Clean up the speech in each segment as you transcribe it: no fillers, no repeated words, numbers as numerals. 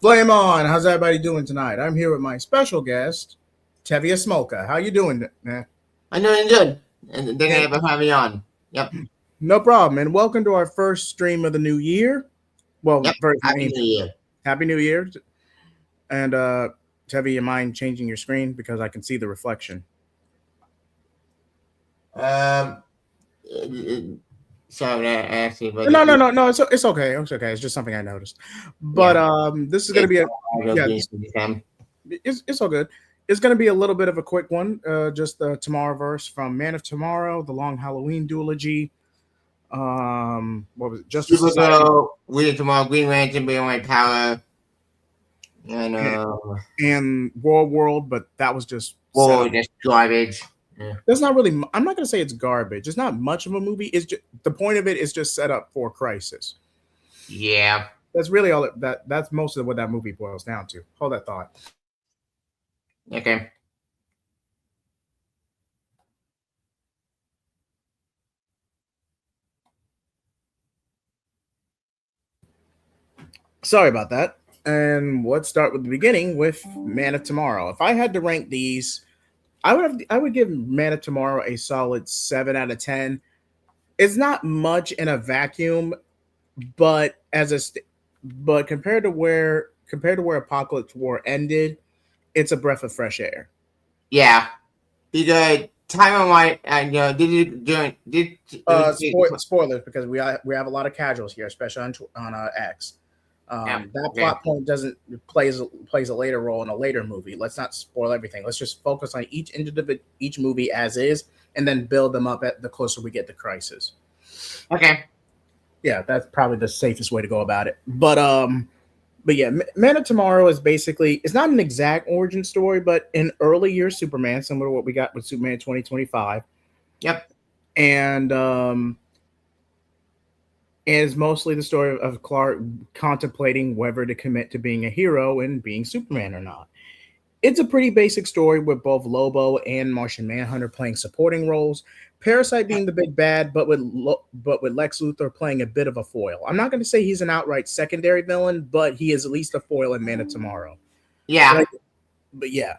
Flame on! How's everybody doing tonight? I'm here with my special guest, Tevia Smolka. How you doing, man? I'm doing good. And thank And you for having me on. Yep. no problem. And welcome to our first stream of the new year. Well, Yep. first Happy main New Year. Happy New Year. And Tevia, you mind changing your screen because I can see the reflection? Um, sorry, actually, but No. It's okay. It's okay. It's just something I noticed. But yeah, this is gonna it's be a yeah. green screen cam. It's all good. It's going to be a little bit of a quick one. Just the Tomorrowverse from Man of Tomorrow, the Long Halloween duology. What was it? Justice Society Supergirl, Reading Tomorrow, Green Lantern, Being My Power, and and, and World, but that was just set oh, up. that's garbage. Yeah. That's not really. I'm not going to say it's garbage. It's not much of a movie. It's just the point of it is just set up for Crisis. Yeah. That's really all that's most of what that movie boils down to. Hold that thought. Okay. Sorry about that. And let's start with the beginning with Man of Tomorrow. If I had to rank these, I would give Man of Tomorrow a solid 7 out of 10. It's not much in a vacuum, but but compared to where Apocalypse War ended, it's a breath of fresh air. Yeah. Because time on my, did you did Spoilers because we have a lot of casuals here, especially on X. yeah, That okay. plot point doesn't plays a later role in a later movie. Let's not spoil everything. Let's just focus on each movie as is, and then build them up at the closer we get to Crisis. Okay. Yeah, that's probably the safest way to go about it. But yeah, Man of Tomorrow is basically it's not an exact origin story, but an early year Superman, similar to what we got with Superman 2025, Yep. and it's mostly the story of Clark contemplating whether to commit to being a hero and being Superman or not. It's a pretty basic story with both Lobo and Martian Manhunter playing supporting roles. Parasite being the big bad, but with Lex Luthor playing a bit of a foil. I'm not going to say he's an outright secondary villain, but he is at least a foil in Man of Tomorrow. Yeah. But yeah,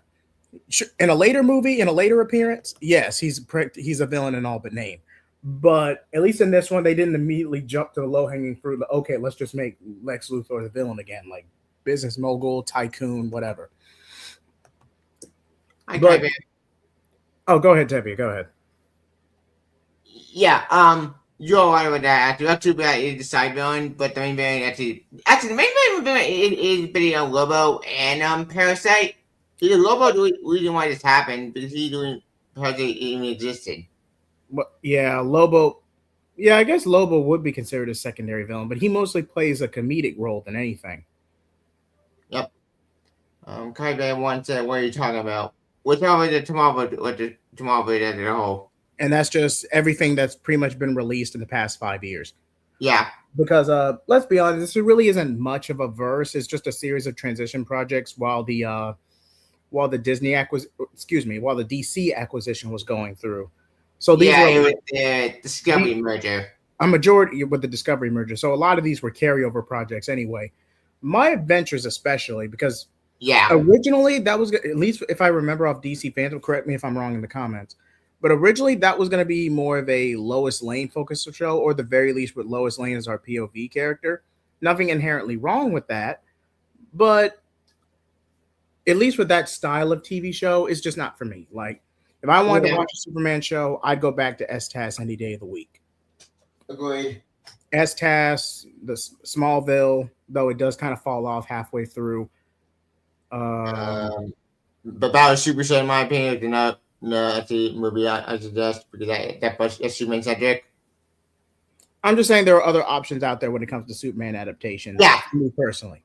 in a later movie, in a later appearance, yes, he's a villain in all but name. But at least in this one, they didn't immediately jump to the low hanging fruit. Like, okay, let's just make Lex Luthor the villain again, like business mogul, tycoon, whatever. But oh, go ahead, Debbie. Go ahead. Yeah, you're right with that. Actually, not too bad is the side villain, but the main villain actually the main villain is pretty Lobo and Parasite. Because Lobo the reason why this happened because he doing Parasite even existed. But yeah, Lobo. Yeah, I guess Lobo would be considered a secondary villain, but he mostly plays a comedic role than anything. Yep. Kind of one said, "What are you talking about?" We're talking about the Tomorrowverse as a whole. And that's just everything that's pretty much been released in the past 5 years. Yeah. Because let's be honest, this really isn't much of a verse. It's just a series of transition projects while the while the DC acquisition was going through. So these it were was the Discovery merger. A majority with the Discovery merger. So a lot of these were carryover projects anyway. My Adventures especially because originally that was at least if I remember off DC Phantom. Correct me if I'm wrong in the comments. But originally that was going to be more of a Lois Lane focused show, or the very least with Lois Lane as our POV character. Nothing inherently wrong with that, but at least with that style of TV show, it's just not for me. Like if I wanted to watch a Superman show, I'd go back to S-TAS any day of the week. Agreed. S-TAS, the Smallville, though it does kind of fall off halfway through. But Battle Super Show, in my opinion, is not the movie I suggest because that's Superman centric. I'm just saying there are other options out there when it comes to Superman adaptations. Yeah, me personally.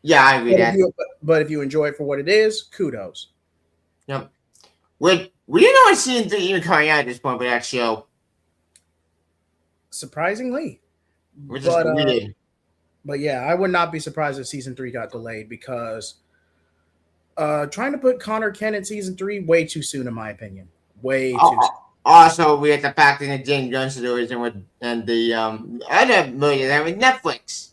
Yeah, I agree. But if you enjoy it for what it is, kudos. Yep. We didn't know season 3 even coming out at this point for that show. Surprisingly, which is weird. But yeah, I would not be surprised if season 3 got delayed because trying to put Connor Kent in season 3 way too soon, in my opinion. Way too soon. Also, we have to factor in the Jane Gunn situation and the other movie that with Netflix.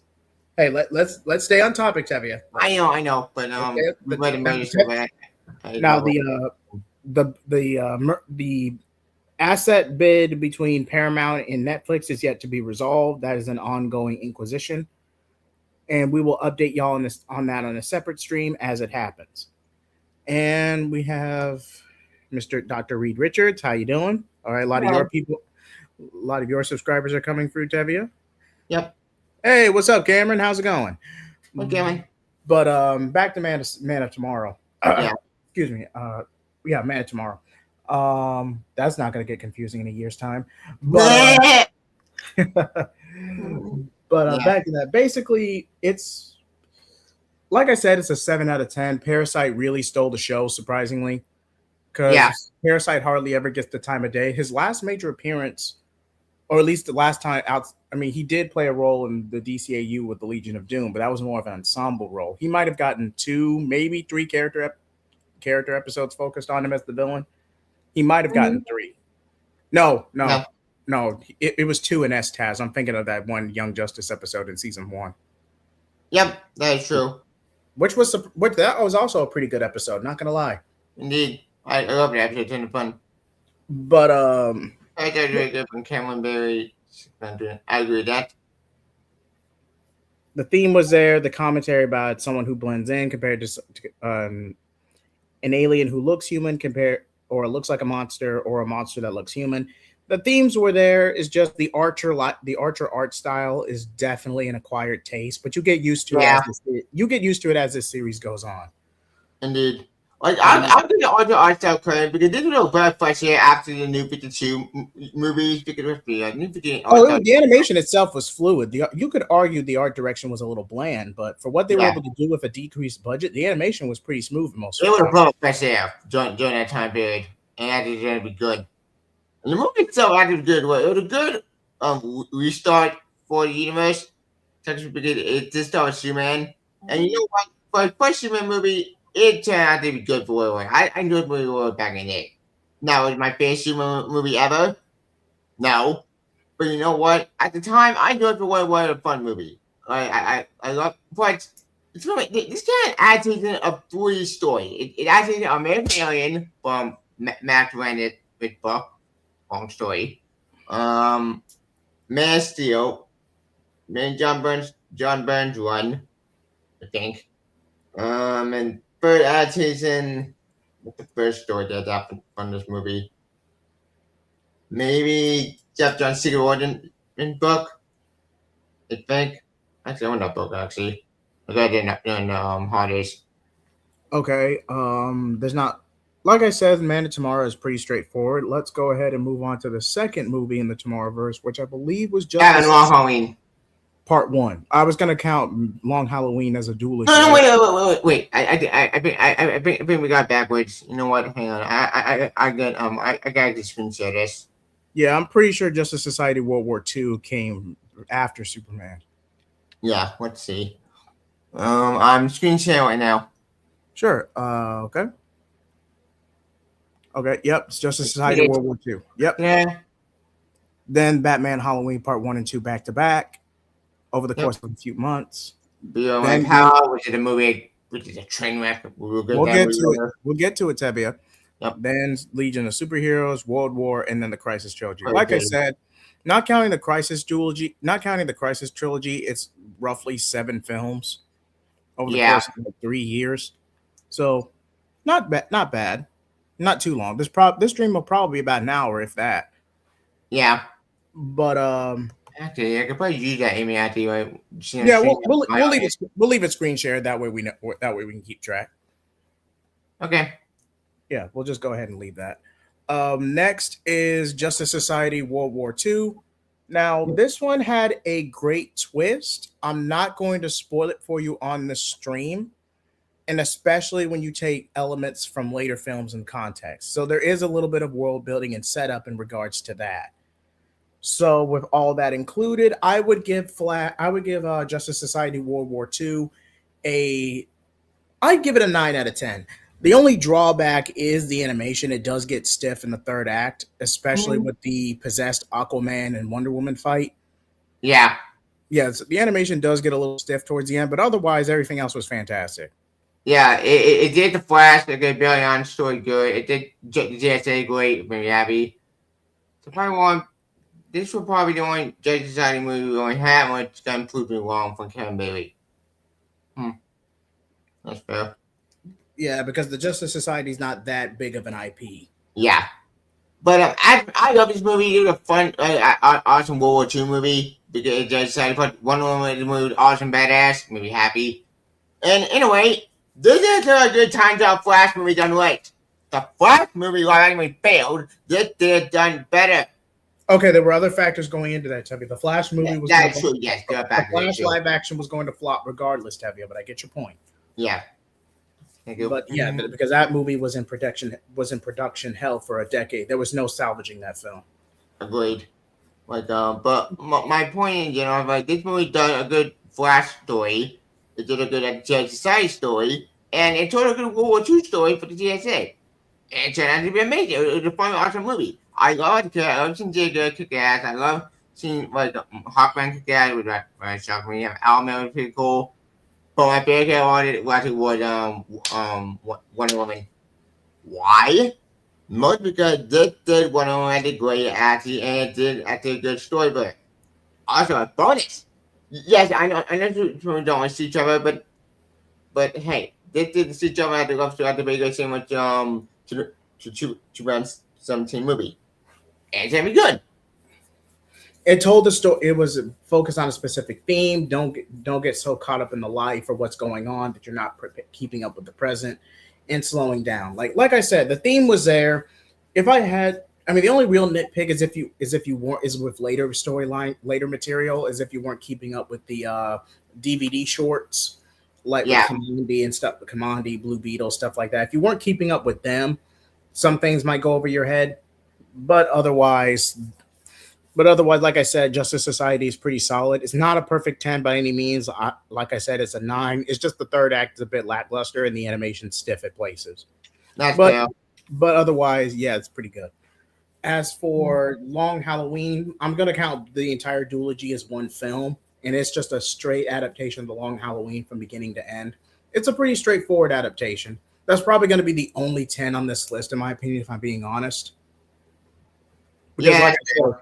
Hey, let's stay on topic, Tevia. I know, but now the asset bid between Paramount and Netflix is yet to be resolved. That is an ongoing inquisition, and we will update y'all on that on a separate stream as it happens. And we have Mr. Dr. Reed Richards. How you doing? All right, a lot of your subscribers are coming through, Tevia. Yep. Hey, what's up, Cameron? How's it going? Okay. But back to Man of Tomorrow. Yeah. Excuse me. Man of Tomorrow. That's not going to get confusing in a year's time. But back to that. Basically, it's like I said, it's a 7 out of 10. Parasite really stole the show, surprisingly, because Parasite hardly ever gets the time of day. His last major appearance, or at least the last time out, I mean, he did play a role in the DCAU with the Legion of Doom, but that was more of an ensemble role. He might have gotten 2, maybe 3 character episodes focused on him as the villain. He might have gotten 3. No. It was 2 in S-Taz. I'm thinking of that one Young Justice episode in season 1. Yep, that is true. That was also a pretty good episode. Not gonna lie. Indeed, I love that episode. It's kind of fun. But I thought very good from Cameron Berry. I agree with that. The theme was there. The commentary about someone who blends in compared to an alien who looks human or looks like a monster, or a monster that looks human. The themes were there. Is just the Archer art style is definitely an acquired taste, but you get used to it as this series goes on. Indeed. Like I'm gonna Archer art style credit because this was a breath of fresh air after the New 52 movies. Because New 52. The animation itself was fluid. You could argue the art direction was a little bland, but for what they were able to do with a decreased budget, the animation was pretty smooth most of the time. It was a breath of fresh air during that time period, and I think it's gonna be good. And the movie itself, I think, was good. It was a good restart for the universe. It did start with Superman, and you know what? For a first Superman movie, it turned out to be good for what it was. I enjoyed the movie back in the day. Now, was it my favorite Superman movie ever? No, but you know what? At the time, I enjoyed it for what it was, a fun movie. I love, but it's really, this kind of adaptation of 3 story. It adapted American Alien from Matt Randall with book. Long story. Man of Steel. John Burns run, I think. And third adaptation. What's the first story that happened from this movie? Maybe Jeff John's Secret Origin book. I think. Actually, I want that book actually. I got it in holidays. Okay. There's not. Like I said, Man of Tomorrow is pretty straightforward. Let's go ahead and move on to the second movie in the Tomorrowverse, which I believe was just Long Halloween Part 1. I was gonna count Long Halloween as a dual. No, wait. I think we got backwards. You know what? Hang on. I gotta just screen share this. Yeah, I'm pretty sure Justice Society World War II came after Superman. Yeah, let's see. I'm screen sharing right now. Sure. Okay. Okay. Yep. It's Justice Society World War II. Yep. Yeah. Then Batman Halloween Part 1 and 2 back to back over the course of a few months. Then Power, which is a movie, which is a train wreck. We'll get to it, Tebia. Yep. Then Legion of Superheroes, World War, and then the Crisis Trilogy. Like I said, not counting the Crisis Trilogy, it's roughly 7 films over the course of 3 years. So not bad. Not too long. This stream will probably be about an hour, if that. Yeah. But actually, I could probably use that Amy after right? Yeah, we'll leave it screen shared. That way we know. That way we can keep track. Okay. Yeah, we'll just go ahead and leave that. Next is Justice Society World War II. Now, this one had a great twist. I'm not going to spoil it for you on the stream. And especially when you take elements from later films in context. So there is a little bit of world building and setup in regards to that. So with all that included, I would give Justice Society World War II I'd give it a 9 out of 10. The only drawback is the animation. It does get stiff in the third act, especially with the possessed Aquaman and Wonder Woman fight. Yeah. Yes, the animation does get a little stiff towards the end, but otherwise everything else was fantastic. Yeah, it did the Flash, a good Billy on story good. It did the JSA great, very happy. So probably one, this will probably the only Justice Society movie we only had one that's done proving wrong from Kevin Bailey. That's fair. Yeah, because the Justice Society is not that big of an IP. Yeah. But I love this movie. It was a fun, awesome World War II movie. Because it just decided to put Wonder Woman in the movie, awesome, badass, maybe happy. And anyway, this is a good time to have Flash movie done right. The Flash movie already failed. This did done better. Okay, there were other factors going into that, Tevye. The Flash movie was that's true. Yes, the Flash live action was going to flop regardless, Tevye. But I get your point. Yeah. Thank you. But yeah, because that movie was in production hell for a decade. There was no salvaging that film. Agreed. But my point is, like this movie did a good Flash story. It did a good Society story, and it told a good World War II story for the GSA. And it turned out to be amazing. It was a fun, awesome movie. I love seeing Jay kick ass. I love seeing like Hawkman kick ass with that shock me. Alman was pretty cool. But my favorite character was Wonder Woman. Why? Most because this did Wonder Woman had a great acting and it did a good story, but also a bonus. Yes, I know people don't want to see each other, but hey, this did see each other at the love story at the very good same with to run 17 movie. And it's gonna be good. It told the story. It was focused on a specific theme. Don't get so caught up in the life or what's going on that you're not keeping up with the present and slowing down. Like I said, the theme was there. If I had, I mean, the only real nitpick is if you weren't with later storyline, later material, is if you weren't keeping up with the DVD shorts, like with Commandi and stuff, Commandi, Blue Beetle, stuff like that. If you weren't keeping up with them, some things might go over your head. But otherwise, like I said, Justice Society is pretty solid. It's not a perfect 10 by any means. Like I said, it's a 9. It's just the third act is a bit lackluster and the animation's stiff at places. But otherwise, yeah, it's pretty good. As for Long Halloween, I'm going to count the entire duology as one film, and it's just a straight adaptation of the Long Halloween from beginning to end. It's a pretty straightforward adaptation. That's probably going to be the only 10 on this list, in my opinion, if I'm being honest. Because like I said,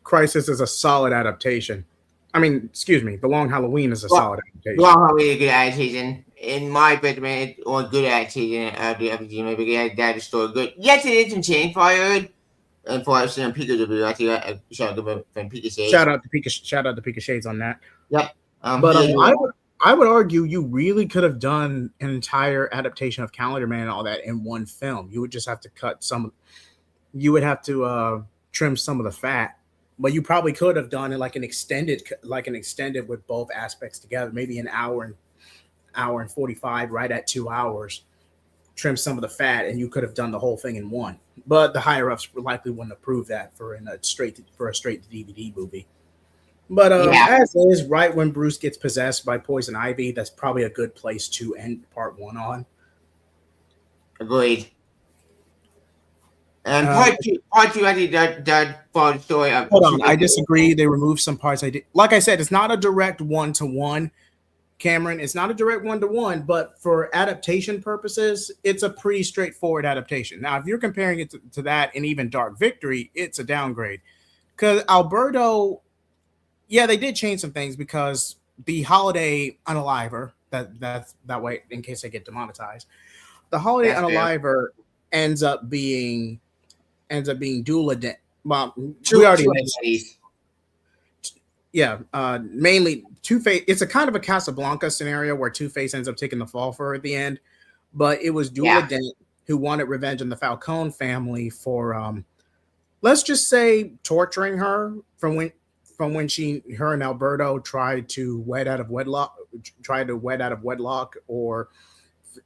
Crisis is a solid adaptation. I mean, excuse me, The Long Halloween is a solid adaptation. Long Halloween is a good adaptation. In my opinion, or good adaptation of the RPG, maybe that story good. Yes, it is some change fired. And for some Pika to be actually shout out to Pika Shades. Shout out to Pika Shades on that. Yep. I would argue you really could have done an entire adaptation of Calendar Man and all that in one film. You would just have to cut some. You would have to trim some of the fat, but you probably could have done it like an extended with both aspects together, maybe an hour and 45, right at 2 hours. Trim some of the fat, and you could have done the whole thing in one. But the higher ups likely wouldn't approve that for a straight DVD movie. But as is, right when Bruce gets possessed by Poison Ivy, that's probably a good place to end part 1 on. Agreed. And part two actually that part story of. Hold on, I disagree. They removed some parts. Like I said, it's not a direct 1-to-1. Cameron, it's not a direct 1-to-1, but for adaptation purposes, it's a pretty straightforward adaptation. Now, if you're comparing it to that and even Dark Victory, it's a downgrade. Because Alberto, yeah, they did change some things because the Holiday Unaliver, that's that way in case they get demonetized. The Holiday Unaliver ends up being dual. Well, we already mentioned. Yeah, mainly Two-Face. It's a kind of a Casablanca scenario where Two-Face ends up taking the fall for her at the end, but it was Dula Dent who wanted revenge on the Falcone family for, let's just say, torturing her from when her and Alberto tried to wed out of wedlock,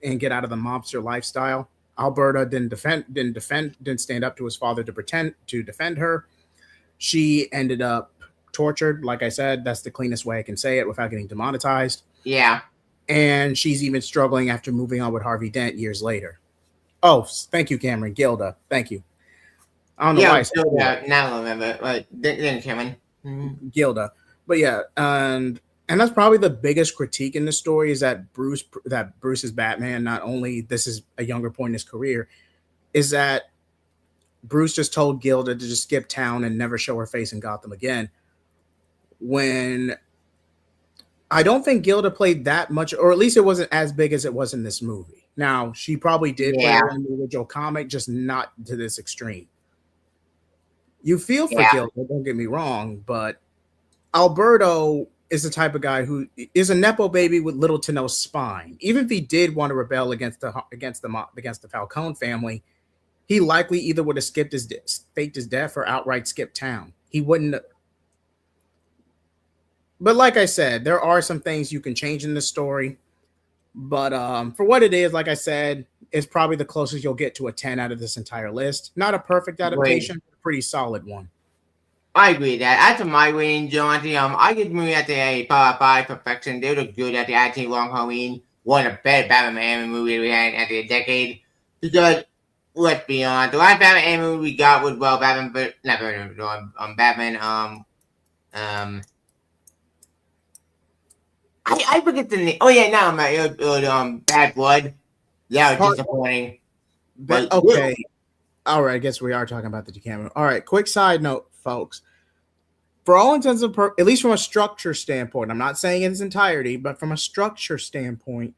and get out of the mobster lifestyle. Alberta didn't stand up to his father to defend her. She ended up tortured. Like I said, that's the cleanest way I can say it without getting demonetized. Yeah. And she's even struggling after moving on with Harvey Dent years later. Oh, thank you, Cameron. Gilda. Thank you. I don't know why I said now I remember. Then Cameron. Gilda. But yeah, and that's probably the biggest critique in the story is that Bruce's Batman. Not only this is a younger point in his career, is that Bruce just told Gilda to just skip town and never show her face in Gotham again. When I don't think Gilda played that much, or at least it wasn't as big as it was in this movie. Now, she probably did play her in the original comic, just not to this extreme. You feel for Gilda, don't get me wrong, but Alberto is the type of guy who is a nepo baby with little to no spine. Even if he did want to rebel against the Falcone family, he likely either would have faked his death or outright skipped town. He wouldn't. But like I said, there are some things you can change in this story. But for what it is, like I said, it's probably the closest you'll get to a 10 out of this entire list. Not a perfect adaptation, but a pretty solid one. I agree with that. After my rating, John, I give the movie at a 5 perfection. They look good at the IT Long Halloween. One of the better Batman movies we had at the decade. Because let's be honest, the last Batman movie we got was Batman, but not Batman. I forget the name. Oh yeah, no, Bad Blood. That was disappointing. But okay, all right. I guess we are talking about the DCAMU. All right, quick side note, folks. For all intents and purposes, at least from a structure standpoint, I'm not saying in its entirety, but from a structure standpoint,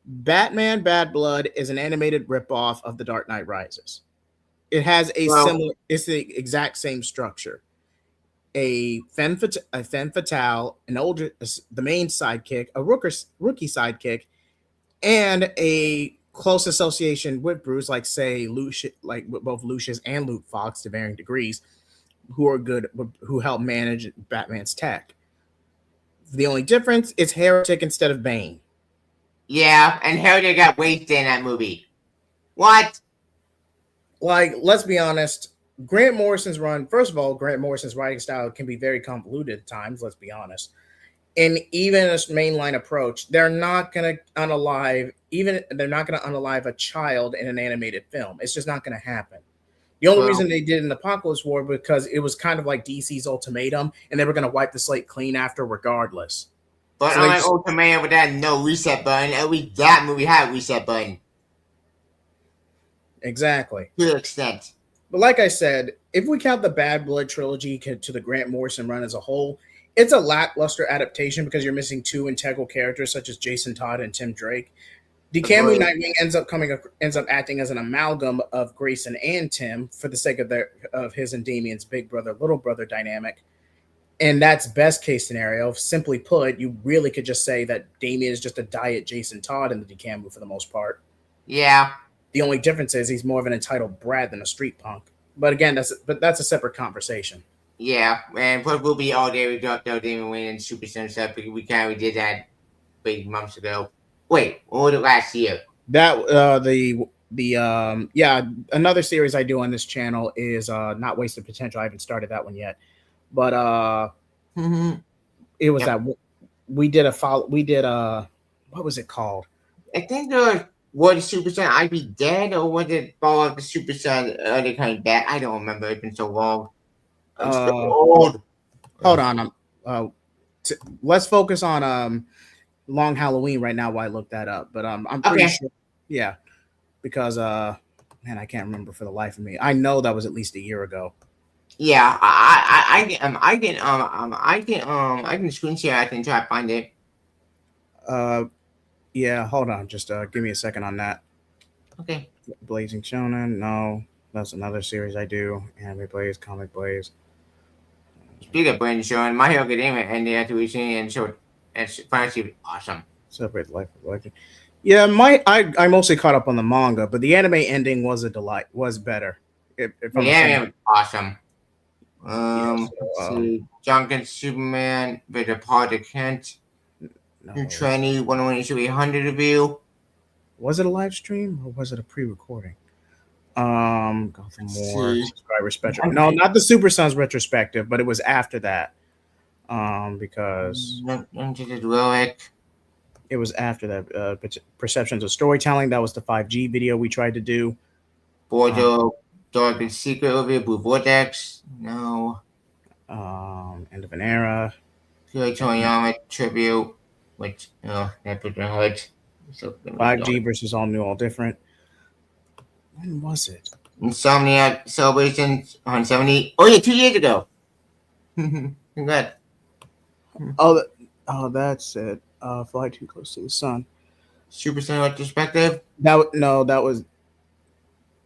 Batman Bad Blood is an animated ripoff of The Dark Knight Rises. It has it's the exact same structure. A femme fatale, the main sidekick, a rookie sidekick, and a close association with Bruce, like say Lucius, like with both Lucius and Luke Fox to varying degrees, who help manage Batman's tech. The only difference is Heretic instead of Bane. Yeah, and Heretic got wasted in that movie. What? Like, let's be honest. Grant Morrison's writing style can be very convoluted at times, let's be honest. And even a mainline approach, they're not going to unalive a child in an animated film. It's just not going to happen. The only reason they did an Apocalypse War because it was kind of like DC's Ultimatum, and they were going to wipe the slate clean after regardless. But so unlike Ultimatum with that no reset button, at least that movie had a reset button. Exactly. To an extent. But like I said, if we count the Bad Blood trilogy to the Grant Morrison run as a whole, it's a lackluster adaptation because you're missing two integral characters such as Jason Todd and Tim Drake. DCAMU Nightwing ends up acting as an amalgam of Grayson and Tim for the sake of his and Damian's big brother little brother dynamic, and that's best case scenario. Simply put, you really could just say that Damian is just a diet Jason Todd in the DCAMU for the most part. Yeah. The only difference is he's more of an entitled brat than a street punk. But again, that's a separate conversation. Yeah, and plus we'll be all day. We dropped out Damian Wayne and Super Sun stuff because we did that 8 months ago. Wait, what was it last year? That another series I do on this channel is Not Wasted Potential. I haven't started that one yet, but it was that we did what was it called? I think was Super Sun I'd Be Dead, or was it follow up the Super Sun They're Coming Back? I don't remember. It's been so long. I'm so old. Hold on. Let's focus on Long Halloween right now while I look that up. But I'm pretty sure. Yeah, because man, I can't remember for the life of me. I know that was at least a year ago. Yeah, I can screen share. I can try to find it. Yeah, hold on. Just give me a second on that. Okay. Blazing Shonen. No, that's another series I do. Anime Blaze, Comic Blaze. Speaking of Blazing Shonen, My Hero Academia and the activation and short and finally awesome. Separate Life of Legend. Yeah, I mostly caught up on the manga, but the anime ending was a delight. Was better. The anime was awesome. Let's see, Junkin Superman with a part of Kent. Tranny 101 review. Was it a live stream or was it a pre-recording? Gotham War subscriber special. No, not the Super Sons retrospective, but it was after that. Because it was after that. Perceptions of Storytelling. That was the 5G video we tried to do. Bordeaux, Dark and Secret review. Blue Vortex. No. End of an Era. Toriyama tribute, which that put my heart. So 5G versus all new, all different. When was it? Insomnia Celebration on 70. Oh yeah, 2 years ago. Good. That's it. Fly too close to the sun. Super Saiyan Retrospective. That was.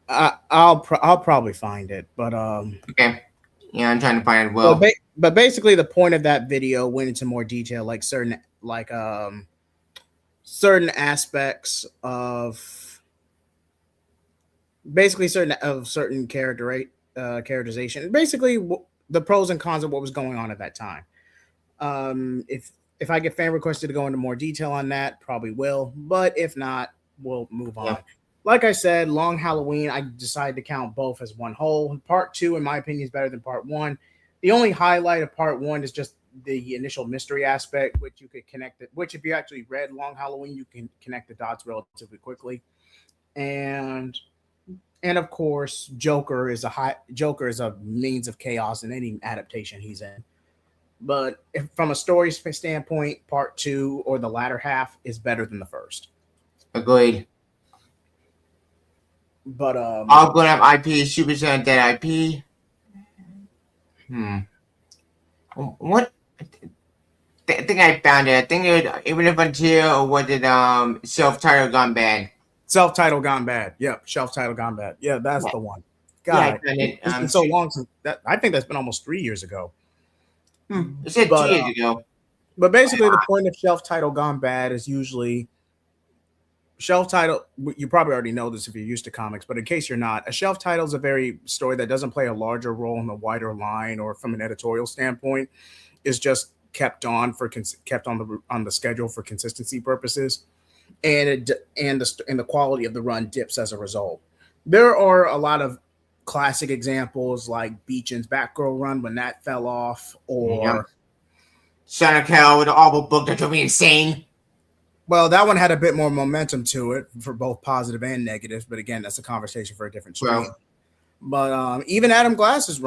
I'll probably find it, but Okay. Yeah, I'm trying to find it. Well, but basically, the point of that video went into more detail, like certain aspects of basically certain characterization. Basically, the pros and cons of what was going on at that time. If I get fan requested to go into more detail on that, probably will. But if not, we'll move on. Like I said, Long Halloween, I decided to count both as one whole. Part 2, in my opinion, is better than Part 1. The only highlight of Part 1 is just the initial mystery aspect, which you could connect it. Which, if you actually read Long Halloween, you can connect the dots relatively quickly. And of course, Joker is a means of chaos in any adaptation he's in. But from a story standpoint, Part 2 or the latter half is better than the first. Agreed. But I'll go have IP Super Saiyan Dead IP. What? I think I found it. I think it was Even Frontier, or was it self-titled gone bad? Self-titled gone bad. Yep, self-titled gone bad. Yeah, that's the one. God, it's been so long since that. I think that's been almost 3 years ago. It said 2 years ago. But basically, the point of self-titled gone bad is usually shelf title. You probably already know this if you're used to comics, but in case you're not, a shelf title is a very story that doesn't play a larger role in the wider line or from an editorial standpoint. Is just kept on the schedule for consistency purposes, and the quality of the run dips as a result. There are a lot of classic examples like Beecham's Batgirl run when that fell off, or Sonic Hell with an awful book that drove me insane. Well, that one had a bit more momentum to it for both positive and negatives, but again, that's a conversation for a different stream. But even Adam Glass's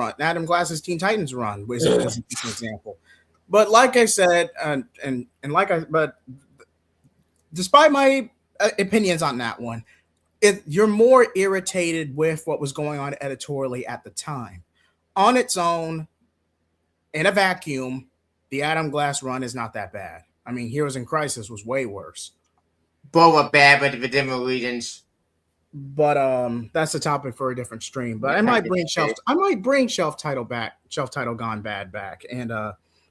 Teen Titans run is an example. But like I said, but despite my opinions on that one, you're more irritated with what was going on editorially at the time. On its own, in a vacuum, the Adam Glass run is not that bad. I mean, Heroes in Crisis was way worse. Both were bad, but for different reasons. But that's a topic for a different stream. But I might bring shelf title gone bad back, and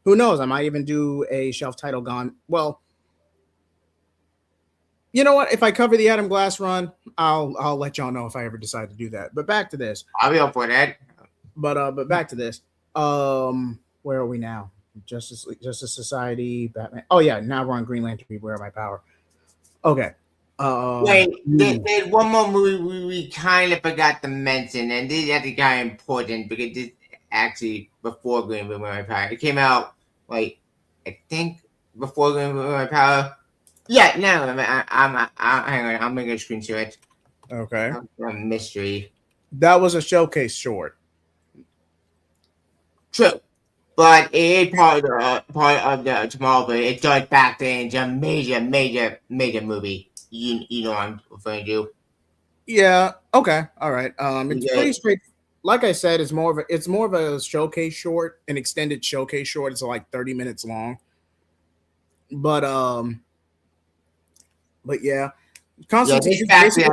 who knows? I might even do a shelf title gone. Well, you know what? If I cover the Adam Glass run, I'll let y'all know if I ever decide to do that. But back to this. I'll be up for that. But back to this. Where are we now? Justice Society, Batman. Oh yeah, now we're on Green Lantern. Beware My Power. Okay. Wait, there's one more movie we kind of forgot to mention, and this is actually kind of important because this actually before Green Beware My Power. It came out I think before Green Beware My Power. Yeah, no, I'm hang on. I'm making a screenshot. Okay. A mystery. That was a showcase short. True. But it is part of the Tomorrowverse. It goes back then. It's a major movie. You know what I'm referring to. Yeah. Okay. All right. It's pretty straight. Like I said, it's more of a showcase short, an extended showcase short. It's like 30 minutes long. But yeah. Constantine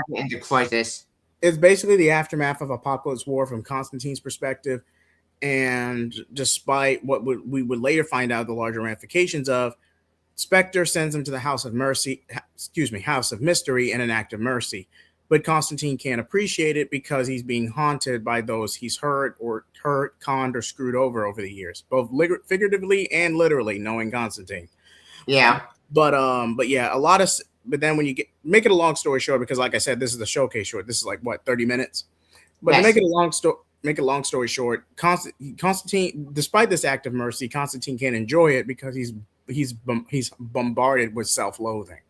into Crisis. It's basically the aftermath of Apocalypse War from Constantine's perspective. And despite what we would later find out the larger ramifications of, Spectre sends him to the House of Mystery in an act of mercy. But Constantine can't appreciate it because he's being haunted by those he's hurt, conned, or screwed over the years, both figuratively and literally, knowing Constantine. Yeah. But yeah, but then when you make it a long story short, because like I said, this is the showcase short. This is like what, 30 minutes? But to make it a long story short, Constantine, despite this act of mercy, Constantine can't enjoy it because he's bombarded with self-loathing.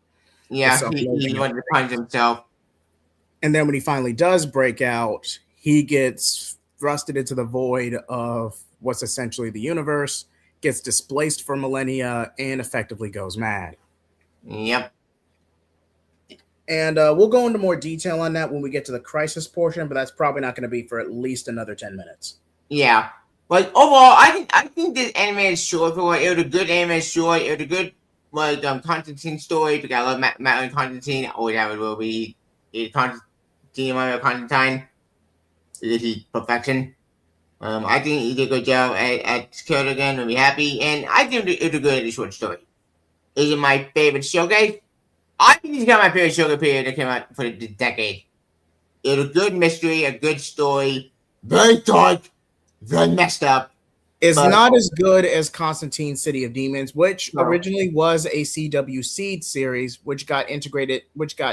Yeah, he wants to punch himself. And then when he finally does break out, he gets thrusted into the void of what's essentially the universe. gets displaced for millennia, and effectively goes mad. Yep. And we'll go into more detail on that when we get to the crisis portion, but that's probably not going to be for at least another 10 minutes. Yeah. Like, overall, I think this animated short, for it was a good animated short. It was a good, like, Constantine story, because I love Matt and Constantine. Always have it will be Constantine, Constantine. He's perfection. I think he did a good job at Kyoto again. I'll be happy. And I think it was a good short story. Is it my favorite showcase? I think he's got my favorite showcase period that came out for the decade. It was a good mystery, a good story, very dark, very messed up. It's not as good as Constantine City of Demons, which originally was a CW Seed series, which got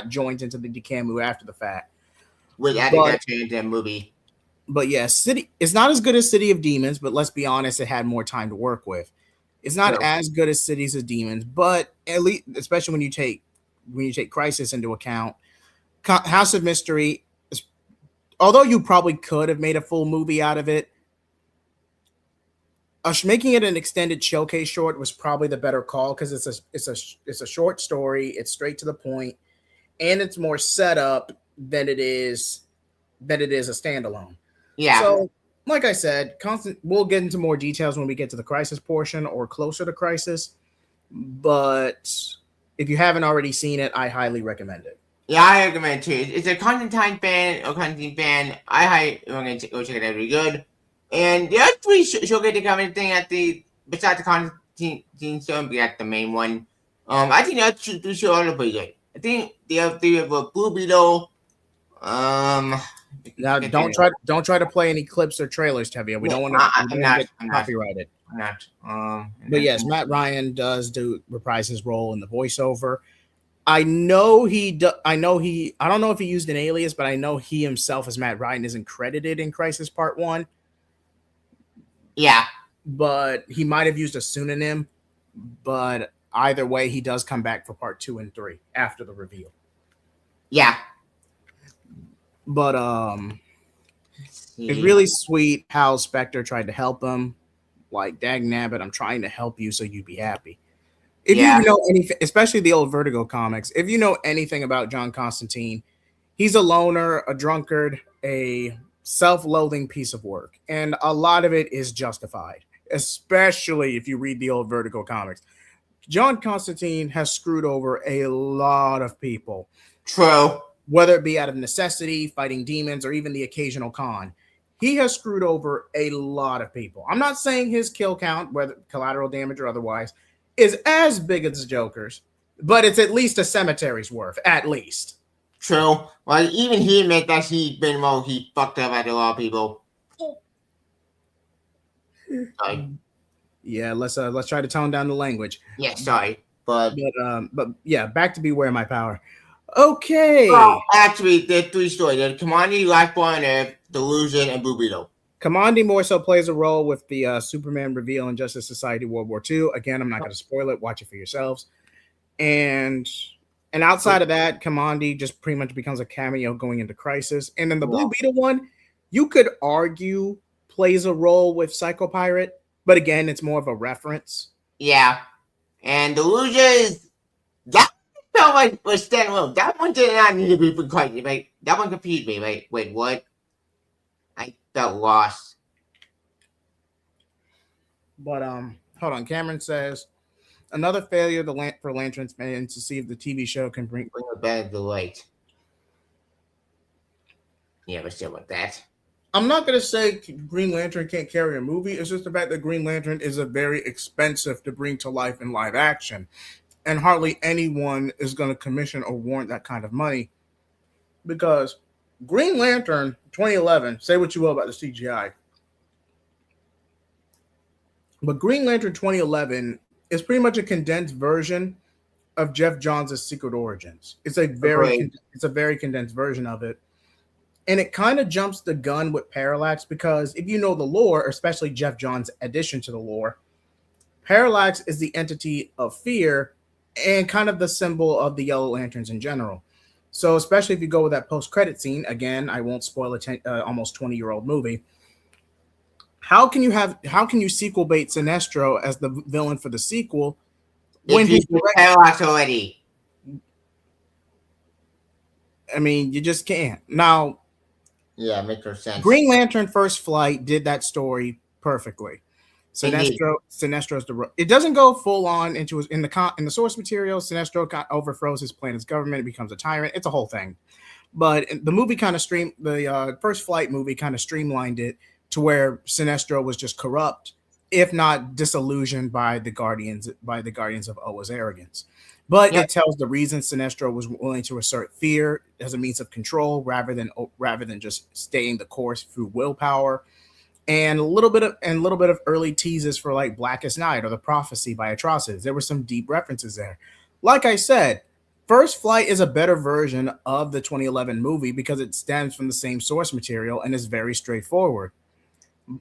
joined into the DCAMU after the fact. Which I think that changed that movie. But yeah, it's not as good as City of Demons, but let's be honest, it had more time to work with. It's not as good as Cities of Demons, but at least, especially when you take Crisis into account, House of Mystery, although you probably could have made a full movie out of it, making it an extended showcase short was probably the better call, because it's a short story, it's straight to the point, and it's more set up than it is a standalone. Yeah. So, like I said, we'll get into more details when we get to the Crisis portion or closer to Crisis. But if you haven't already seen it, I highly recommend it. Yeah, I recommend it too. It's a Constantine fan. I highly recommend go check it out. Really good. And the other three showcase the coming thing besides the Constantine show, we got the main one. I think the other two shows are pretty good. I think the other three have a Blue Beetle. Now, don't try to play any clips or trailers, Tevia. We don't want to get copyrighted. I'm not. But yes, Matt Ryan does reprise his role in the voiceover. I don't know if he used an alias, but I know he himself as Matt Ryan isn't credited in Crisis Part 1. Yeah. But he might have used a pseudonym. But either way, he does come back for Part 2 and 3 after the reveal. Yeah. But it's really sweet how Spectre tried to help him. Like, dag nabbit, I'm trying to help you so you'd be happy. If you know anything, especially the old Vertigo comics, if you know anything about John Constantine, he's a loner, a drunkard, a self-loathing piece of work. And a lot of it is justified, especially if you read the old Vertigo comics. John Constantine has screwed over a lot of people. True. Whether it be out of necessity, fighting demons, or even the occasional con. He has screwed over a lot of people. I'm not saying his kill count, whether collateral damage or otherwise, is as big as the Joker's, but it's at least a cemetery's worth, at least. True. Well, even he admits that he fucked up at a lot of people. Sorry. Yeah, let's try to tone down the language. Yeah, sorry, but yeah, back to Beware My Power. Okay. Well, actually, there's three stories. There's Kamandi, Lifeborn, Earth, Delusion, and Blue Beetle. Kamandi more so plays a role with the Superman reveal in Justice Society World War II. Again, I'm not going to spoil it. Watch it for yourselves. And outside of that, Kamandi just pretty much becomes a cameo going into Crisis. And then the Blue Beetle one, you could argue plays a role with Psycho Pirate, but again, it's more of a reference. Yeah. And Delusion is that felt like was standalone. That one did not need to be for Crisis. Like, that one confused me. Like, wait, what? I felt lost. But hold on. Cameron says another failure for Lantern's fans to see if the TV show can bring a bad delight. Yeah, but still with that. I'm not gonna say Green Lantern can't carry a movie. It's just the fact that Green Lantern is a very expensive to bring to life in live action, and hardly anyone is going to commission or warrant that kind of money. Because Green Lantern 2011, say what you will about the CGI, but Green Lantern 2011 is pretty much a condensed version of Jeff Johns' Secret Origins. It's a very condensed version of it. And it kind of jumps the gun with Parallax, because if you know the lore, especially Jeff Johns' addition to the lore, Parallax is the entity of fear and kind of the symbol of the Yellow Lanterns in general. So especially if you go with that post-credit scene, again, I won't spoil a almost 20-year-old movie, How can you sequel bait Sinestro as the villain for the sequel when he's Parallax already? I mean, you just can't. Now, yeah, makes no sense. Green Lantern First Flight did that story perfectly. Sinestro's the. It doesn't go full on into in the source material. Sinestro overthrows his planet's government, becomes a tyrant. It's a whole thing. But the movie kind of First Flight movie kind of streamlined it to where Sinestro was just corrupt, if not disillusioned by the Guardians of Oa's arrogance. But it tells the reason Sinestro was willing to assert fear as a means of control rather than just staying the course through willpower. And a little bit of early teases for like Blackest Night or The Prophecy by Atrocitus. There were some deep references there. Like I said, First Flight is a better version of the 2011 movie because it stems from the same source material and is very straightforward.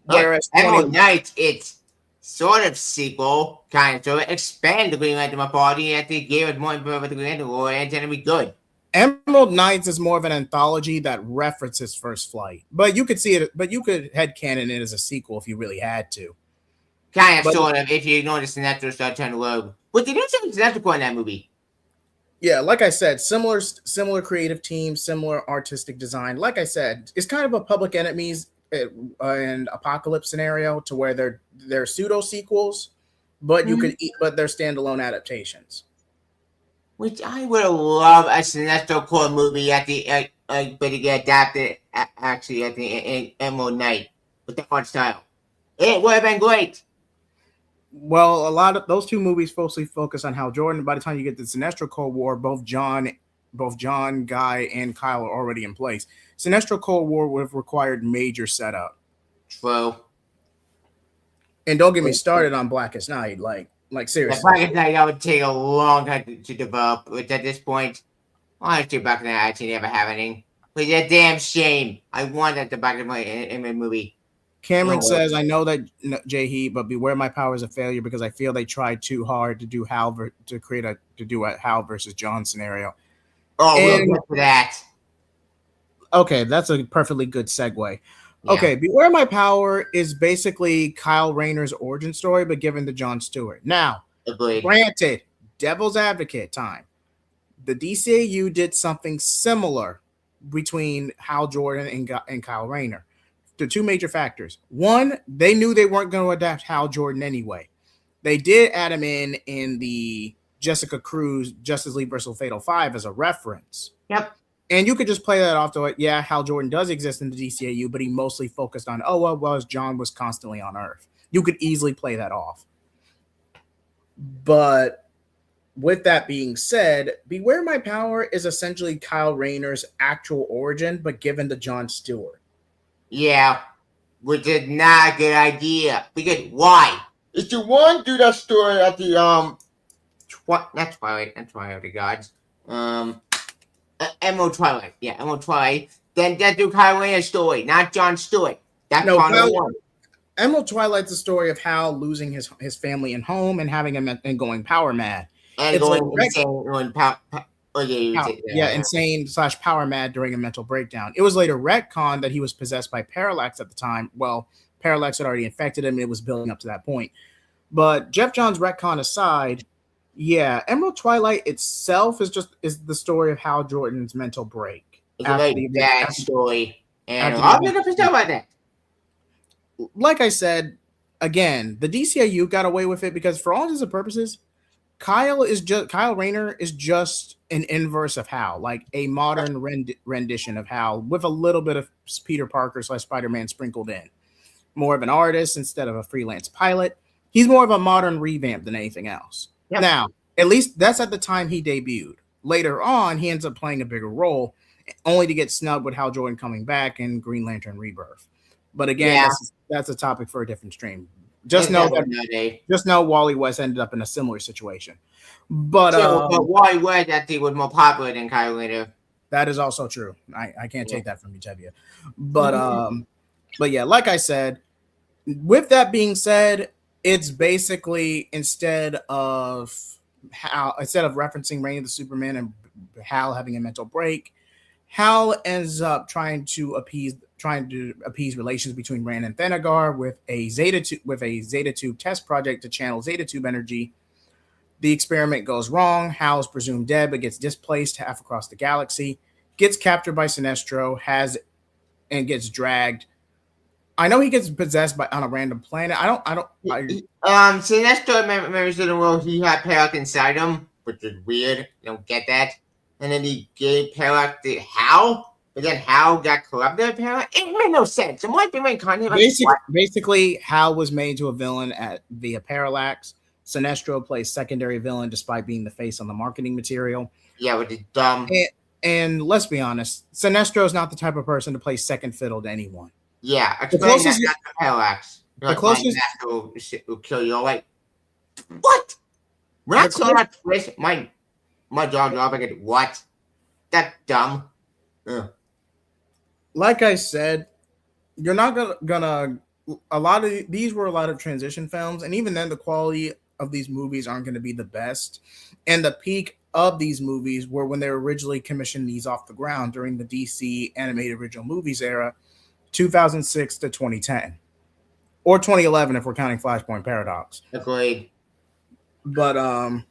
Whereas Emerald Knight, it's sort of sequel, kind of, so expand the Green Lantern mythology and actually gave it more info about the Green Lantern lore, and it's gonna be good. Emerald Knights is more of an anthology that references First Flight, but you could headcanon it as a sequel if you really had to. Kind of, sort of, if you ignore the Sinestro start turning rogue. But they do something Sinestro in that movie. Yeah, like I said, similar creative team, similar artistic design. Like I said, it's kind of a Public Enemies and Apocalypse scenario to where they're pseudo sequels, but but they're standalone adaptations. Which I would love a Sinestro core movie at the but to get adapted actually at the Emerald Knight with that art style. It would have been great. Well, a lot of those two movies mostly focus on Hal Jordan. By the time you get to the Sinestro Cold War, both John, Guy, and Kyle are already in place. Sinestro Cold War would have required major setup. True. And don't get me started on Blackest Night. Like seriously. Blackest Night, that would take a long time to develop. Which at this point, honestly, Blackest Night actually never happening. But it's a damn shame. I wanted the Blackest Night in my movie. Cameron says, I know that Jay but beware my power is a failure because I feel they tried too hard to do a Hal versus John scenario. Oh, we'll get to that. Okay, that's a perfectly good segue. Yeah. Okay, Beware My Power is basically Kyle Rayner's origin story, but given to Jon Stewart. Now, granted, devil's advocate time. The DCAU did something similar between Hal Jordan and Kyle Rayner. The two major factors. One, they knew they weren't going to adapt Hal Jordan anyway. They did add him in the Jessica Cruz Justice League vs. Fatal 5 as a reference. Yep. And you could just play that off to it. Yeah, Hal Jordan does exist in the DCAU, but he mostly focused on, John was constantly on Earth. You could easily play that off. But with that being said, Beware My Power is essentially Kyle Rayner's actual origin, but given to Jon Stewart. Yeah, which is not a good idea. Because why? If you want to do that story at the not Twilight, the gods. Emerald Twilight. Yeah, Emerald Twilight. Then do Kyle Rayner's story, not Jon Stewart. That's one. Emerald Twilight's the story of Hal losing his family and home and having him and going power mad. And it's going insane / power mad during a mental breakdown. It was later retconned that he was possessed by Parallax at the time. Well, Parallax had already infected him, and it was building up to that point. But Jeff Johns' retcon aside, Emerald Twilight itself is the story of Hal Jordan's mental break. It's a very bad story, and I'm not going to talk about that. Like I said, again, the DCAU got away with it because, for all intents and purposes, Kyle Rayner is just an inverse of Hal, like a modern rendition of Hal with a little bit of Peter Parker / Spider-Man sprinkled in. More of an artist instead of a freelance pilot. He's more of a modern revamp than anything else. Yep. Now, at least that's at the time he debuted. Later on, he ends up playing a bigger role, only to get snubbed with Hal Jordan coming back in Green Lantern Rebirth. But again, that's a topic for a different stream. Just know Wally West ended up in a similar situation. But Wally West actually was more popular than Kyle Rayner. That is also true. I can't take that from you, Tevye. But yeah, like I said, with that being said, it's basically instead of referencing Reign of the Superman and Hal having a mental break, Hal ends up trying to appease trying to appease relations between Rand and Thanagar with a Zeta Tube test project to channel Zeta Tube energy. The experiment goes wrong. Hal is presumed dead, but gets displaced half across the galaxy. Gets captured by Sinestro, and gets dragged. I know he gets possessed on a random planet. Sinestro members of the world, he had Parallax inside him, which is weird. I don't get that. And then he gave Parallax to Hal, but then Hal got corrupted by Parallax. It made no sense. It might be my content. Basically, Hal was made to a villain via Parallax. Sinestro plays secondary villain despite being the face on the marketing material. Yeah, which is dumb. And let's be honest, Sinestro is not the type of person to play second fiddle to anyone. Yeah, explain that to Parallax. The closest will kill you. Like, what? When I saw that twist, my jaw dropped. I get what? That's dumb. Ugh. Like I said, you're not gonna. A lot of these were a lot of transition films, and even then, the quality of these movies aren't going to be the best. And the peak of these movies were when they were originally commissioned these off the ground during the DC animated original movies era. 2006 to 2010, or 2011 if we're counting Flashpoint Paradox. Agreed. But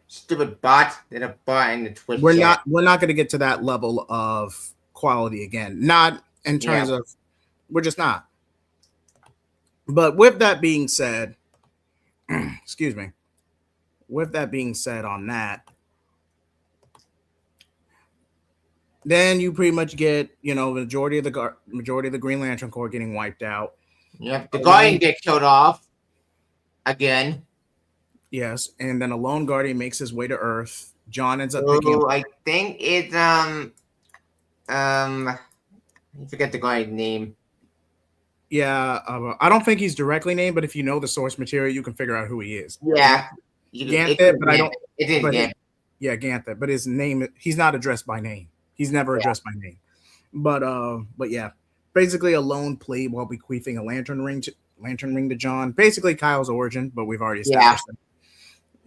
stupid bot and a bot in the Twitch. We're not going to get to that level of quality again. Not in terms of, we're just not. But with that being said, excuse me. With that being said, on that. Then you pretty much get, the majority of the Green Lantern Corps getting wiped out. Yep, the Guardian get killed off again. Yes, and then a lone Guardian makes his way to Earth. John ends up picking up. I think it's I forget the Guardian's name. Yeah, I don't think he's directly named, but if you know the source material, you can figure out who he is. Yeah, Ganthet, but I don't. It is Ganthet. Yeah, Ganthet, but his name, he's not addressed by name. He's never addressed by name. But yeah, basically a lone plea while bequeathing a lantern ring to John. Basically Kyle's origin, but we've already established that.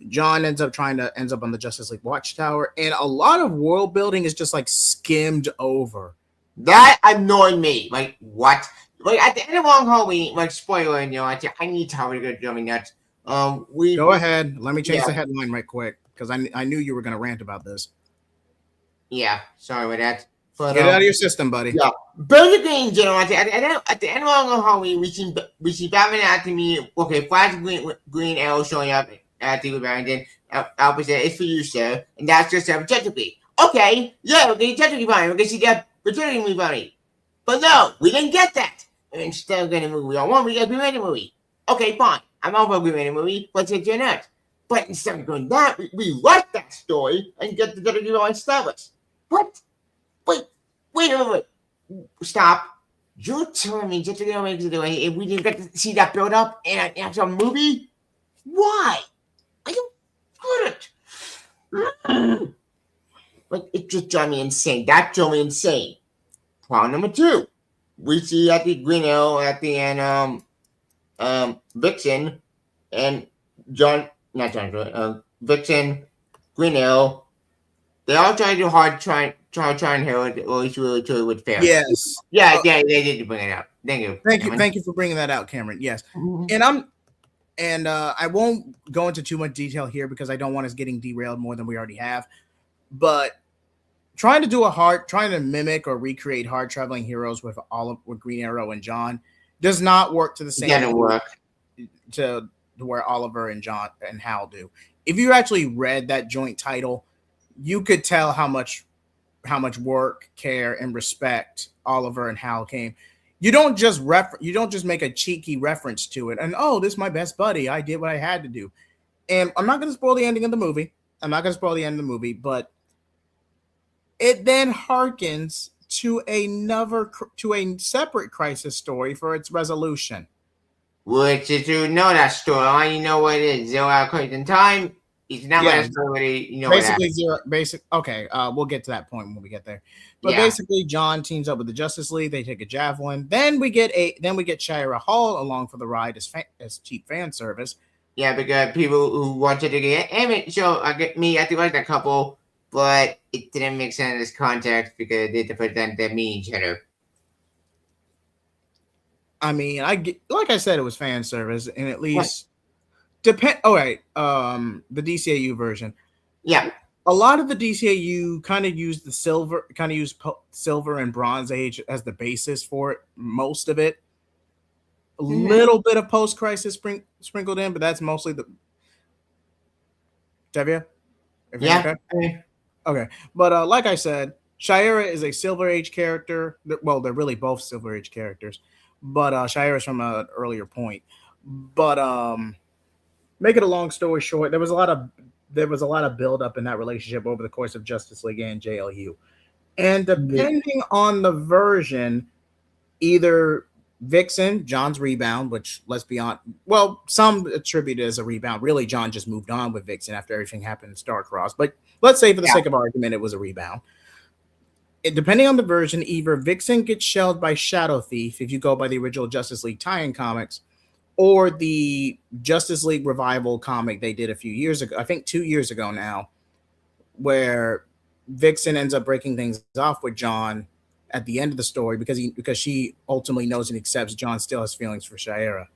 John ends up on the Justice League Watchtower, and a lot of world building is just like skimmed over. That annoyed me. Like, what? Like, at the end of Long Halloween, like, spoiler, I need to go jumping nuts. Go ahead. Let me change the headline right quick, because I knew you were going to rant about this. Yeah, sorry with that. But, get it out of your system, buddy. Yeah, basically in general, at the end of Long Halloween, we see Batman at me. Okay, Flash Green Arrow showing up at the Barrington. Albert said, "It's for you, sir," and that's just objectively. Okay, yeah, we're getting objectively funny. We're gonna see that objectively funny, but no, we didn't get that. Instead of getting a movie on one, we got a Green Lantern movie. Okay, fine. I'm all for a Green Lantern movie. Let's get your nuts. But instead of doing that, we write that story and get the WWE established. What? Wait. Stop. You're telling me just to get away if we didn't get to see that build up in an actual movie? Why? Are you good? Like, it just drove me insane. That drove me insane. Problem number 2. We see at the Green Arrow at the end, Vixen and Vixen, Green Arrow. They all try to do hard, try and heal it, or it's really with fair. Yes. Yeah, they did bring it out. Thank you. Thank you for bringing that out, Cameron. Yes. Mm-hmm. And I won't go into too much detail here because I don't want us getting derailed more than we already have. But trying to mimic or recreate hard traveling heroes with Green Arrow and John does not work to the same to where Oliver and John and Hal do. If you actually read that joint title, you could tell how much work, care, and respect Oliver and Hal came. You don't just make a cheeky reference to it and, oh, this is my best buddy. I did what I had to do. And I'm not going to spoil the ending of the movie. But it then harkens to a separate crisis story for its resolution. Which, if you know that story, you know what it is. 0 Hour Crisis Time. It's not Okay, we'll get to that point when we get there. But basically, John teams up with the Justice League. They take a javelin. Then we get Shira Hall along for the ride as cheap fan service. Yeah, because people who wanted to get anime show, I do like that couple, but it didn't make sense in this context because they had to pretend they're meeting each other. I mean, like I said, it was fan service, and at least depend. Oh, right, the DCAU version. Yeah. A lot of the DCAU kind of used silver and bronze age as the basis for it. Most of it, a little bit of post crisis sprinkled in, but that's mostly the. Devia? Yeah. Okay. But like I said, Shira is a Silver Age character. Well, they're really both Silver Age characters, but Shira is from an earlier point. But make it a long story short, there was a lot of build up in that relationship over the course of Justice League and JLU, and depending on the version, either Vixen, John's rebound, which let's be honest, well, some attribute it as a rebound. Really, John just moved on with Vixen after everything happened in Starcross. But let's say, for the sake of argument, it was a rebound. Depending on the version, either Vixen gets shelled by Shadow Thief, if you go by the original Justice League tie-in comics, or the Justice League revival comic they did a few years ago, I think 2 years ago now, where Vixen ends up breaking things off with John at the end of the story because she ultimately knows and accepts John still has feelings for Shira.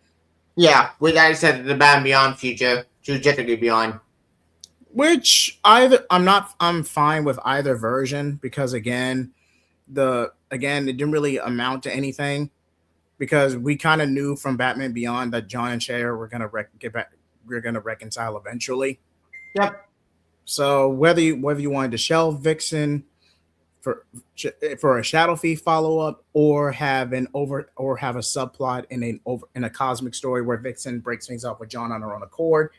Yeah, with that said, the Batman Beyond future, Trajectory Beyond. Which I'm fine with either version because again, it didn't really amount to anything because we kind of knew from Batman Beyond that John and Shira were gonna we're gonna reconcile eventually. Yep. So whether you wanted to shelve Vixen for a Shadow Thief follow up or have a subplot in a cosmic story where Vixen breaks things up with John on her own accord,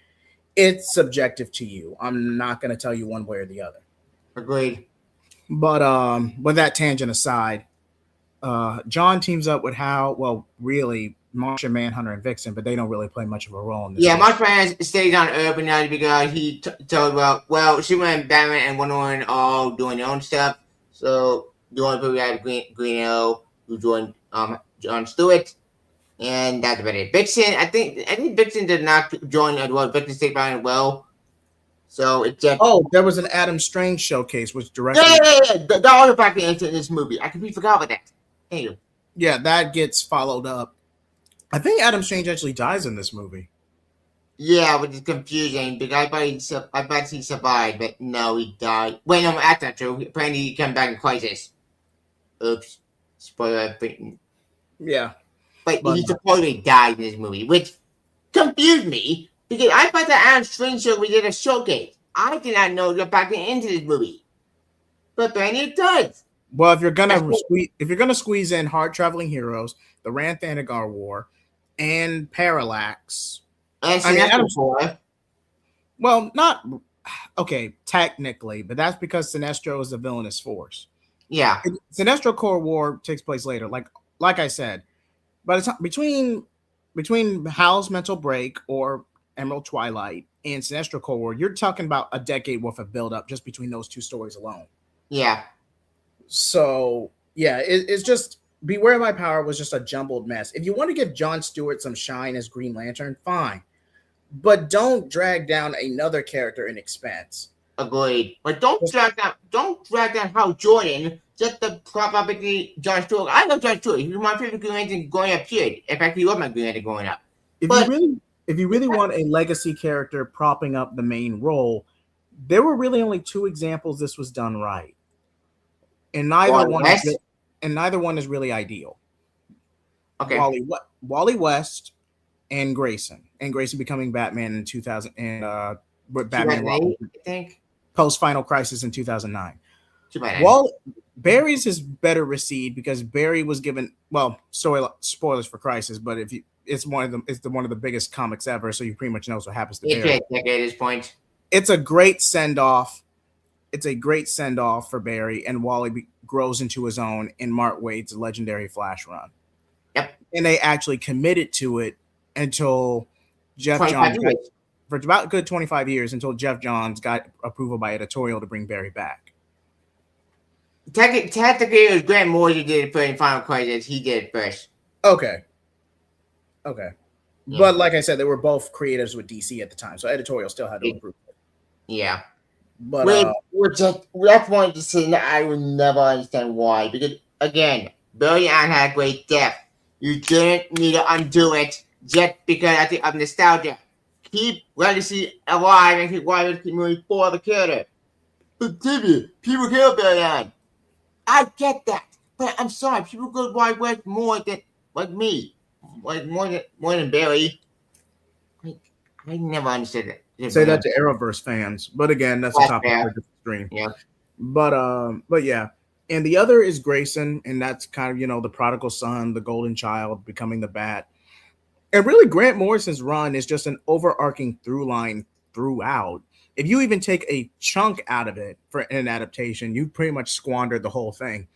it's subjective to you. I'm not going to tell you one way or the other. Agreed. But with that tangent aside, John teams up with really Martian Manhunter and Vixen, but they don't really play much of a role in this. Yeah, Martian Manhunter stays on Earth now because he told well, Superman, Batman, and Wonder Woman all doing their own stuff. So the only people we had Green Arrow who joined John Stewart, and that's about it. Vixen, I think Vixen did not join as well. Vixen stayed behind as well. So it's just there was an Adam Strange showcase which directly that also factored into this movie. I completely forgot about that. Anyway. Yeah, that gets followed up. I think Adam Strange actually dies in this movie. Yeah, which is confusing because I thought he survived, but no, he died. Wait, no, that's not true. Apparently, he came back in Crisis. Oops, spoiler. Yeah, but he supposedly died in this movie, which confused me because I thought that Adam Strange show we did a showcase. I did not know you're backing into this movie, but apparently it does. Well, if you're gonna squeeze in Hard Traveling Heroes, the Rand Thanagar War, and Parallax. Well, not okay, technically, but that's because Sinestro is a villainous force. Yeah, Sinestro Corps War takes place later. Like I said, but it's between Hal's Mental Break or Emerald Twilight and Sinestro Corps War. You're talking about a decade worth of build up just between those two stories alone. Yeah. So yeah, it's just Beware My Power was just a jumbled mess. If you want to give John Stewart some shine as Green Lantern, fine. But don't drag down another character in expense. Agreed. But don't drag down Hal Jordan just to prop up John Stewart. I love John Stewart. He was my favorite Green Lantern growing up, period. In fact, he was my Green Lantern growing up. If you really want a legacy character propping up the main role, there were really only two examples this was done right. And neither one is really ideal. Okay. Wally West and Grayson becoming Batman in 2000 and with Batman I think post Final Crisis in 2009. Barry's is better received because Barry was given spoilers for Crisis, but it's one of the biggest comics ever, so you pretty much knows what happens to Barry. At this point, it's a great send off. It's a great send off for Barry, and Wally grows into his own in Mark Waid's legendary Flash run. Yep, and they actually committed to it until Jeff Johns for about a good 25 years until Jeff Johns got approval by editorial to bring Barry back. Technically, it was Grant Morrison did it for in Final Crisis. He did it first. Okay. Yeah. But like I said, they were both creatives with DC at the time, so editorial still had to approve it. Yeah. But that's one decision that I would never understand why. Because again, Barry Allen had great depth, You didn't need to undo it just because I think of nostalgia. Keep legacy alive and keep keep moving for the character. But Timmy, people care about that. I get that, but I'm sorry, people go Wild West more than like me, like more than Barry. I never understood it. Say that to Arrowverse fans, but again, that's a topic for the stream. Yeah. But yeah, and the other is Grayson, and that's kind of the prodigal son, the golden child, becoming the Bat. And really, Grant Morrison's run is just an overarching through line throughout. If you even take a chunk out of it for an adaptation, you pretty much squandered the whole thing.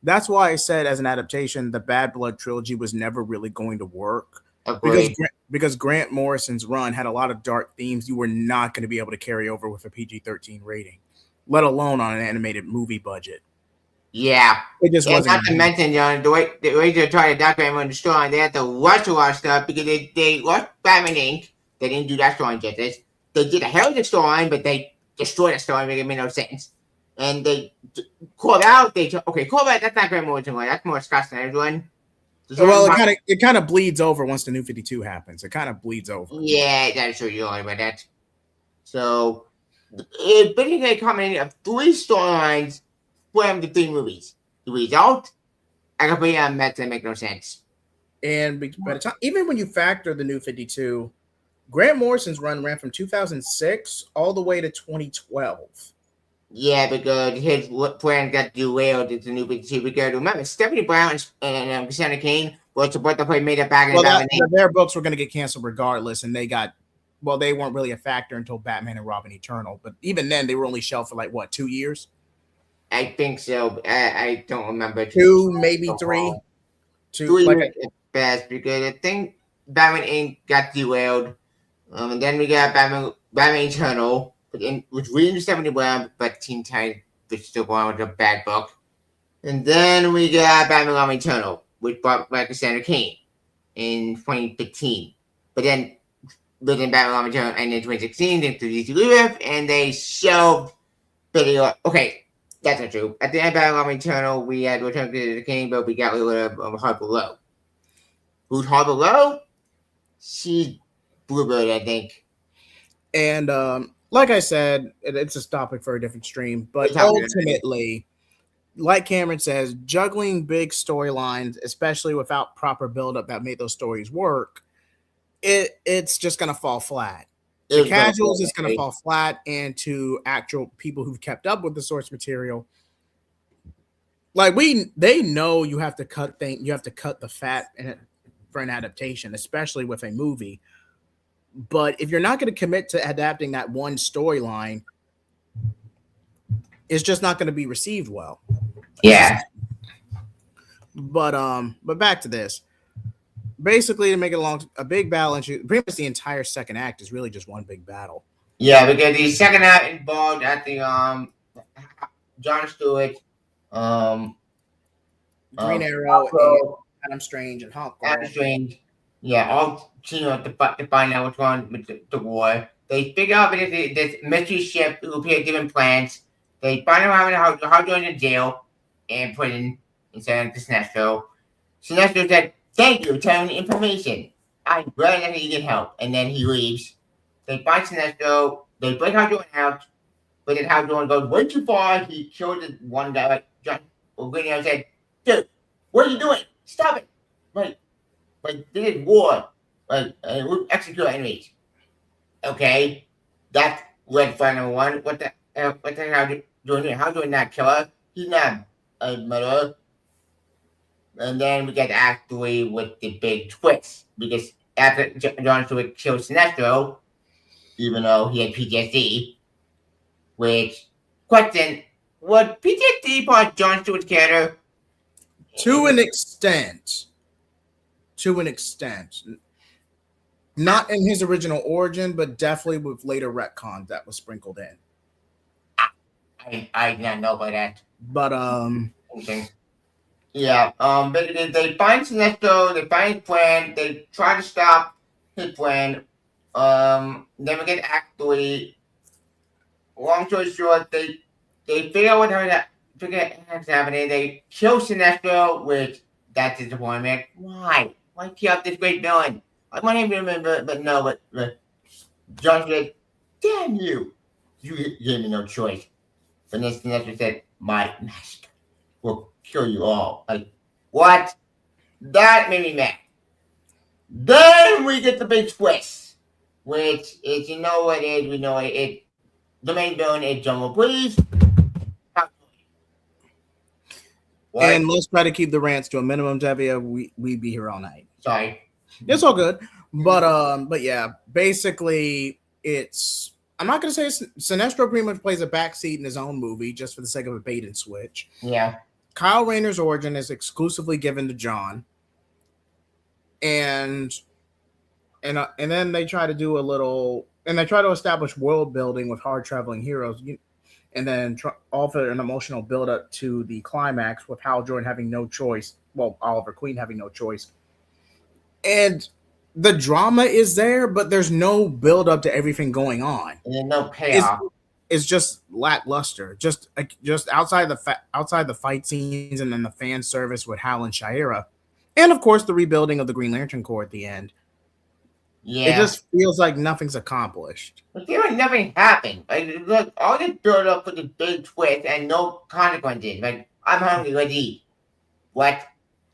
That's why I said, as an adaptation, the Bad Blood trilogy was never really going to work. Because Grant Morrison's run had a lot of dark themes you were not going to be able to carry over with a PG-13 rating, let alone on an animated movie budget. Yeah, it just wasn't. Not to mention, the way they're trying to document on the story, they had to rush a lot of stuff because they rushed Batman Inc. They didn't do that story justice. They did a hell of a story, but they destroyed the story because it made no sense. And they called out. Called out. That's not Grant Morrison one. That's more Scott Snyder's one. Well, it kind of bleeds over once the New 52 happens. It kind of bleeds over. Yeah, that's true. You're right about that. So, it basically a combination of 3 storylines from the 3 movies. The result, I completely that make no sense. And by the time, even when you factor the New 52, Grant Morrison's run ran from 2006 all the way to 2012. Yeah, because his plan got derailed into New 52. Because remember, Stephanie Brown and Cassandra Cain were supposed to play made it back in their books were going to get canceled regardless, and they weren't really a factor until Batman and Robin Eternal. But even then, they were only shelved for 2 years. I think so. I don't remember. 2, maybe 3. 3 at best, because I think Batman Inc. got derailed. And then we got Batman Eternal, which really 71, but Teen Titans, which still going with a bad book. And then we got Batman Robin Eternal, which brought back Cassandra Cain in 2015. But then Batman Robin Eternal ended in 2016, then through DC Rebirth, and they shelved video. Okay, that's not true. At the end of Batman Robin Eternal, we had Return to the King, but we got rid of Harper Lowe. Who's Harper Lowe? She's Bluebird, I think. And like I said, it's a topic for a different stream. But ultimately, like Cameron says, juggling big storylines, especially without proper buildup that made those stories work, it's just going to fall flat. The casuals is going to fall flat, and to actual people who've kept up with the source material, they know you have to cut the fat for an adaptation, especially with a movie. But if you're not going to commit to adapting that one storyline, it's just not going to be received well. Yeah. But back to this. Basically, to make it a big battle, pretty much the entire second act is really just one big battle. Yeah, because the second act involved at the John Stewart, Green Arrow, Adam Strange, and Hawk. Adam Strange, yeah, all to find out what's going with the war. They figure out that this mystery ship who appear different planets. They find out how to join the jail and put in instead of the Sinestro. Sinestro said, "Thank you for telling me information. I'm glad that he did help." And then he leaves. They find Sinestro. They break Hal Jordan out. But then Hal Jordan goes way too far. He killed the one guy. Green Arrow said, "Dude, what are you doing? Stop it!" This is war. We'll execute our enemies. Okay, that's red flag number 1. What the hell doing? Hal Jordan not killer? He's not a murderer. And then we get Act 3 with the big twist. Because after John Stewart killed Sinestro, even though he had PTSD, which, question, was PTSD part of John Stewart's character? To an extent. Not in his original origin, but definitely with later retcons that was sprinkled in. I did not know about that. But, okay. Yeah, basically they find Sinestro, they find his plan, they try to stop his plan. Then we get Act 3. Long story short, they figure out what's happening. They kill Sinestro, which That's disappointment. Why? Why kill off this great villain? I want him to remember, but no, but John said, "Damn you! You gave me no choice." But Sinestro said, "My master will kill you all." Like, what? That made me mad. Then we get the big twist, which is, you know what it is, we know it. The main villain is Jungle Please. And let's try to keep the rants to a minimum, Tevia. We'd be here all night. Sorry. It's all good. But yeah, basically it's, I'm not gonna say Sinestro pretty much plays a backseat in his own movie just for the sake of a bait and switch. Yeah. Kyle Rayner's origin is exclusively given to John. And then they try to do a little, and they try to establish world building with hard traveling heroes, and then offer an emotional build up to the climax with Hal Jordan having no choice. Well, Oliver Queen having no choice, and the drama is there, but there's no build up to everything going on. And there's no payoff. It's just lackluster. Just outside the fight scenes, and then the fan service with Hal and Shira. And of course, the rebuilding of the Green Lantern Corps at the end. Yeah. It just feels like nothing's accomplished. It feels like nothing happened. Like, look, all this build up for the big twist and no consequences. Like, I'm hungry, let's eat. What?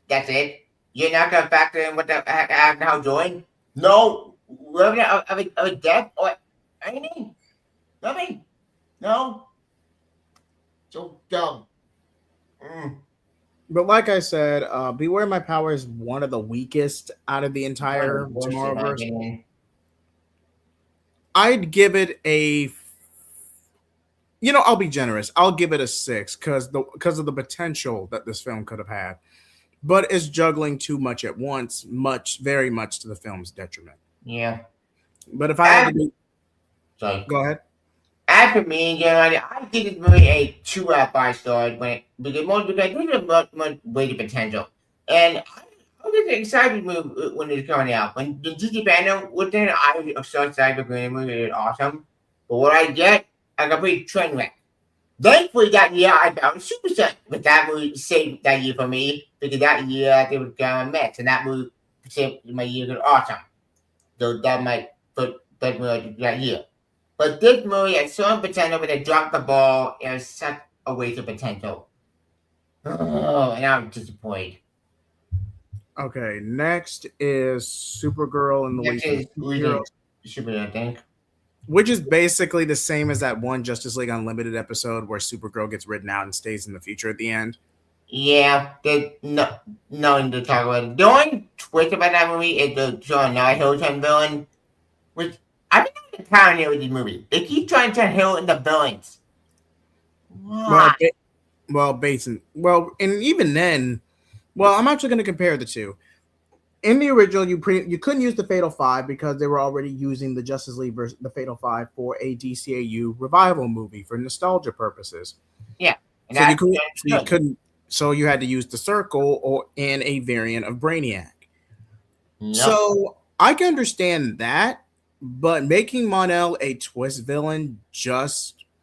That's it? You're not going to factor in what the heck happened to Hal Jordan? No. Of a death or anything? Nothing? No? So dumb. But like I said, Beware My Power is one of the weakest out of the entire Tomorrowverse. I'd give it a, I'll be generous. I'll give it a 6 because of the potential that this film could have had. But it's juggling too much at once, very much to the film's detriment. Yeah. But if I had to be... Sorry. Go ahead. As for me, I give this movie a 2 out of 5 stars because this is much greater potential. And I was excited when it was coming out. When the DC fandom was there, I was so excited because the movie was awesome. But what I get, I got pretty train wreck. Thankfully, that year I found Super Son. But that movie saved that year for me because that year they were kind of mess. And that movie saved my year was awesome. So that might put me that year. But this movie has so much potential, but they dropped the ball. It was such a waste of potential. Oh, and I'm disappointed. Okay, next is Supergirl and the Supergirl, I think. Which is basically the same as that one Justice League Unlimited episode where Supergirl gets written out and stays in the future at the end. Yeah, nothing to talk about it. The only twist about that movie is the John Hilton villain, which I think that's the paranoia with this movie. They keep trying to turn Hill into villains. Why? And even then, I'm actually going to compare the two. In the original, you couldn't use the Fatal Five because they were already using the Justice League versus the Fatal Five for a DCAU revival movie for nostalgia purposes. Yeah, so you had to use the Circle or in a variant of Brainiac. Yep. So I can understand that, but making Mon-El a twist villain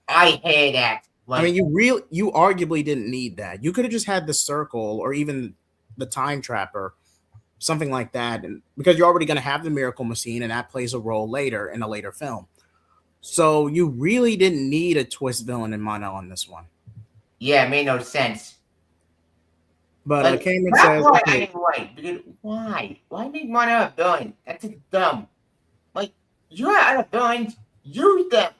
I hate that. I mean, you arguably didn't need that. You could have just had the Circle or even the Time Trapper, something like that, and because you're already going to have the Miracle Machine, and that plays a role later in a later film. So you really didn't need a twist villain in Mon-El on this one. Yeah, it made no sense. But Cameron says, why? Why make Mon-El a villain? That's just dumb. Like, you are other villains, use them.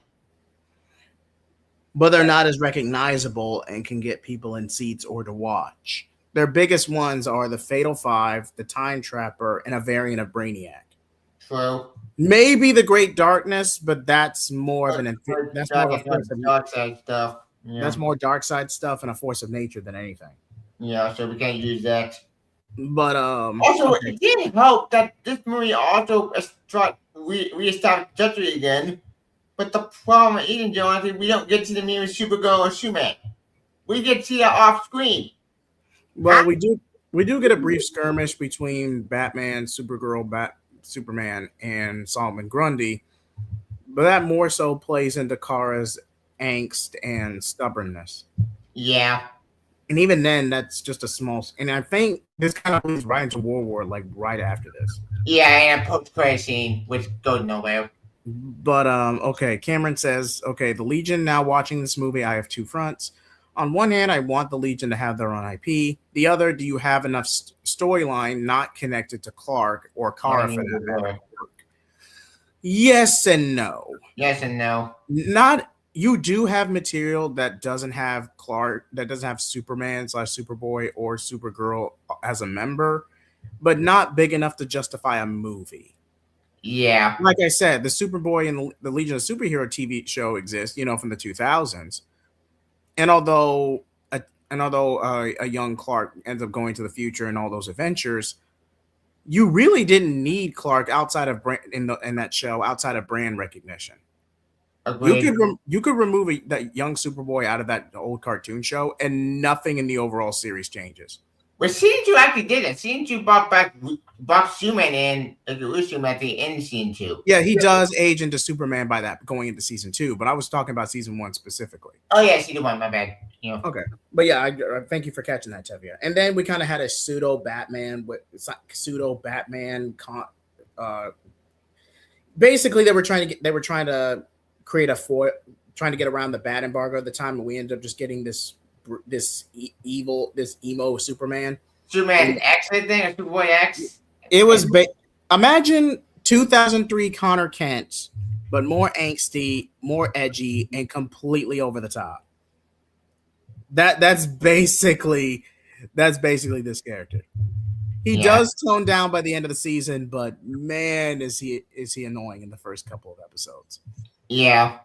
But they're not as recognizable and can get people in seats or to watch. Their biggest ones are the Fatal Five, the Time Trapper, and a variant of Brainiac. True. Maybe the Great Darkness, but that's more of dark side stuff. Yeah. That's more dark side stuff and a force of nature than anything. Yeah, so we can't use that. But also, it didn't help that this movie also reestablished Justice again. But the problem is, Jonathan, we don't get to the mirror Supergirl or Superman. We get to see that off screen. Well, we do get a brief skirmish between Batman, Supergirl, Superman, and Solomon Grundy, but that more so plays into Kara's angst and stubbornness. Yeah. And even then, that's just a small. And I think this kind of leads right into World War, like right after this. Yeah, and a post-credit scene, which goes nowhere. But okay. Cameron says, okay, the Legion. Now watching this movie, I have two fronts. On one hand, I want the Legion to have their own IP. The other, do you have enough storyline not connected to Clark or Kara for that matter? Yes and no. Yes and no. Not. You do have material that doesn't have Clark, that doesn't have Superman / Superboy or Supergirl as a member, but not big enough to justify a movie. Yeah. Like I said, the Superboy and the Legion of Superhero TV show exists, from the 2000s. And although a young Clark ends up going to the future and all those adventures, you really didn't need Clark outside of in that show outside of brand recognition. Agreed. You could remove that young Superboy out of that old cartoon show, and nothing in the overall series changes. Well, seeing you actually did it. Seeing you brought Superman in at the end of season 2. Yeah, he does age into Superman by that going into season 2, but I was talking about season 1 specifically. Oh yeah, season 1. My bad. Okay, but yeah, I thank you for catching that, Tevia. And then we kind of had a pseudo Batman. Basically, they were trying to create a trying to get around the Bat embargo at the time, and we ended up just getting this emo Superman. Superman X, I think, or Superboy X. It was imagine 2003 Connor Kent, but more angsty, more edgy, and completely over the top. That's basically this character. He does tone down by the end of the season, but man, is he annoying in the first couple of episodes. Yeah,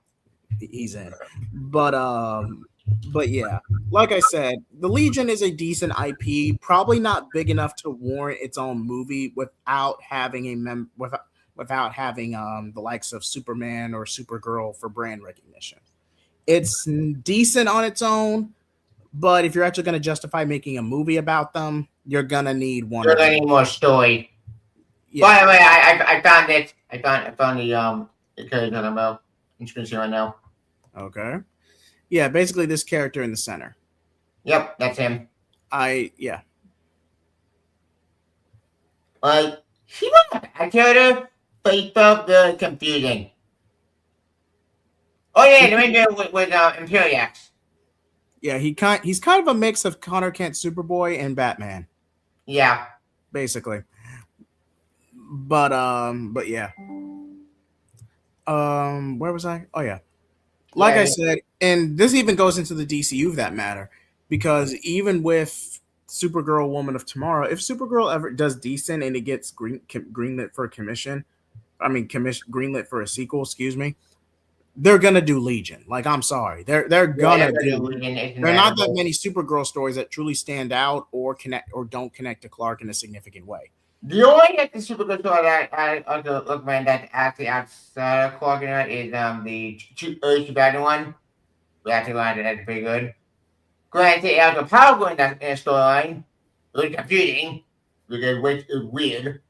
he's in. But yeah, like I said, the Legion is a decent IP, probably not big enough to warrant its own movie without having the likes of Superman or Supergirl for brand recognition. It's decent on its own, but if you're actually going to justify making a movie about them, you're gonna need one. You're gonna need more story. Yeah. By the way, I found it. I found the character about. I'm just gonna see right now. Okay. Yeah, basically this character in the center. Yep, that's him. Yeah. Like, he was a bad character, but he felt really confusing. Oh yeah, the main with Imperiax. Yeah, he's kind of a mix of Connor Kent, Superboy, and Batman. Yeah, basically. But yeah. Where was I? Oh yeah. Like I said, and this even goes into the DCU for that matter, because even with Supergirl, Woman of Tomorrow, if Supergirl ever does decent and it gets greenlit for a greenlit for a sequel, they're gonna do Legion. Like, I'm sorry, they're gonna do Legion. There are not that many Supergirl stories that truly stand out or connect or don't connect to Clark in a significant way. The only the Supergirl story that I look man that actually outside of Clark is the early 2000 one. We actually learned that's pretty good. Granted, the Power Girl in that storyline was confusing because it's weird.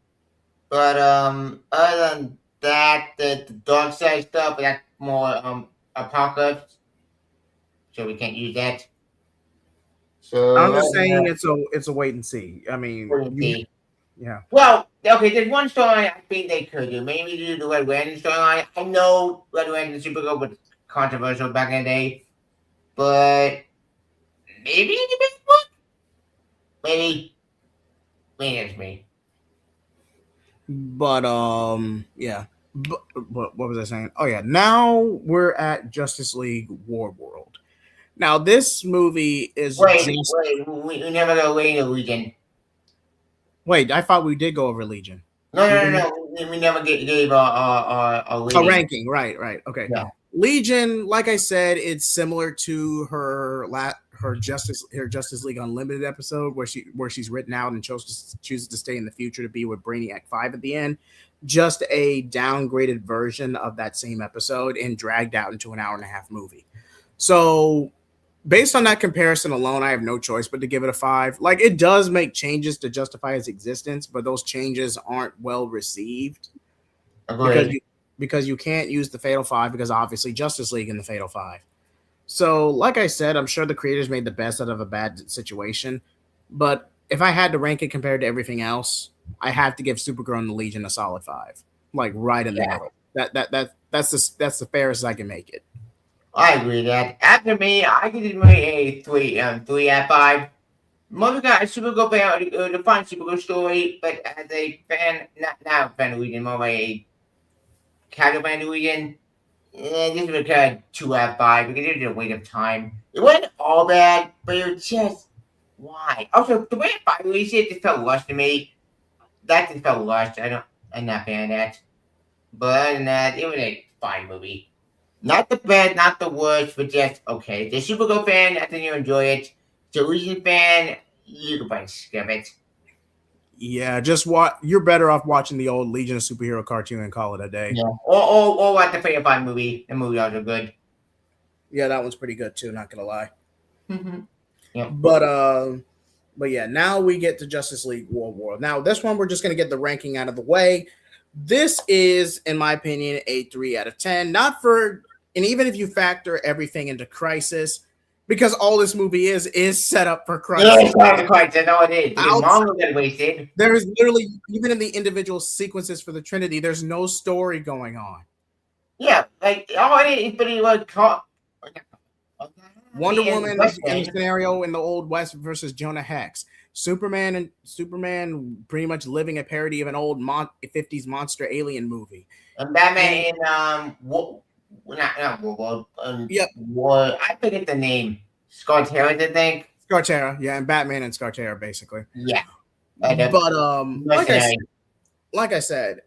But other than that, the dark side stuff, but that's more Apocalypse, so we can't use that. So I'm just saying it's a wait and see. I mean, yeah. Well, okay, there's one storyline I think they could do. Maybe do the Red Lantern storyline. I know Red Lantern and Supergirl was controversial back in the day, but maybe the best one. Maybe it's me. But yeah. But what was I saying? Oh yeah, now we're at Justice League War World. Now this movie is wait, we never go away to Legion. Wait, I thought we did go over Legion. No. We never gave a ranking. Right. Okay. Yeah. Legion, like I said, it's similar to her Justice League Unlimited episode where she's written out and chooses to stay in the future to be with Brainiac 5 at the end. Just a downgraded version of that same episode and dragged out into an 1.5-hour movie. So based on that comparison alone, I have no choice but to give it a 5. Like, it does make changes to justify its existence, but those changes aren't well received. Because you can't use the Fatal 5 because obviously Justice League in the Fatal 5. So, like I said, I'm sure the creators made the best out of a bad situation. But if I had to rank it compared to everything else, I have to give Supergirl and the Legion a solid 5, like right in the middle. That's the fairest I can make it. I agree that. After me, I give this movie a 3 out of 5. Mother got a super good fan, the fun super good story, but as a fan, not a fan of Legion, more of a casual fan of Legion, this was kind of 2 out of 5 because it was a waste of time. It wasn't all bad, but it was just why. Also, the way it finally it just felt rushed to me. That just felt rushed. I'm not a fan of that. But other than that, it was a fine movie. Not the best, not the worst, but just okay. The Supergirl fan, I think you enjoy it. The Legion fan, you can probably skip it. Yeah, just what you're better off watching the old Legion of Superhero cartoon and call it a day. Yeah. Or watch the Fatal Five movie. The movie also good. Yeah, that one's pretty good too. Not gonna lie. Mm-hmm. Yeah. But yeah, now we get to Justice League World War. Now this one we're just gonna get the ranking out of the way. This is, in my opinion, a 3 out of 10. Not for, and even if you factor everything into Crisis, because all this movie is set up for Crisis. Yeah, it's not the Crisis. No, it is. Because Mongo got wasted. There is literally, even in the individual sequences for the Trinity, there's no story going on. Yeah, like all it is, but it was caught. Wonder Woman in the scenario in the Old West versus Jonah Hex. Superman pretty much living a parody of an old 50s monster alien movie. And Batman I forget the name. Scartera, I think. Scartera, yeah, and Batman and Scartera, basically. Yeah. But like I said,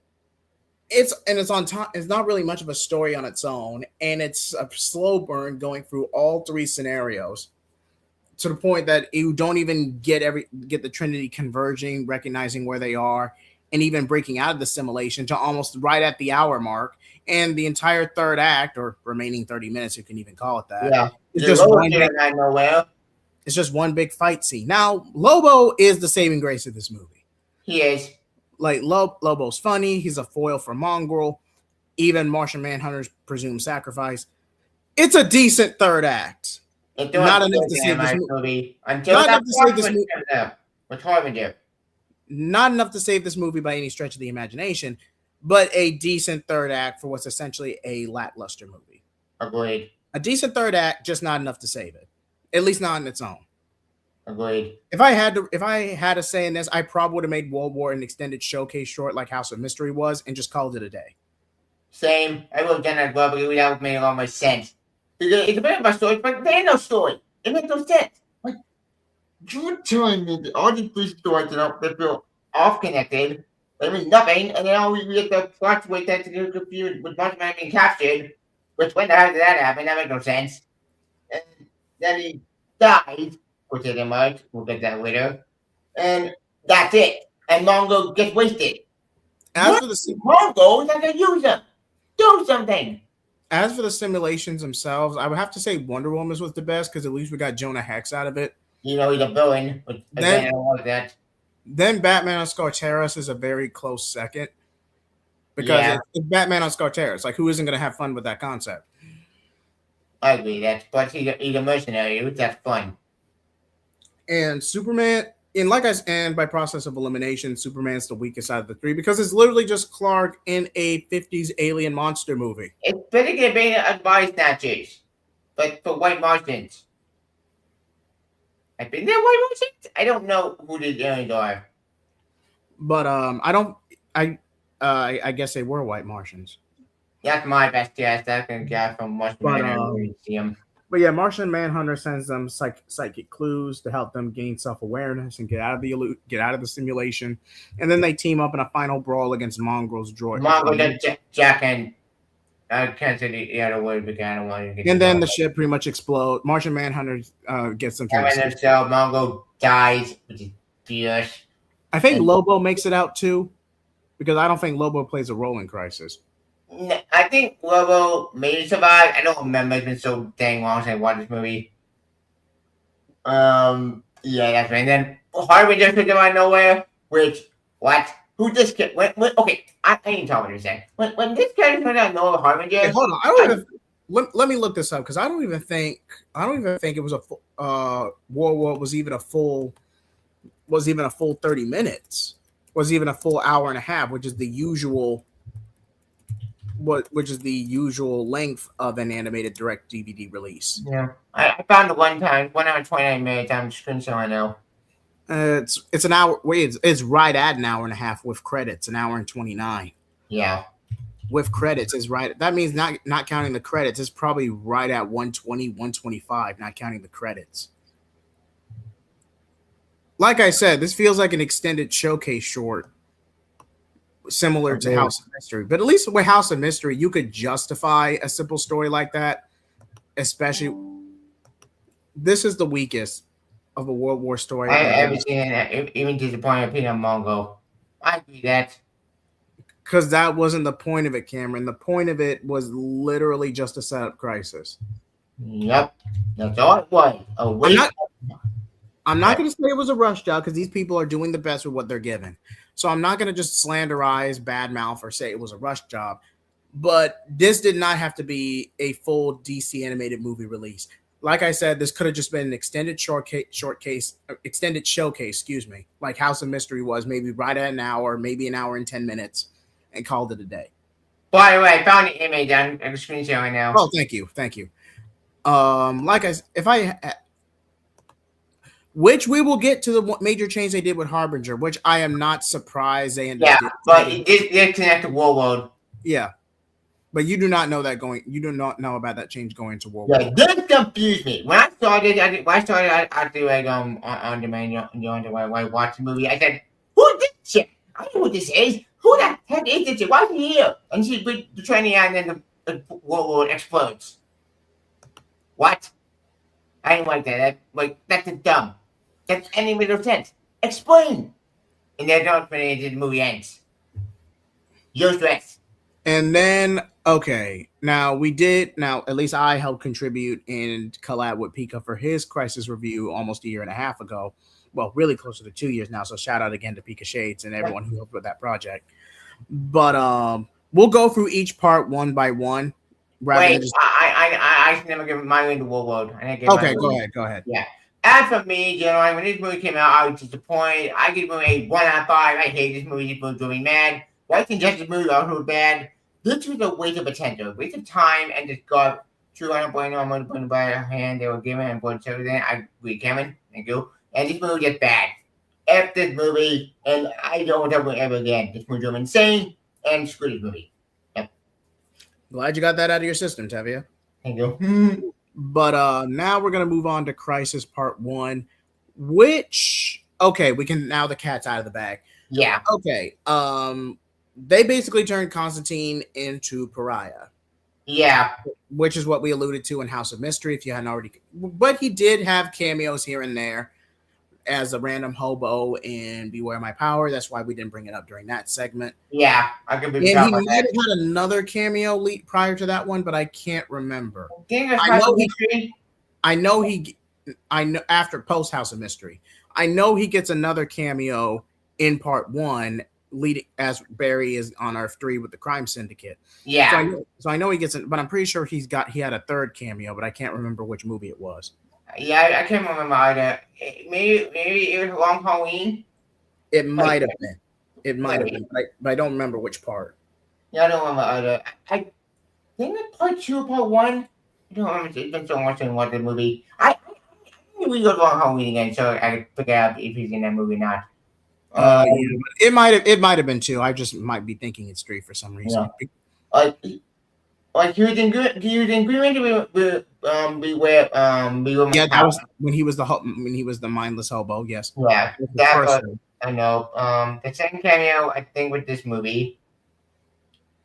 it's on top. It's not really much of a story on its own, and it's a slow burn going through all 3 scenarios, to the point that you don't even get the Trinity converging, recognizing where they are, and even breaking out of the simulation to almost right at the hour mark. And the entire third act, or remaining 30 minutes, you can even call it that. It's just one big fight scene. Now, Lobo is the saving grace of this movie. He is. Like, Lobo's funny. He's a foil for Mongrel. Even Martian Manhunter's presumed sacrifice. It's a decent third act. Not enough to save this movie. Not enough to save this movie. Not enough to save this movie by any stretch of the imagination, but a decent third act for what's essentially a lackluster movie. Agreed. A decent third act, just not enough to save it. At least not on its own. Agreed. If I had to say in this, I probably would have made World War an extended showcase short like House of Mystery was, and just called it a day. Same. I would have done that as well, because that would have made a lot more sense. It's a bit of a story, but there ain't no story. It makes no sense. Like, you're telling me that all these 3 stories that feel off connected, I mean nothing, and then all we get the plot twist that's confused with Martian Man being captured, which when the hell did that happen? That makes no sense. And then he dies, which is much. We'll get that later. And that's it. And Mongo gets wasted. Mongo is like a user. Do something. As for the simulations themselves, I would have to say Wonder Woman was the best, because at least we got Jonah Hex out of it. You know, he's a villain. But then, I don't like that. Then Batman on Scarteris is a very close second. Because it's Batman on Scarteris. Like, who isn't going to have fun with that concept? I agree. But he's a mercenary. That's fun. And Superman, and by process of elimination, Superman's the weakest out of the 3, because it's literally just Clark in a 50s alien monster movie. It's better than being a body snatchers, but for white Martians. I've been there, white Martians? I don't know who the aliens are. But I guess they were white Martians. That's my best guess. I can get from Martian Manhunter. But yeah, Martian Manhunter sends them psychic clues to help them gain self-awareness and get out of the simulation, and then they team up in a final brawl against Mongrel's droid. Jack and I can't say the other word began. And then the ship pretty much explodes. Martian Manhunter gets them. Mongo dies, which is fierce. I think Lobo makes it out too, because I don't think Lobo plays a role in Crisis. I think Lobo may survive. I don't remember. It's been so dang long since I watched this movie. Yeah, that's right. And then Harbinger took him out of nowhere. Which, what? Who this kid? Okay, I ain't talking what you're saying. When this character turned out of nowhere, Harbinger. Hey, hold on. let me look this up because I don't even think it was a World War was even a full 30 minutes. Was even a full hour and a half, which is the usual length of an animated direct DVD release. Yeah, I found it 1 hour 29 minutes. I'm just so I know. It's an hour. Wait, it's right at an hour and a half with credits. An hour and 29. Yeah, with credits is right. That means not counting the credits. It's probably right at 120, 125, not counting the credits. Like I said, this feels like an extended showcase short, similar to House of Mystery. But at least with House of Mystery, you could justify a simple story like that. Especially, this is the weakest of a World War story. I haven't seen it. Even disappointed Peanut Mongo. I agree that. Because that wasn't the point of it, Cameron. The point of it was literally just to set up Crisis. Yep. That's all it was. I'm not going to say it was a rush job because these people are doing the best with what they're given. So I'm not going to just slanderize, badmouth, or say it was a rush job. But this did not have to be a full DC animated movie release. Like I said, this could have just been an extended extended showcase, like House of Mystery was, maybe right at an hour, maybe an hour and 10 minutes, and called it a day. By the way, I found the image on the screen share right now. Oh, thank you. Which we will get to the major change they did with Harbinger, which I am not surprised they ended up. Yeah, but it did connect to World. Yeah. But you do not know about that change going to World War. Yeah, this confused me. When I started, I do like on demand, when I watched the movie, I said, "Who is this shit? I don't know what this is. Who the heck is this shit? Why is he here?" And she's the training, and then the World War explodes. What? I didn't like that. That's dumb. That's any middle sense. Explain. And then don't finish the movie ends. You're stressed. And then, okay, now at least I helped contribute and collab with Pika for his Crisis review almost a year and a half ago. Well, really closer to 2 years now. So shout out again to Pika Shades and everyone who helped with that project. But we'll go through each part one by one. Wait, I should never give my way to World War. Okay, go ahead. Yeah. And for me, when this movie came out, I was disappointed. I give the movie a 1 out of 5. I hate this movie. This movie drove me mad. White Injustice movie also bad. This was a waste of potential, waste of time, and just got 200 point on one point by hand they were given and bought everything. I agree, Cameron. Thank you. And this movie just bad. F this movie, and I don't ever again. This movie drove me insane, and screw this movie. Yep. Glad you got that out of your system, Tevia. Thank you. But now we're gonna move on to Crisis Part 1, which we can now the cat's out of the bag. Yeah. Okay. They basically turned Constantine into Pariah. Yeah. Which is what we alluded to in House of Mystery, if you hadn't already. But he did have cameos here and there as a random hobo in Beware My Power. That's why we didn't bring it up during that segment. Yeah, I could be. And he might have had another cameo lead prior to that one, but I can't remember. I know after post House of Mystery. I know he gets another cameo in Part 1. Leading as Barry is on Earth 3 with the crime syndicate. Yeah. So I know he gets it, but I'm pretty sure he had a third cameo, but I can't remember which movie it was. Yeah, I can't remember either. Maybe it was Long Halloween. It might have been. But I don't remember which part. Yeah, I don't remember either. I think it's Part 2 or Part 1. I don't remember. It's been so much in watching the movie. We go to Long Halloween again, so I can figure out if he's in that movie or not. It might have been 2. I just might be thinking it's 3 for some reason. Yeah. He was in agreement with Beware. Yeah, that was when he was the mindless hobo. Yes. Yeah, that. I know. The second cameo, I think, with this movie.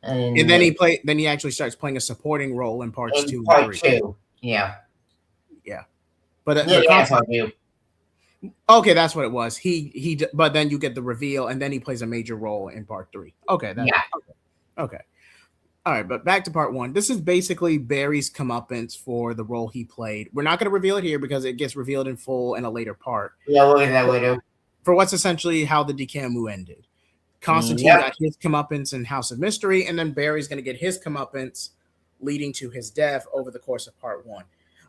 And then he actually starts playing a supporting role in parts 2 and 3. 2. Yeah. Yeah. But okay, that's what it was. But then you get the reveal, and then he plays a major role in Part 3. Okay. Okay. All right, but back to Part 1. This is basically Barry's comeuppance for the role he played. We're not going to reveal it here because it gets revealed in full in a later part. Yeah, we'll get that later. For what's essentially how the DCAMU ended. Constantine got his comeuppance in House of Mystery, and then Barry's going to get his comeuppance leading to his death over the course of part 1.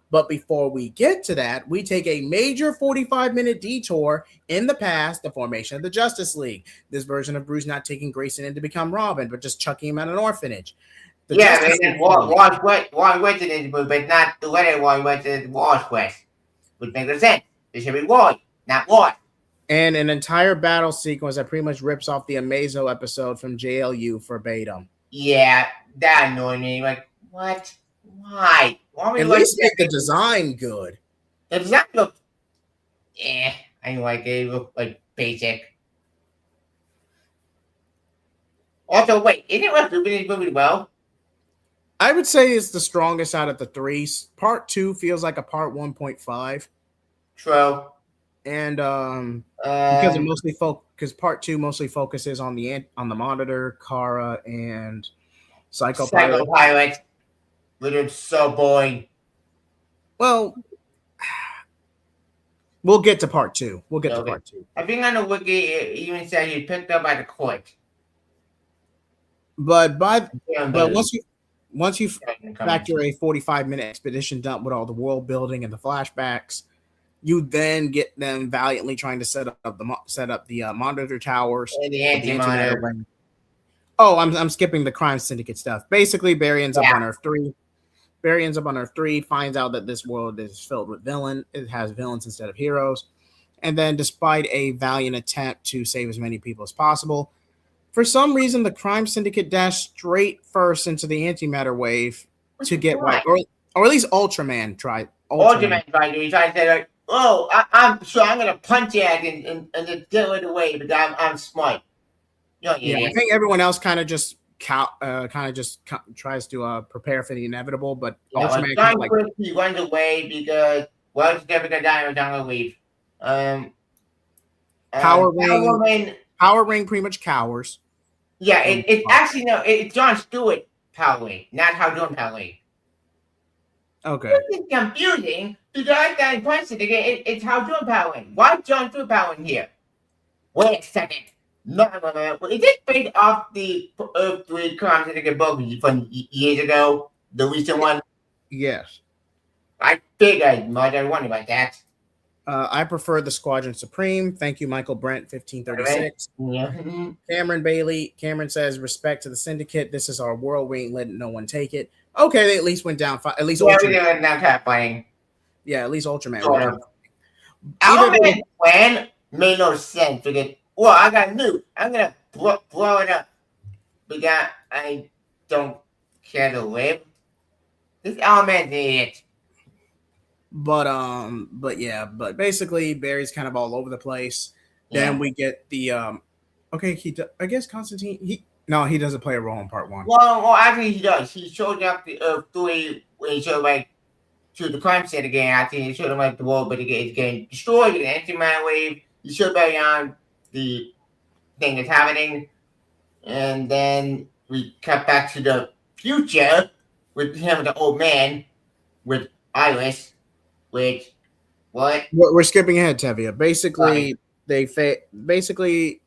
But before we get to that, we take a major 45-minute detour in the past, the formation of the Justice League. This version of Bruce not taking Grayson in to become Robin, but just chucking him at an orphanage. Why went to this movie, but not the way why went to Wars Quest. Would make no sense. It should be Roy, not Roy. And an entire battle sequence that pretty much rips off the Amazo episode from JLU verbatim. Yeah, that annoyed me. Like, what? Why? At least make the design good. The design looked, I didn't like it. It looked like basic. Also, wait, isn't it what this movie well? I would say it's the strongest out of the 3. Part 2 feels like a part 1.5. True. And because it mostly because part 2 mostly focuses on the Monitor, Kara, and Psycho Pilot. Literally so boring. Well, we'll get to part 2. To part 2. I think on the wiki it even said he picked up by the court. But once you factor a 45-minute expedition dump with all the world building and the flashbacks, you then get them valiantly trying to set up the monitor towers and the anti-monitor. Oh, I'm skipping the crime syndicate stuff. Basically, Barry ends up on Earth 3. Barry ends up on Earth 3, finds out that this world is filled with villains. It has villains instead of heroes. And then, despite a valiant attempt to save as many people as possible, for some reason, the crime syndicate dashed straight first into the antimatter wave to get white. Or at least Ultraman tried. Ultraman tried to. He tried to say, like, I'm sure I'm going to punch you and then deal it away because I'm smart. I think everyone else kind of just tries to prepare for the inevitable, but Ultraman he runs away because it's never gonna die or down the leave. Power Ring pretty much cowers. Yeah, it's actually it's John Stewart Power Ring, not How Doing Power Ring. Okay. It's confusing because that question again. It's How Doing Power Ring. Why John Stewart Power Ring here? Wait a second. No. Is it based off the Earth 3 crime syndicate book from years ago? The recent one? Yes. I figured. Might have wondered about that. I prefer the Squadron Supreme. Thank you, Michael Brent, 1536. Yeah. Cameron says, respect to the syndicate. This is our world. We ain't letting no one take it. Okay, they at least went down. At least Ultraman. Now cat fighting. Yeah, at least Ultraman. Ultraman plan made no sense because, I got new. I'm going to blow it up because I don't care to live. This Ultraman did it. But basically Barry's kind of all over the place. Then we get the I guess Constantine he doesn't play a role in part 1. Well, actually he does. He showed up the 3 when he showed like to the crime set again. I think he showed him like the world, but it's getting destroyed with an anti-man wave. He showed back on the thing that's happening, and then we cut back to the future with him, the old man, with Iris. Which, what? We're skipping ahead, Tevia. Basically, basically,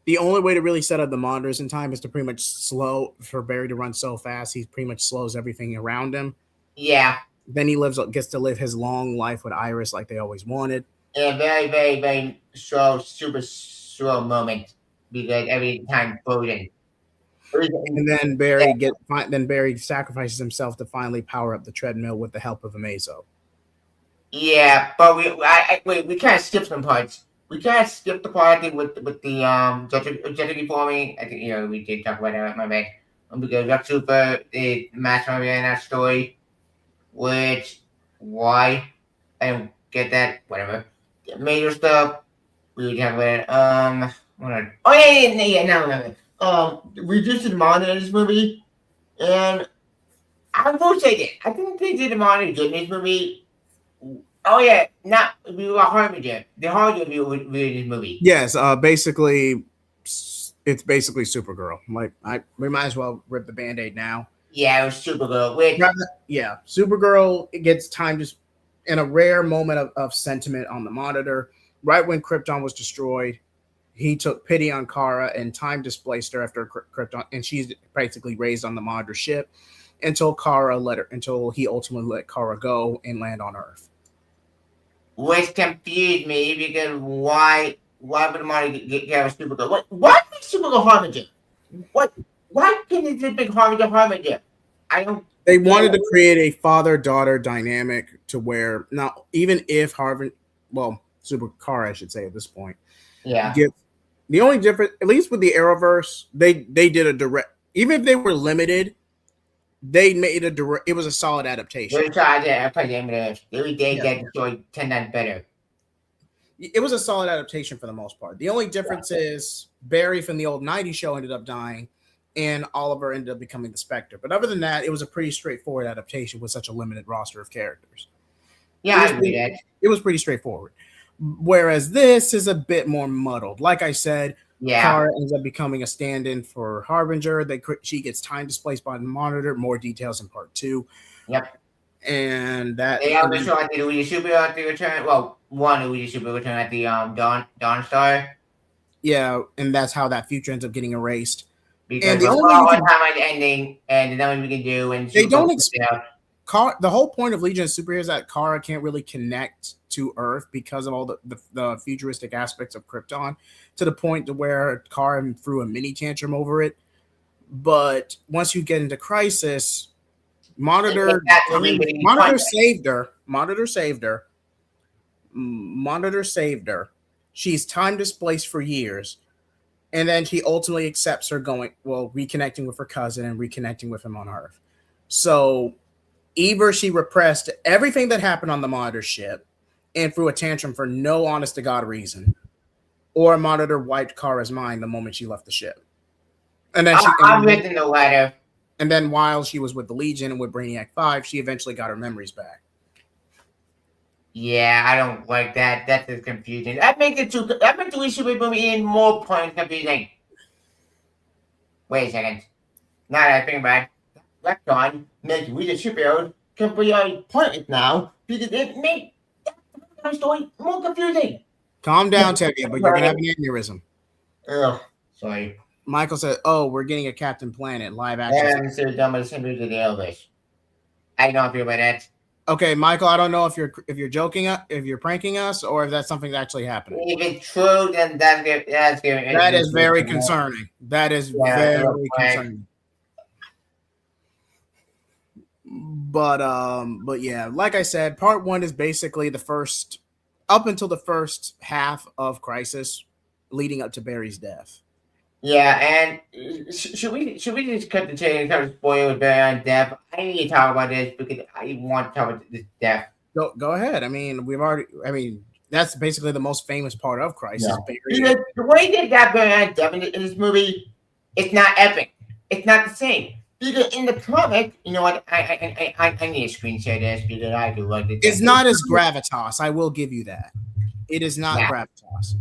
the only way to really set up the monitors in time is to pretty much slow for Barry to run so fast. He pretty much slows everything around him. Yeah. Then he gets to live his long life with Iris like they always wanted. And very, very, very slow, super slow moment because every time voting. And then Barry sacrifices himself to finally power up the treadmill with the help of Amazo. Yeah, but we kind of skipped some parts. We kind of skipped the part I think with the Jessica forming. I think we did talk about that. My bad. Because Rex Super is mastermind in that story, which why I don't get that. Whatever. The major stuff we would talk about. We just did monitor in this movie, and I will say this. I think they did the monitor good in this movie. Oh yeah, we were Harbinger. The Harbinger in this movie. Yes, basically, it's basically Supergirl. Like we might as well rip the Band-Aid now. Yeah, it was Supergirl. Supergirl gets time just in a rare moment of sentiment on the monitor. Right when Krypton was destroyed, he took pity on Kara and time displaced her after Krypton, and she's basically raised on the monitor ship. until he ultimately let Kara go and land on Earth. Which confused me because why would Marty get a Supergirl? Why would Supergirl Harbinger? Why can't it just make Harbinger? I don't. They wanted to create a father-daughter dynamic to where now, even if Super Kara, I should say at this point, the only difference, at least with the Arrowverse, they did a direct. Even if they were limited, they made a direct. It was a solid adaptation. They get destroyed 10 times better. It was a solid adaptation for the most part. The only difference is Barry from the old '90s show ended up dying, and Oliver ended up becoming the Spectre. But other than that, it was a pretty straightforward adaptation with such a limited roster of characters. Yeah, I agree that. It was pretty straightforward. Whereas this is a bit more muddled. Like I said, Kara ends up becoming a stand-in for Harbinger. She gets time displaced by the Monitor. More details in part 2. Yep. And that they also show at the Super return. Well, one Super return at the Dawn Star. Yeah, and that's how that future ends up getting erased. Because and the only time ending, and there's nothing we can do. And they don't expect. The whole point of Legion of Superheroes is that Kara can't really connect to Earth because of all the futuristic aspects of Krypton, to the point to where Kara threw a mini tantrum over it. But once you get into Crisis, Monitor saved her. Monitor saved her. She's time displaced for years. And then he ultimately accepts her reconnecting with her cousin and reconnecting with him on Earth. So either she repressed everything that happened on the Monitor ship and threw a tantrum for no honest to God reason, or Monitor wiped Kara's mind the moment she left the ship. And then I'm written the letter. And then while she was with the Legion and with Brainiac 5, she eventually got her memories back. Yeah, I don't like that. That's just confusing. That makes the Super movie even more confusing. Wait a second. Now that I think about it, Retcon makes We the Superheroes completely pointless now because it makes that story more confusing. Calm down, Tevye, but you're going to have an aneurysm. Ugh, sorry. Michael said, we're getting a Captain Planet live action. Yeah, I'm so dumb as to the Elvis. I don't feel about that. Okay, Michael, I don't know if you're joking, if you're pranking us, or if that's something that's actually happening. If it's true, then that is very concerning. That is very concerning. But yeah, like I said, part 1 is basically up until the first half of Crisis, leading up to Barry's death. Yeah, and should we just cut the chain and kind of spoil with Barry's death? I need to talk about this because I want to talk about this death. Go ahead. I mean, that's basically the most famous part of Crisis. Yeah. The way they got Barry's death in this movie, it's not epic. It's not the same. Because in the comic, you know what? I need to screen share this because I do like it. It's not as gravitas. I will give you that. It is not gravitas.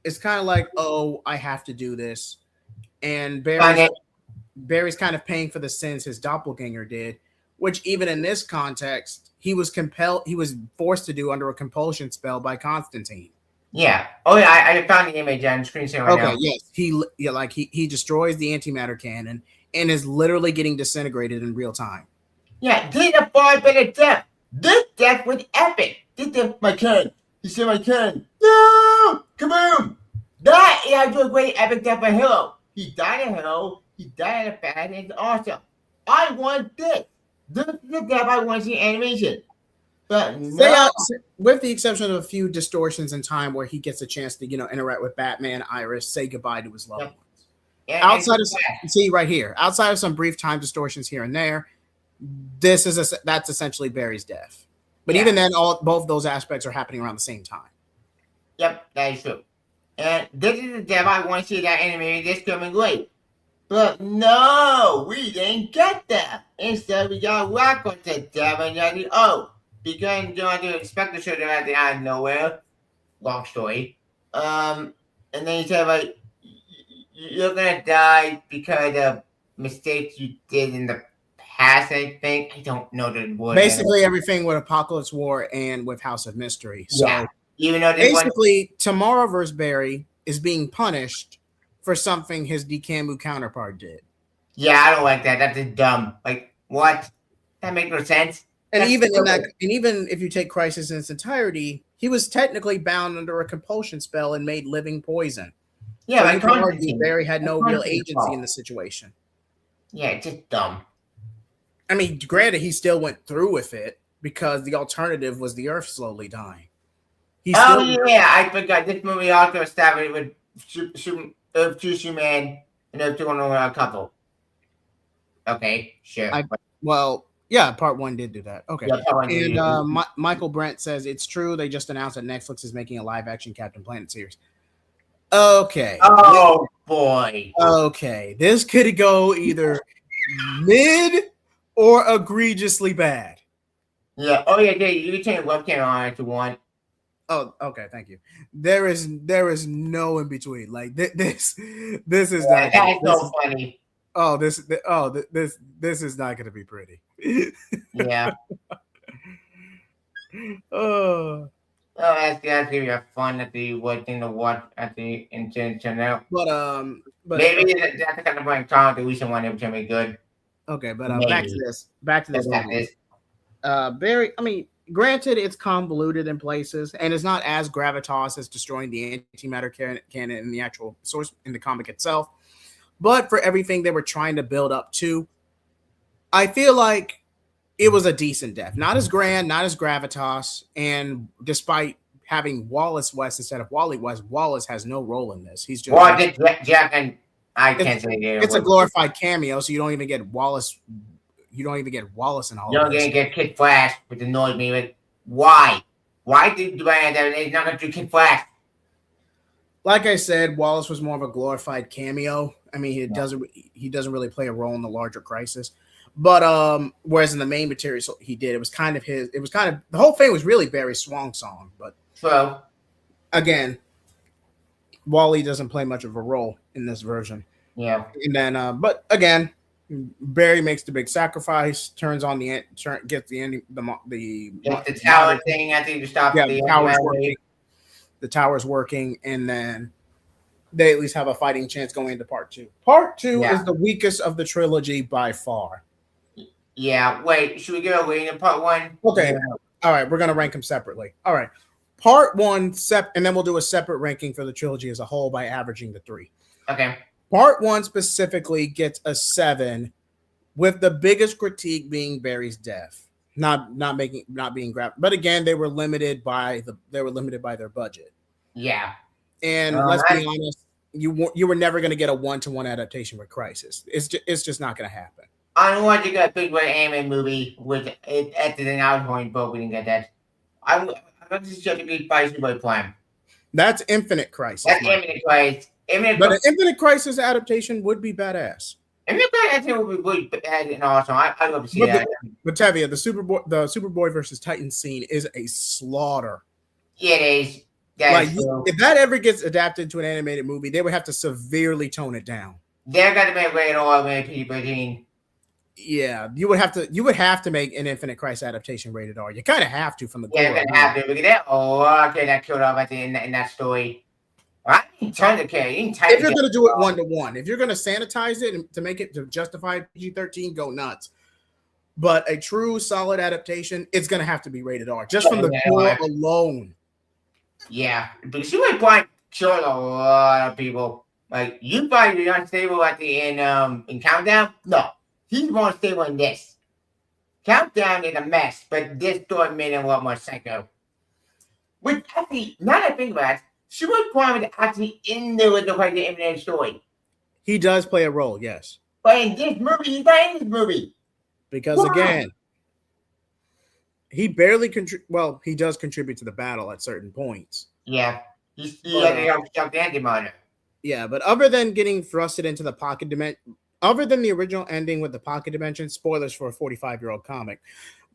It's kind of like, I have to do this. And Barry's kind of paying for the sins his doppelganger did, which even in this context, he was forced to do under a compulsion spell by Constantine. Yeah. Oh yeah, I found the image on screen share right now. Okay, yes. He destroys the antimatter cannon and is literally getting disintegrated in real time. Yeah, this is a far better death. This death was epic. This death, my cannon. He said my cannon. No! Kaboom! That is how to do a great epic death for Halo. He died in Halo. He died in a fad. It's awesome. I want this. This is the death I want to see in animation. But no. With the exception of a few distortions in time where he gets a chance to, interact with Batman, Iris, say goodbye to his loved ones. Yeah, outside of some brief time distortions here and there, that's essentially Barry's death. But even then, both those aspects are happening around the same time. Yep, that is true. And this is the death I want to see that animated this coming late. But no, we didn't get that. Instead, we got rock on the death and because you don't expect the show to at the out of nowhere. Long story. And then he said, you're gonna die because of mistakes you did in the past, I think. I don't know the word. Basically, everything with Apocalypse War and with House of Mystery. So even though Tomorrowverse Barry is being punished for something his DCAMU counterpart did. Yeah, I don't like that. That's just dumb. Like, what? That makes no sense. And That's even stupid. and even if you take Crisis in its entirety, he was technically bound under a compulsion spell and made living poison. Yeah, so like you can argue Barry had no real agency in the situation. Yeah, it's just dumb. I mean, granted, he still went through with it because the alternative was the Earth slowly dying. I forgot. This movie also established with Earth 2 Superman and Earth 2 a couple. Okay, sure. Part 1 did do that. Okay. Yeah, and Michael Brent says it's true. They just announced that Netflix is making a live-action Captain Planet series. Okay. Oh, boy. Okay. This could go either mid or egregiously bad. Yeah. Oh, yeah. You can turn your webcam on if you want. Oh, okay. Thank you. There is no in between. Like this is not. That's so funny. This is not going to be pretty. Yeah. Oh, that's gonna be a fun at the thing to watch at the internet. But maybe that's the kind of point Tom the recent one it can be good. Okay, but back to this movie. Barry, I mean, granted, it's convoluted in places, and it's not as gravitas as destroying the antimatter canon in the actual source in the comic itself. But for everything they were trying to build up to, I feel like it was a decent death. Not as grand, not as gravitas, and despite having Wallace West instead of Wally West, Wallace has no role in this. He's just Jack and I can't say it's a glorified cameo, so you don't even get Wallace. You don't even get Wallace in all. You don't even get Kid Flash, which annoyed me. Like, why? Why did they not going to do Kid Flash? Like I said, Wallace was more of a glorified cameo. I mean, he doesn't really play a role in the larger crisis. But whereas in the main material he did, it was kind of the whole thing was really Barry's swan song. But again, Wally doesn't play much of a role in this version. Yeah. And then, but again, Barry makes the big sacrifice, turns on gets the tower thing. I think to stop the tower's working. The tower's working, and then they at least have a fighting chance going into part 2. Part 2 is the weakest of the trilogy by far. Yeah. Wait, should we give a rating in part 1? Okay. Yeah. All right, we're gonna rank them separately. All right. Part 1 and then we'll do a separate ranking for the trilogy as a whole by averaging the 3. Okay. Part 1 specifically gets a 7, with the biggest critique being Barry's death, not being grabbed. But again, they were limited by their budget. Yeah. And let's be honest, you were never going to get a 1-to-1 adaptation with Crisis. It's just not going to happen. I don't want to get a big red anime movie with it edited and outgoing, but we didn't get that. I'm just going to be by Super Prime. That's Infinite Crisis. That's Infinite Crisis. But an Infinite Crisis adaptation would be badass. Infinite Crisis would be really bad and awesome. I'd love to see that. But Tevia, the Superboy versus Titan scene is a slaughter. It is. If that ever gets adapted to an animated movie, they would have to severely tone it down. They're going to make rated R, rated PG-13. Yeah, you would have to make an Infinite Crisis adaptation rated R. You kind of have to from the you're gonna have to. Look at that. Oh, okay, that killed off in that story. I didn't turn the care. If you're gonna do it 1-to-1, if you're gonna sanitize it to make it to justify PG-13, go nuts. But a true solid adaptation, it's gonna have to be rated R just from the core alone. Yeah, because you would probably kill a lot of people. Like you probably be unstable at the end in Countdown. No. He's more stable in this. Countdown is a mess, but this story made him a lot more psycho. Which actually, now that I think about it, Super Prime is actually in the original Infinite story. He does play a role, yes. But in this movie, he's not in this movie. Because again, he barely he does contribute to the battle at certain points. Yeah. He's like the anti-monitor. Yeah, but other than getting thrusted into the pocket dimension, other than the original ending with the pocket dimension, spoilers for a 45-year-old comic,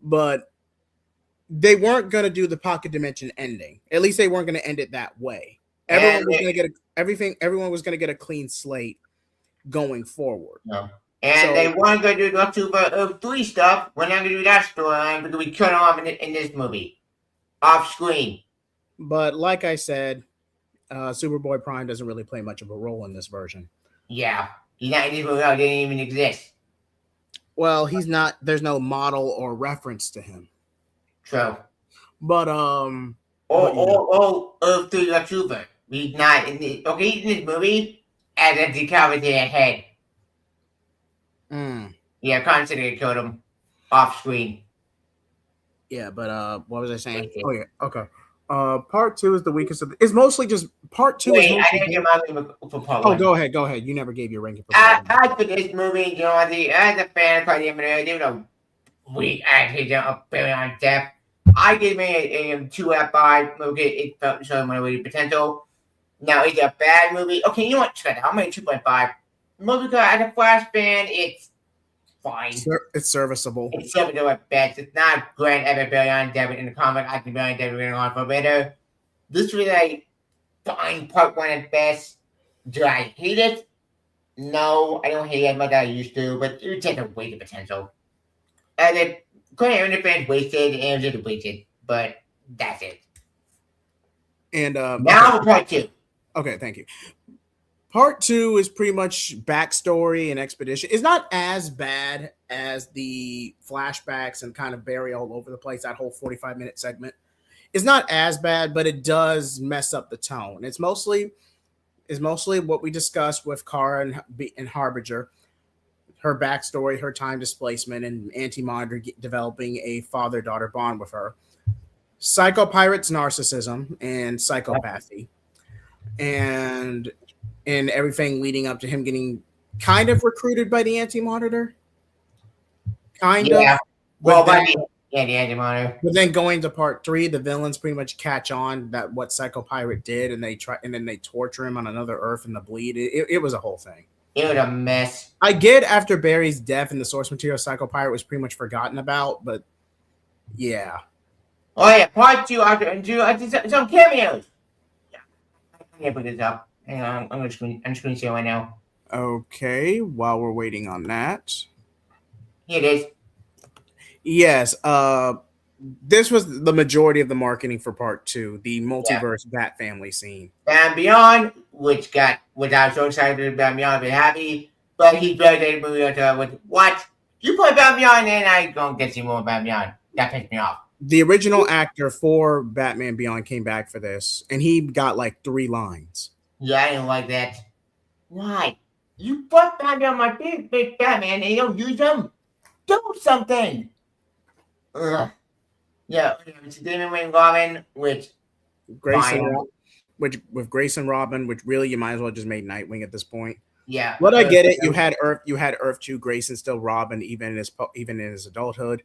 but they weren't going to do the pocket dimension ending. At least they weren't going to end it that way. Everyone was going to get a clean slate going forward. Yeah. And they weren't going to do the Super 3 stuff. We're not going to do that storyline because we cut off in this movie. Off screen. But like I said, Superboy Prime doesn't really play much of a role in this version. Yeah. He's not in this movie. It didn't even exist. Well, he's not. There's no model or reference to him. True. But Earth to the Trooper. He's not in the. Okay, he's in this movie as a decapitated head. Yeah, constantly killed him off screen. Yeah, but what was I saying? Oh yeah, okay. Part 2 is the weakest of. It's mostly just part 2. Wait, I didn't get my ranking for part 1. Go ahead. You never gave your ranking for part 1. As for this movie, as a fan of the movie, even though we actually a billion depth, I give it a 2 out of 5. Okay, it felt showing my really potential. Now, is it a bad movie? Okay, you know what? Check it out. I'm at 2.5. Movie as a Flash fan, it's fine. It's serviceable. It's serviceable at best. It's not grand ever billion debit in the comic. I can billion debit going on for better. This was a fine part 1 at best. Do I hate it? No, I don't hate it as much as I used to, but it just a waste of potential. And it couldn't fans wasted, and it was just wasted. But that's it. And now for part 2. Okay, thank you. Part 2 is pretty much backstory and expedition. It's not as bad as the flashbacks and kind of bury all over the place, that whole 45-minute segment. It's not as bad, but it does mess up the tone. It's mostly what we discussed with Kara and Harbinger, her backstory, her time displacement, and Anti-Monitor developing a father-daughter bond with her. Psycho Pirate's narcissism and psychopathy. And everything leading up to him getting kind of recruited by the Anti-Monitor. Kind of. Well, the Anti-Monitor. But then going to part 3, the villains pretty much catch on that what Psycho Pirate did, and then they torture him on another Earth in the bleed. It was a whole thing. It was a mess. I get after Barry's death in the source material, Psycho Pirate was pretty much forgotten about, but yeah. Oh yeah, part 2 some cameos. I can't put this up. Hang on, I'm screen share right now. Okay, while we're waiting on that. Here it is. Yes, this was the majority of the marketing for part 2, the multiverse Bat Family scene. And Beyond, which I was so excited about Beyond, I've been happy, but he barely movie with what? You put Batman Beyond and I don't get to see more Batman Beyond. That pissed me off. The original actor for Batman Beyond came back for this, and he got like 3 lines. Yeah, I didn't like that. Why? You put Batman on my big Batman and you don't use them? Do something! Ugh. Yeah, it's Damon Wayne Robin, with Grayson Robin, which really you might as well just make Nightwing at this point. Yeah. But I get it. You had Earth 2, Grayson still Robin, even in his adulthood.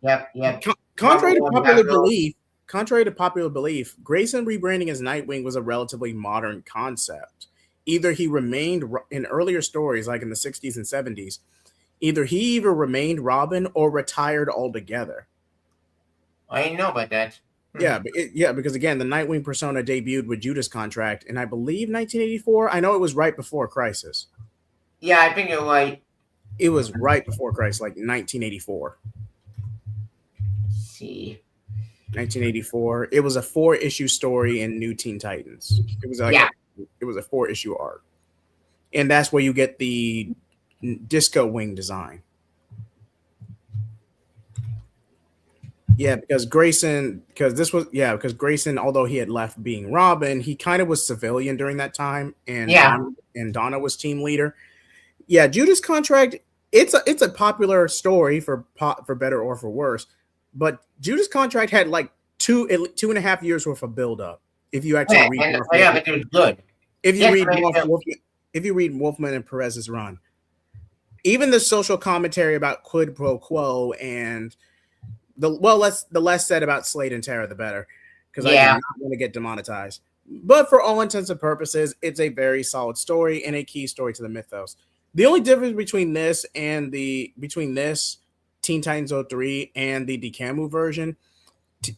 Yep. Contrary to popular belief, Grayson rebranding as Nightwing was a relatively modern concept. Either he remained in earlier stories, like in the 60s and 70s, he remained Robin or retired altogether. I didn't know about that. Yeah, because again, the Nightwing persona debuted with Judas Contract in, I believe, 1984. I know it was right before Crisis. Yeah, I think you're right. It was right before Crisis, like 1984. Let's see. 1984. It was a 4-issue story in New Teen Titans. It was it was a 4-issue arc, and that's where you get the Disco Wing design. Yeah, because Grayson, although he had left being Robin, he kind of was civilian during that time, and Donna was team leader. Yeah, Judas Contract. It's a popular story for better or for worse, but Judas Contract had like 2.5 years worth of build up. If you actually read, but it was good. If you read Wolfman and Perez's run, even the social commentary about quid pro quo and the less said about Slade and Terra, the better, because I do not want to get demonetized. But for all intents and purposes, it's a very solid story and a key story to the mythos. The only difference between this Teen Titans 03 and the DCAMU version,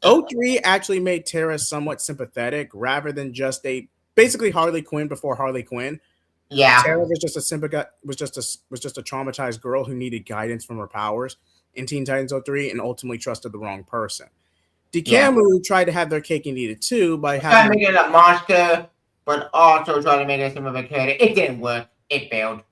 03 actually made Terra somewhat sympathetic rather than just basically Harley Quinn before Harley Quinn. Yeah, Terra was just a traumatized girl who needed guidance from her powers in Teen Titans 03 and ultimately trusted the wrong person. DCAMU tried to have their cake and eat it too by trying to make it a monster, but also trying to make it some of a character. It didn't work. It failed.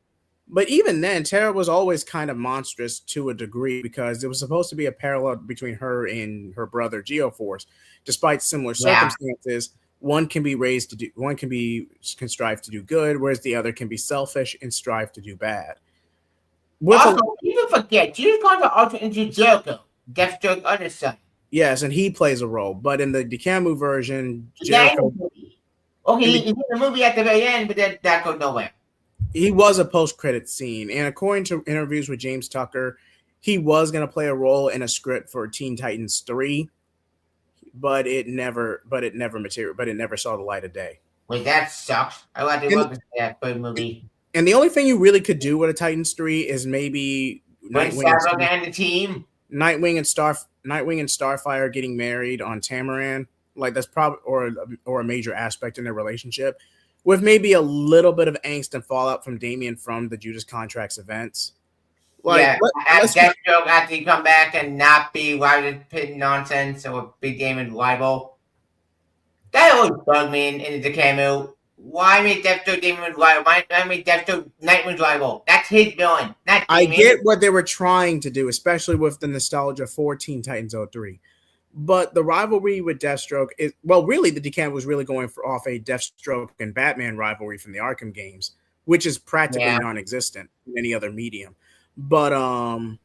But even then, Terra was always kind of monstrous to a degree because it was supposed to be a parallel between her and her brother Geoforce. Despite similar circumstances, one can be raised to do, one can strive to do good, whereas the other can be selfish and strive to do bad. Also, people forget, you've gone to Ultra into Jericho, Deathstroke other son. Yes, and he plays a role, but in the DCAMU version, Jericho. He's in the movie at the very end, but then that goes nowhere. He was a post-credit scene, and according to interviews with James Tucker, he was going to play a role in a script for Teen Titans 3, but it never saw the light of day. Well, that sucks. I want to look at that movie. And the only thing you really could do with a Titans 3 is maybe Nightwing and the team. Nightwing and Starfire getting married on Tamaran. Like that's probably or a major aspect in their relationship, with maybe a little bit of angst and fallout from Damian from the Judas Contracts events. Like, Deathstroke after he come back and not be Ryder's Pit nonsense or be Damian's rival. That always bugged me in the DCAMU. Why make Deathstroke Damian's rival? Why make Deathstroke Nightwing's rival? That's his villain, not Damian. I get what they were trying to do, especially with the nostalgia for Teen Titans 03. But the rivalry with Deathstroke is, well, really the DCAMU was really going off a Deathstroke and Batman rivalry from the Arkham games, which is practically non-existent in any other medium. But other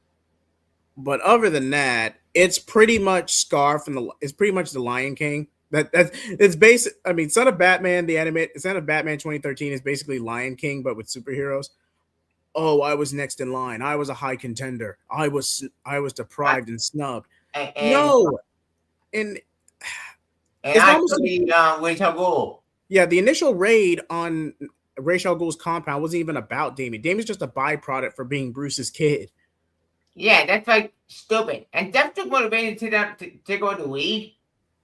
than that, it's pretty much Scar it's pretty much the Lion King. It's basic. I mean, Son of Batman, Son of Batman 2013 is basically Lion King, but with superheroes. Oh, I was next in line. I was a high contender. I was deprived and snubbed. No. And actually, Ra's al Ghul. Yeah, the initial raid on Ra's al Ghul's compound wasn't even about Damian. Damian's just a byproduct for being Bruce's kid. Yeah, that's like stupid. And Deathstroke motivated to go to lead.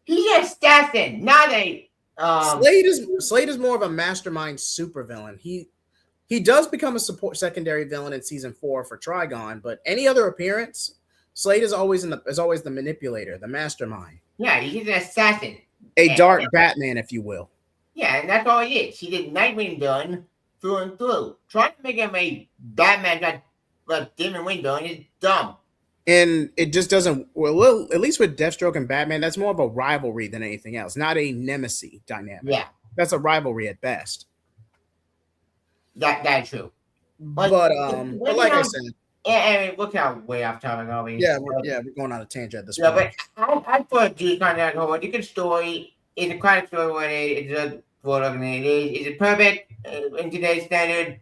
He's an assassin, not a. Slade is more of a mastermind supervillain. He does become a secondary villain in season 4 for Trigon, but any other appearance, Slade is always the manipulator, the mastermind. Yeah, he's an assassin. A dark Batman, if you will. Yeah, and that's all he is. He did Nightwing villain through and through. Trying to make him a Batman like Demon Wing villain is dumb. And it just doesn't. Well, at least with Deathstroke and Batman, that's more of a rivalry than anything else, not a nemesis dynamic. Yeah, that's a rivalry at best. That's true. But like I said. I mean, look how way off topic are we? Yeah, we're going on a tangent at this point. Yeah, but I thought Judas Contract Horror, it's a good story. It's a chronic story when it's a world organization. Is it perfect in today's standard?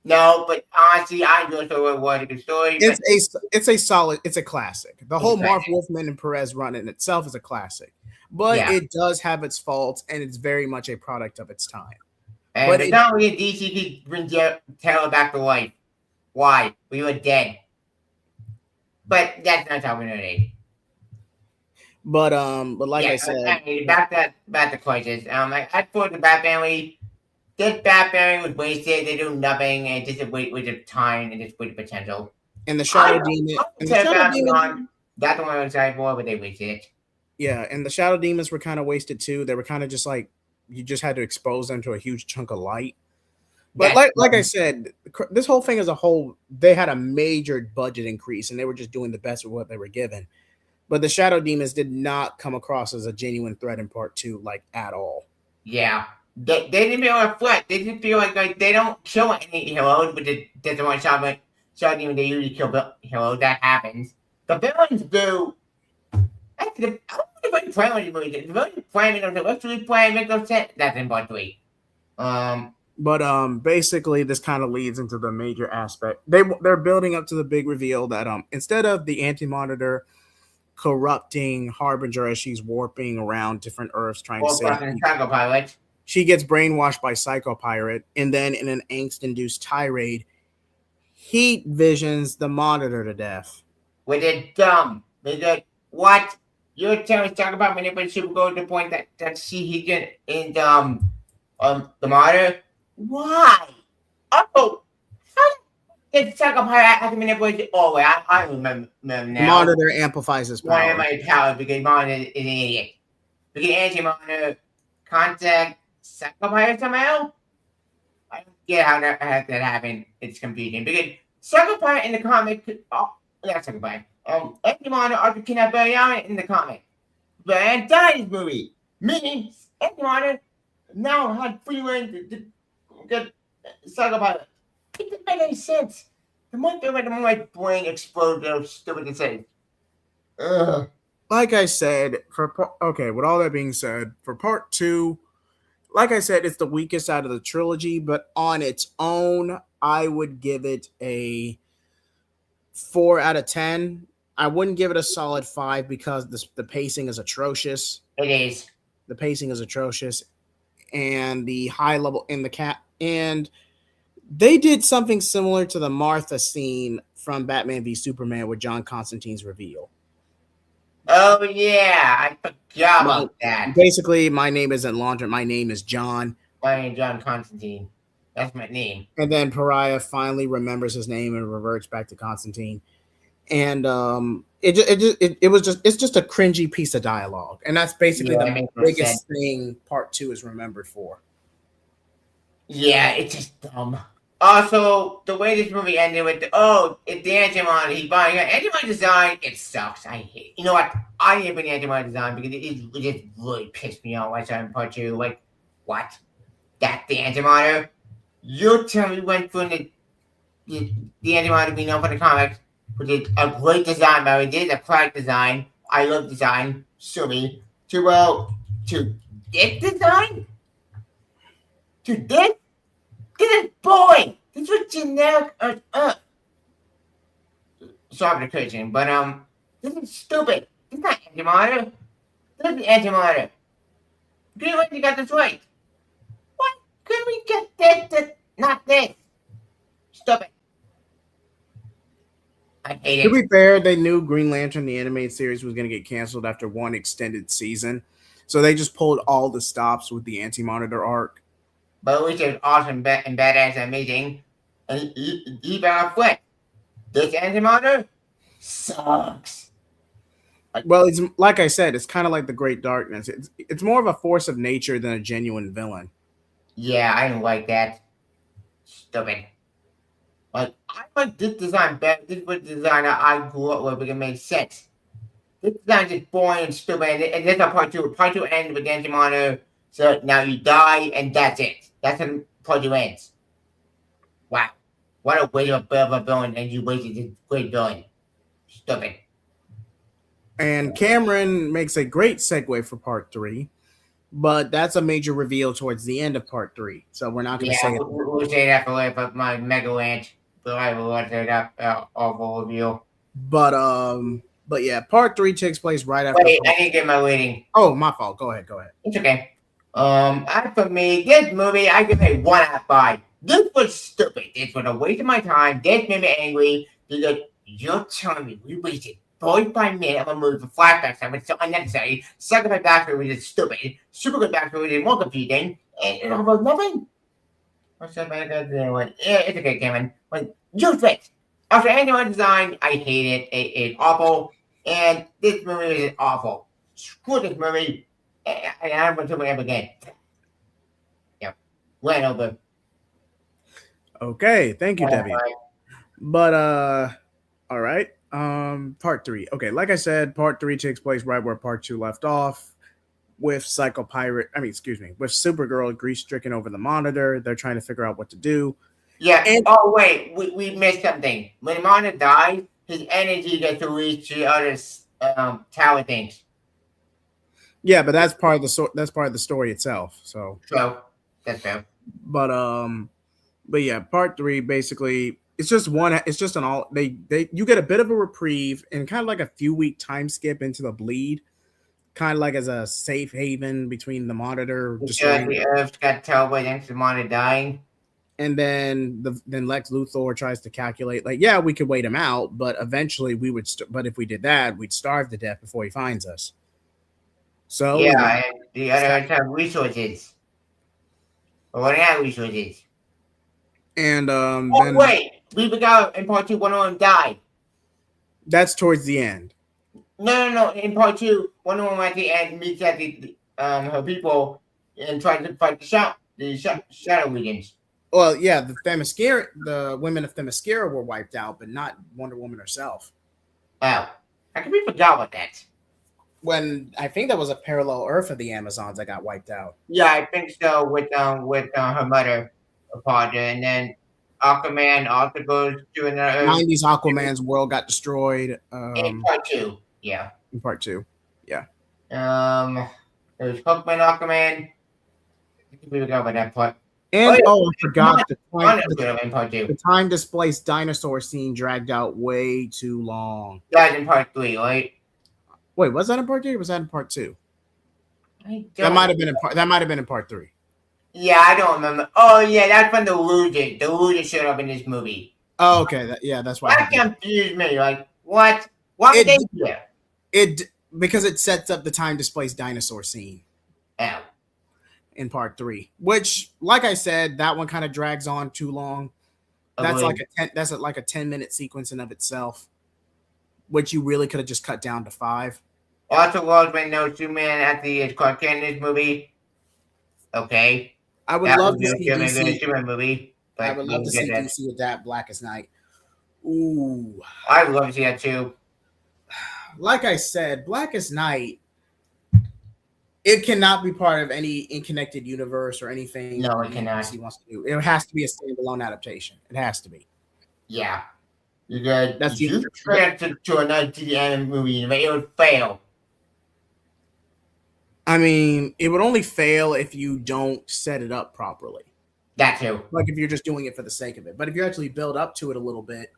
No, but honestly, I enjoy the story. What a good story. It's a classic. The whole Marv Wolfman and Perez run in itself is a classic, but it does have its faults, and it's very much a product of its time. And but not only DC could bring Taylor back to life. Why? We were dead. But that's not how we're gonna need. But like I said, back to Crisis. I thought the Bat Family. This Bat Family was wasted. They do nothing, and just a waste of time and just waste of potential. And the Shadow Demon. That's the one I'm excited for, but they wasted it. Yeah, and the Shadow Demons were kind of wasted too. They were kind of just like you just had to expose them to a huge chunk of light. But like I said, this whole thing as a whole, they had a major budget increase, and they were just doing the best of what they were given. But the Shadow Demons did not come across as a genuine threat in part 2, like at all. Yeah, they didn't feel like a threat. They didn't feel like they don't kill any heroes, but there's one Shadow Demon they usually kill heroes. That happens. The villains do. That's the villain movie. The villain plan let's really play make no sense. That's in part 3. But basically this kind of leads into the major aspect. They're building up to the big reveal that instead of the Anti-Monitor corrupting Harbinger as she's warping around different Earths trying to save Psycho Pirate, she gets brainwashed by Psycho Pirate, and then in an angst-induced tirade, Heat visions the Monitor to death. With it dumb. With it what? You're telling us talk about manipulation super go to the point that he can in the Monitor. Why? Oh, it's Psycho Pirate has to manipulate. Oh wait, I remember now. Monitor amplifies his power. Why am I power? Because Monitor is an idiot. Because Anti-Monitor contact Psycho Pirate somehow. how that happened. It's confusing because Sucker Punch in the comic, not Sucker Punch. Antimon Arthur cannot bury out in the comic, but in Danny's movie, meaning Antimon now had free reign to get Sucker Punch. It didn't make any sense. The more I read, the more my brain exploded. How stupid it said. Ugh. Like I said, with all that being said, for part 2, like I said, it's the weakest out of the trilogy, but on its own, I would give it a 4 out of 10. I wouldn't give it a solid 5 because the pacing is atrocious. It is. The pacing is atrocious, and the high level in the cat, and they did something similar to the Martha scene from Batman v Superman with John Constantine's reveal. Oh, yeah. I forgot about that. Basically, my name isn't Laundry. My name is John. My name is John Constantine. That's my name. And then Pariah finally remembers his name and reverts back to Constantine. And it's just a cringy piece of dialogue. And that's basically the biggest thing part 2 is remembered for. Yeah, it's just dumb. Also, the way this movie ended with it's the Antimon. He's buying an Antimon design. It sucks. I hate it. You know what? I hate the Antimon design because it just really pissed me off. I saw in part 2. Like, what? That's the Antimon? You tell me went from the Antimon we know from the comics, which is a great design, but we did a product design. I love design. Sue me. To this design? To this? This is boring. This was generic. Sorry for the cursing, but this is stupid. This is not Antimatter. This is Antimatter. Green Lantern got this right. What? Couldn't we get this? Not this. Stupid. I hate it. To be fair, they knew Green Lantern, the animated series, was going to get canceled after one extended season, so they just pulled all the stops with the Anti-Monitor arc. But which is awesome and badass and amazing. And he got off what? This Anti-Monitor sucks. Well, it's like I said, it's kind of like the Great Darkness. It's more of a force of nature than a genuine villain. Yeah, I don't like that. Stupid. Like, I like this design better. This was the design that I grew up with because it made sense. This design is boring and stupid. And this is part 2. Part 2 ends with Anti-Monitor. So now you die and that's it. That's how part 2 ends. Wow. What a waste of a villain, and you wasted this great villain. Stupid. And Cameron makes a great segue for part 3, but that's a major reveal towards the end of part 3. So we're not going to say it. We'll say that for later, but my Mega Land, but I will say that awful reveal. But yeah, part 3 takes place right after. Wait, I didn't get my rating. Oh, my fault. Go ahead. It's okay. For me, this movie, I give it 1 out of 5. This was stupid. This was a waste of my time. This made me angry because you're telling me we wasted 45 minutes of a movie for flashbacks that was so unnecessary. Second my backstory was just stupid. Super good backstory was more confusing. And it was nothing. What's that bad guy? Yeah, it's okay, Cameron. But you fixed. After Anti-Monitor design, I hate it. It's awful. And this movie is awful. Screw this movie. And I don't want to ever again. Yep. Went over. Okay, thank you, Debbie. But all right. Part 3. Okay, like I said, part 3 takes place right where part 2 left off, with with Supergirl grief-stricken over the Monitor. They're trying to figure out what to do. Yeah. And wait, we missed something. When the Monitor dies, his energy gets released to other tower things. Yeah, but that's part of the story itself. So that's fair. But yeah, part 3 basically you get a bit of a reprieve and kind of like a few-week time skip into the bleed, kind of like as a safe haven between the Monitor. The Earth got terrible thanks to the Monitor dying. And then Lex Luthor tries to calculate, like, yeah, we could wait him out, but eventually we would. But if we did that, we'd starve to death before he finds us. So yeah, and the other have resources. But what have resources? And wait, we forgot in part 2 one of them died. That's towards the end. No. In part 2, one of them at the end meets at her people and tries to fight the Shadow Regions. Well, yeah, the women of Themyscira were wiped out, but not Wonder Woman herself. Oh, I completely forgot about that. When I think that was a parallel Earth of the Amazons that got wiped out. Yeah, I think so. With her mother, Apaja, and then Aquaman also goes to another 90s Aquaman's world got destroyed. in part 2. Yeah. In part 2. Yeah. There's Hookman Aquaman. I completely forgot about that part. And I forgot the time displaced dinosaur scene dragged out way too long. That's in part 3, right? Wait, was that in part 3 or was that in part 2? That might have been in part 3. Yeah, I don't remember. Oh yeah, that's when the Illusion. The Illusion showed up in this movie. Oh, okay. That's why. That confused me. Like, what? What would they do? It because it sets up the time displaced dinosaur scene. Oh. In part 3, which, like I said, that one kind of drags on too long. That's like a 10-minute sequence in of itself, which you really could have just cut down to 5. Also, was when no Superman at the Clark Kent in this movie. Okay, I would love to see DC Superman movie. I would love to see DC adapt Blackest Night. Ooh, I would love to see that too. Like I said, Blackest Night. It cannot be part of any Inconnected universe or anything. No, it cannot. DC wants to do. It has to be a standalone adaptation. It has to be. Yeah. You got that's you try to another DCAMU movie, it would fail. I mean, it would only fail if you don't set it up properly. That too. Like if you're just doing it for the sake of it. But if you actually build up to it a little bit,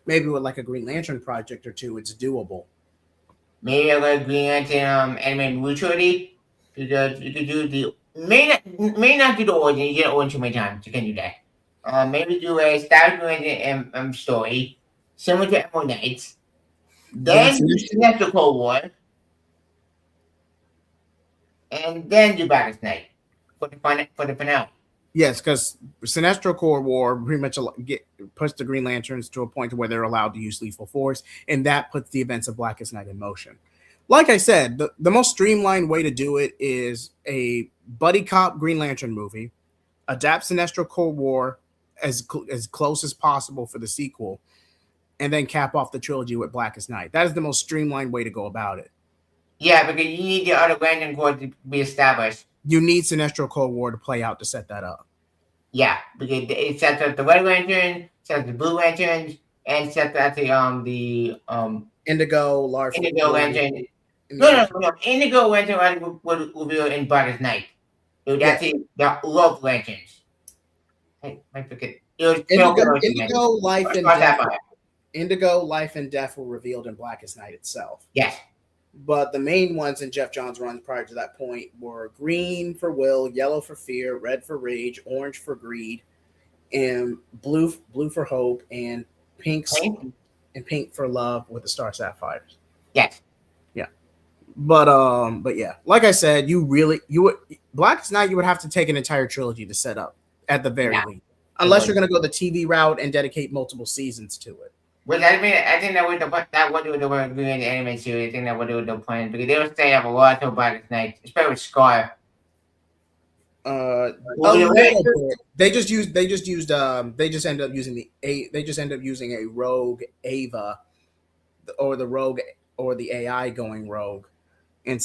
maybe with like a Green Lantern project or two, it's doable. Maybe a little Green Lantern animated movie trilogy. Because you could do the may not do the origin. You get origin too many times. You can do that. Maybe do a Star Wars story similar to Emerald Knights. Then do the Cold War, and then do Blackest Night for the finale. Yes, because Sinestro Cold War pretty much puts the Green Lanterns to a point where they're allowed to use lethal force, and that puts the events of Blackest Night in motion. Like I said, the most streamlined way to do it is a buddy cop Green Lantern movie, adapt Sinestro Cold War as close as possible for the sequel, and then cap off the trilogy with Blackest Night. That is the most streamlined way to go about it. Yeah, because you need the other Lantern Corps to be established. You need Sinestro Cold War to play out to set that up. Yeah, because it sets up the Red Lantern, sets up the Blue Lanterns, and sets up the Indigo, Larva. Indigo Lantern. No. Indigo Lantern will be in Blackest Night. It would actually the Love Lanterns. I forget. Indigo, Life, and Death. Indigo, Life, and Death were revealed in Blackest Night itself. Yes. But the main ones in Jeff Johns' runs prior to that point were green for will, yellow for fear, red for rage, orange for greed, and blue for hope, and pink for love with the Star Sapphires. Yes. Yeah. But yeah, like I said, you would Blackest Night, you would have to take an entire trilogy to set up at the very least. Unless you're going to go the TV route and dedicate multiple seasons to it. Well, I think that would do the anime series. I think that would do the plan because they would stay up a lot of Blackest Night, especially with Scar. They just end up using a rogue Ava, or the rogue or the AI going rogue, and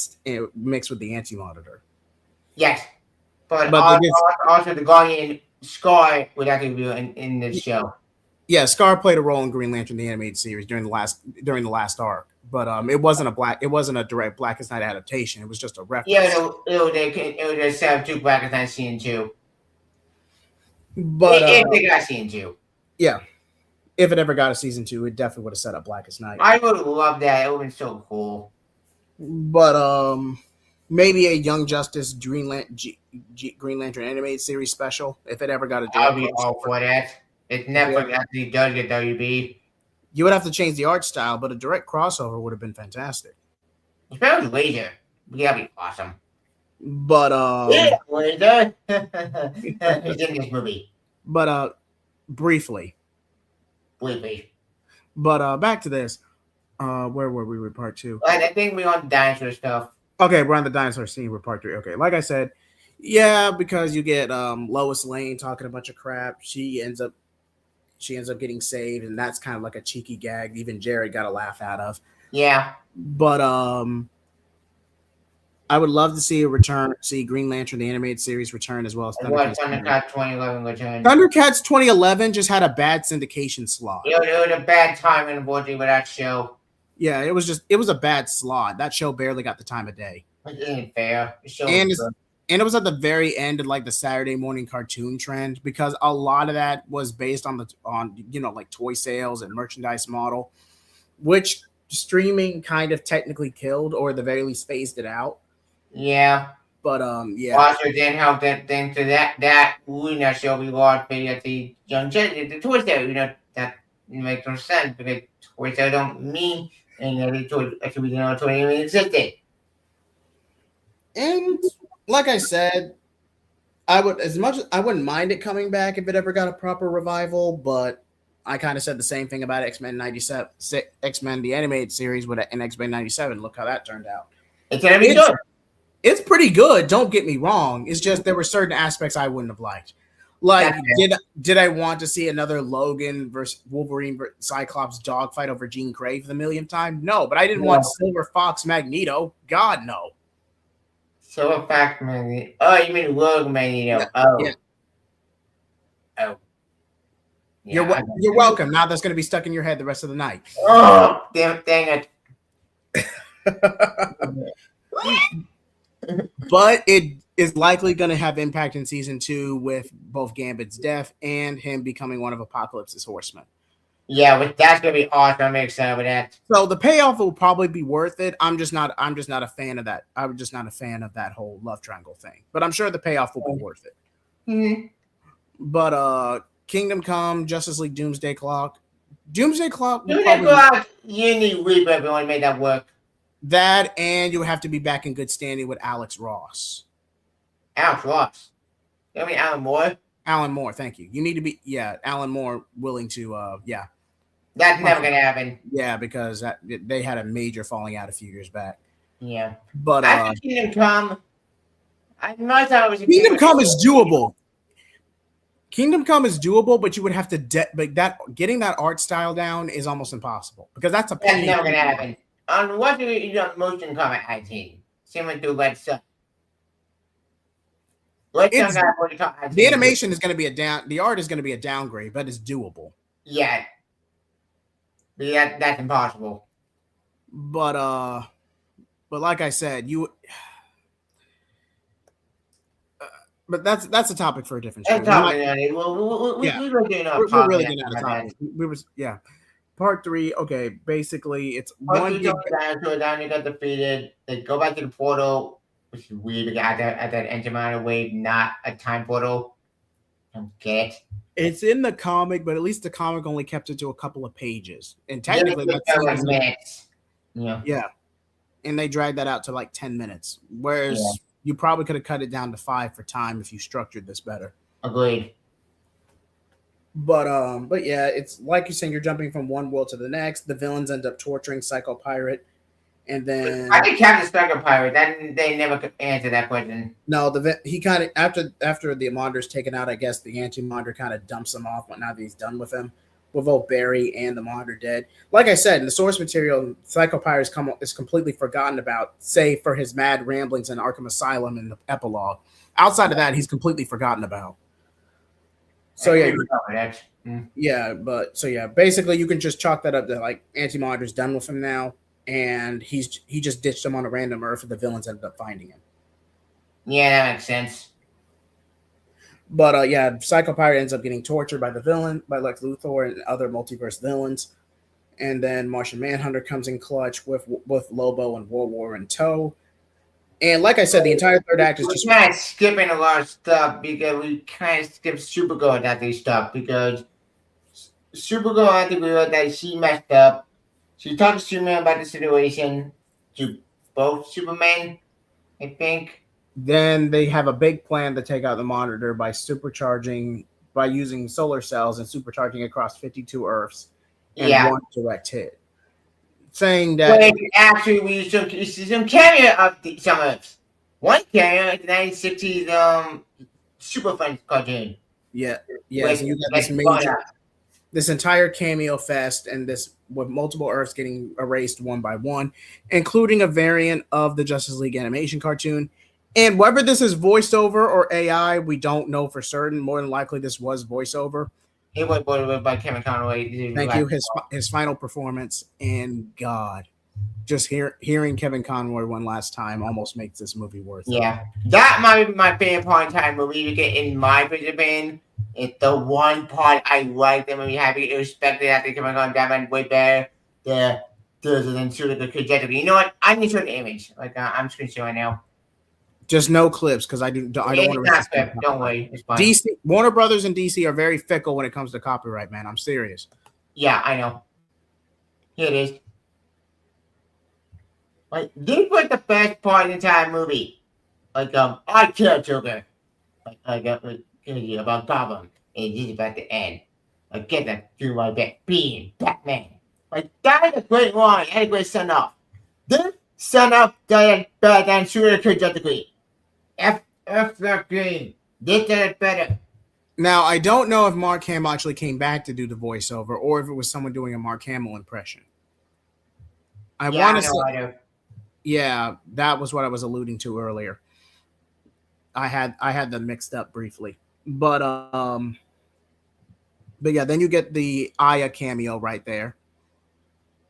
mixed with the Anti-Monitor. Yes, but also the Guardian Scar would actually be in this show. Yeah, Scar played a role in Green Lantern the animated series during the last arc, but it wasn't a direct Blackest Night adaptation. It was just a reference. Yeah, it would just have two Blackest Night season 2. But if they got season 2, yeah, if it ever got a season 2, it definitely would have set up Blackest Night. I would have loved that. It would have been so cool. But maybe a Young Justice Green Lantern animated series special if it ever got a. I'll be all for that. If Netflix actually does get WB. You would have to change the art style, but a direct crossover would have been fantastic. Especially Laser. That'd be awesome. But Laser. He's in this movie. But briefly. But back to this. Where were we with part 2? I think we're on dinosaur stuff. Okay, we're on the dinosaur scene with part 3. Okay, like I said, Yeah, because you get Lois Lane talking a bunch of crap. She ends up getting saved, and that's kind of like a cheeky gag. Even Jared got a laugh out of. Yeah. But I would love to see Green Lantern the animated series return as well as Thundercats. Thundercats 2011 return. Thundercats 2011 just had a bad syndication slot. It was a bad time, unfortunately, with that show. Yeah, it was a bad slot. That show barely got the time of day. It ain't fair. And it was at the very end of like the Saturday morning cartoon trend, because a lot of that was based on like toy sales and merchandise model, which streaming kind of technically killed, or at the very least phased it out. Yeah. But yeah. Also didn't help that thing to that show we watched the young the toy sale, that makes no sense because toy sale don't mean any toy actually toy even existed. And like I said, I wouldn't mind it coming back if it ever got a proper revival, but I kind of said the same thing about X-Men 97, X-Men the animated series with an X-Men 97. Look how that turned out. It's gonna be good. It's pretty good. Don't get me wrong. It's just there were certain aspects I wouldn't have liked. Like, did I want to see another Logan versus Wolverine versus Cyclops dogfight over Jean Grey for the millionth time? No, but I didn't want Silver Fox Magneto. God, no. Silver Fox Magneto. Oh, you mean Rogue Magneto? Oh. Yeah. Oh. Yeah, you're welcome. Now that's going to be stuck in your head the rest of the night. Oh, dang it. But it is likely going to have impact in season 2 with both Gambit's death and him becoming one of Apocalypse's horsemen. Yeah, but that's going to be awesome. I'm excited with that. So the payoff will probably be worth it. I'm just not a fan of that. I'm just not a fan of that whole love triangle thing. But I'm sure the payoff will be worth it. Mm-hmm. But Kingdom Come, Justice League Doomsday Clock. You need Reaper if you want to make that work. That, and you would have to be back in good standing with Alex Ross. Alex Ross? You mean Alan Moore? Alan Moore, thank you. You need to be, Alan Moore willing to, That's never going to happen. Yeah, because they had a major falling out a few years back. Yeah. But Kingdom Come, Kingdom Come is doable. Kingdom Come is doable, but you would have to getting that art style down is almost impossible, because that's never going to happen. On what do you do motion comic 19? Similar to Red Sun. The animation is going to be the art is going to be a downgrade, but it's doable. Yeah. That's impossible. But like I said, but that's a topic for a different show. We're really getting out of topic. Part 3, okay, basically it's one dinosaur down, you got defeated. They go back to the portal, which is weird at that antimatter wave, not a time portal. I don't get it. It's in the comic, but at least the comic only kept it to a couple of pages. And technically that's minutes. Yeah. And they dragged that out to like 10 minutes. Whereas you probably could have cut it down to 5 for time if you structured this better. Agreed. But yeah, it's like you're saying, you're jumping from one world to the next. The villains end up torturing Psycho Pirate, and then I think Captain Psycho Pirate. They never could answer that question. No, he kind of after the Monster's taken out, I guess the Anti-Monitor kind of dumps him off. Now that he's done with him, with both Barry and the Monitor dead. Like I said, in the source material, Psycho Pirate is completely forgotten about, save for his mad ramblings in Arkham Asylum in the epilogue. Outside of that, he's completely forgotten about. So basically you can just chalk that up to like Anti-Monitor's done with him now, and he just ditched him on a random Earth, and the villains ended up finding him. Yeah, that makes sense. But Psycho Pirate ends up getting tortured by Lex Luthor and other multiverse villains, and then Martian Manhunter comes in clutch with Lobo and War in tow. And like I said, the entire third act is just kind of skipping a lot of stuff, because we kind of skipped Supergirl that they stuff, because Supergirl, I think we heard that she messed up. She talked to Superman about the situation, to both Superman, I think. Then they have a big plan to take out the Monitor by using solar cells and supercharging across 52 Earths and one direct hit. Saying that actually we see some cameo of some Earths. one cameo in the 1960s Super Friends cartoon. Yeah. So you got this entire cameo fest, and this with multiple Earths getting erased one by one, including a variant of the Justice League animation cartoon. And whether this is voiceover or AI, we don't know for certain. More than likely, this was voiceover. It was voiced by Kevin Conroy. Thank you. His final performance, and God, just hearing Kevin Conroy one last time almost makes this movie worth it. Yeah, that might be my favorite part in time movie. You get in my opinion. It's the one part I like that movie having irrespective after Kevin Conroy Batman way better. There's an the trajectory. You know what? I need to show an image. Like I'm just gonna show it now. Just no clips because I don't want to. Don't worry, it's fine. DC, Warner Brothers, and DC are very fickle when it comes to copyright. Man, I'm serious. Yeah, I know. Here it is. Like this was the best part of the entire movie. Like I kill Joker. Like about Gotham, and this is about the end. Like get that through my back, being Batman. Like that is a great line. And a great send off. This send off better than Shooter could just agree. F the green. This did it better. Now, I don't know if Mark Hamill actually came back to do the voiceover or if it was someone doing a Mark Hamill impression. I want to say, yeah, that was what I was alluding to earlier. I had them mixed up briefly, but yeah, then you get the Aya cameo right there.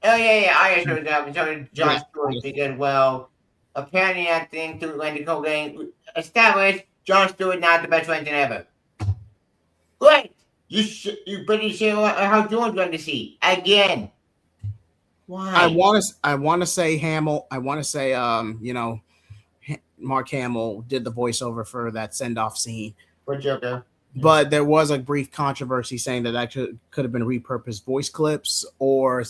Oh yeah, Aya shows up. So John Stewart did well. Apparently, I think through Randy Cogan established John Stewart not the best friend ever. Great, you pretty sure how Jordan's going to see again. Why? I want to say Hamill. I want to say Mark Hamill did the voiceover for that send off scene for Joker. But there was a brief controversy saying that could have been repurposed voice clips or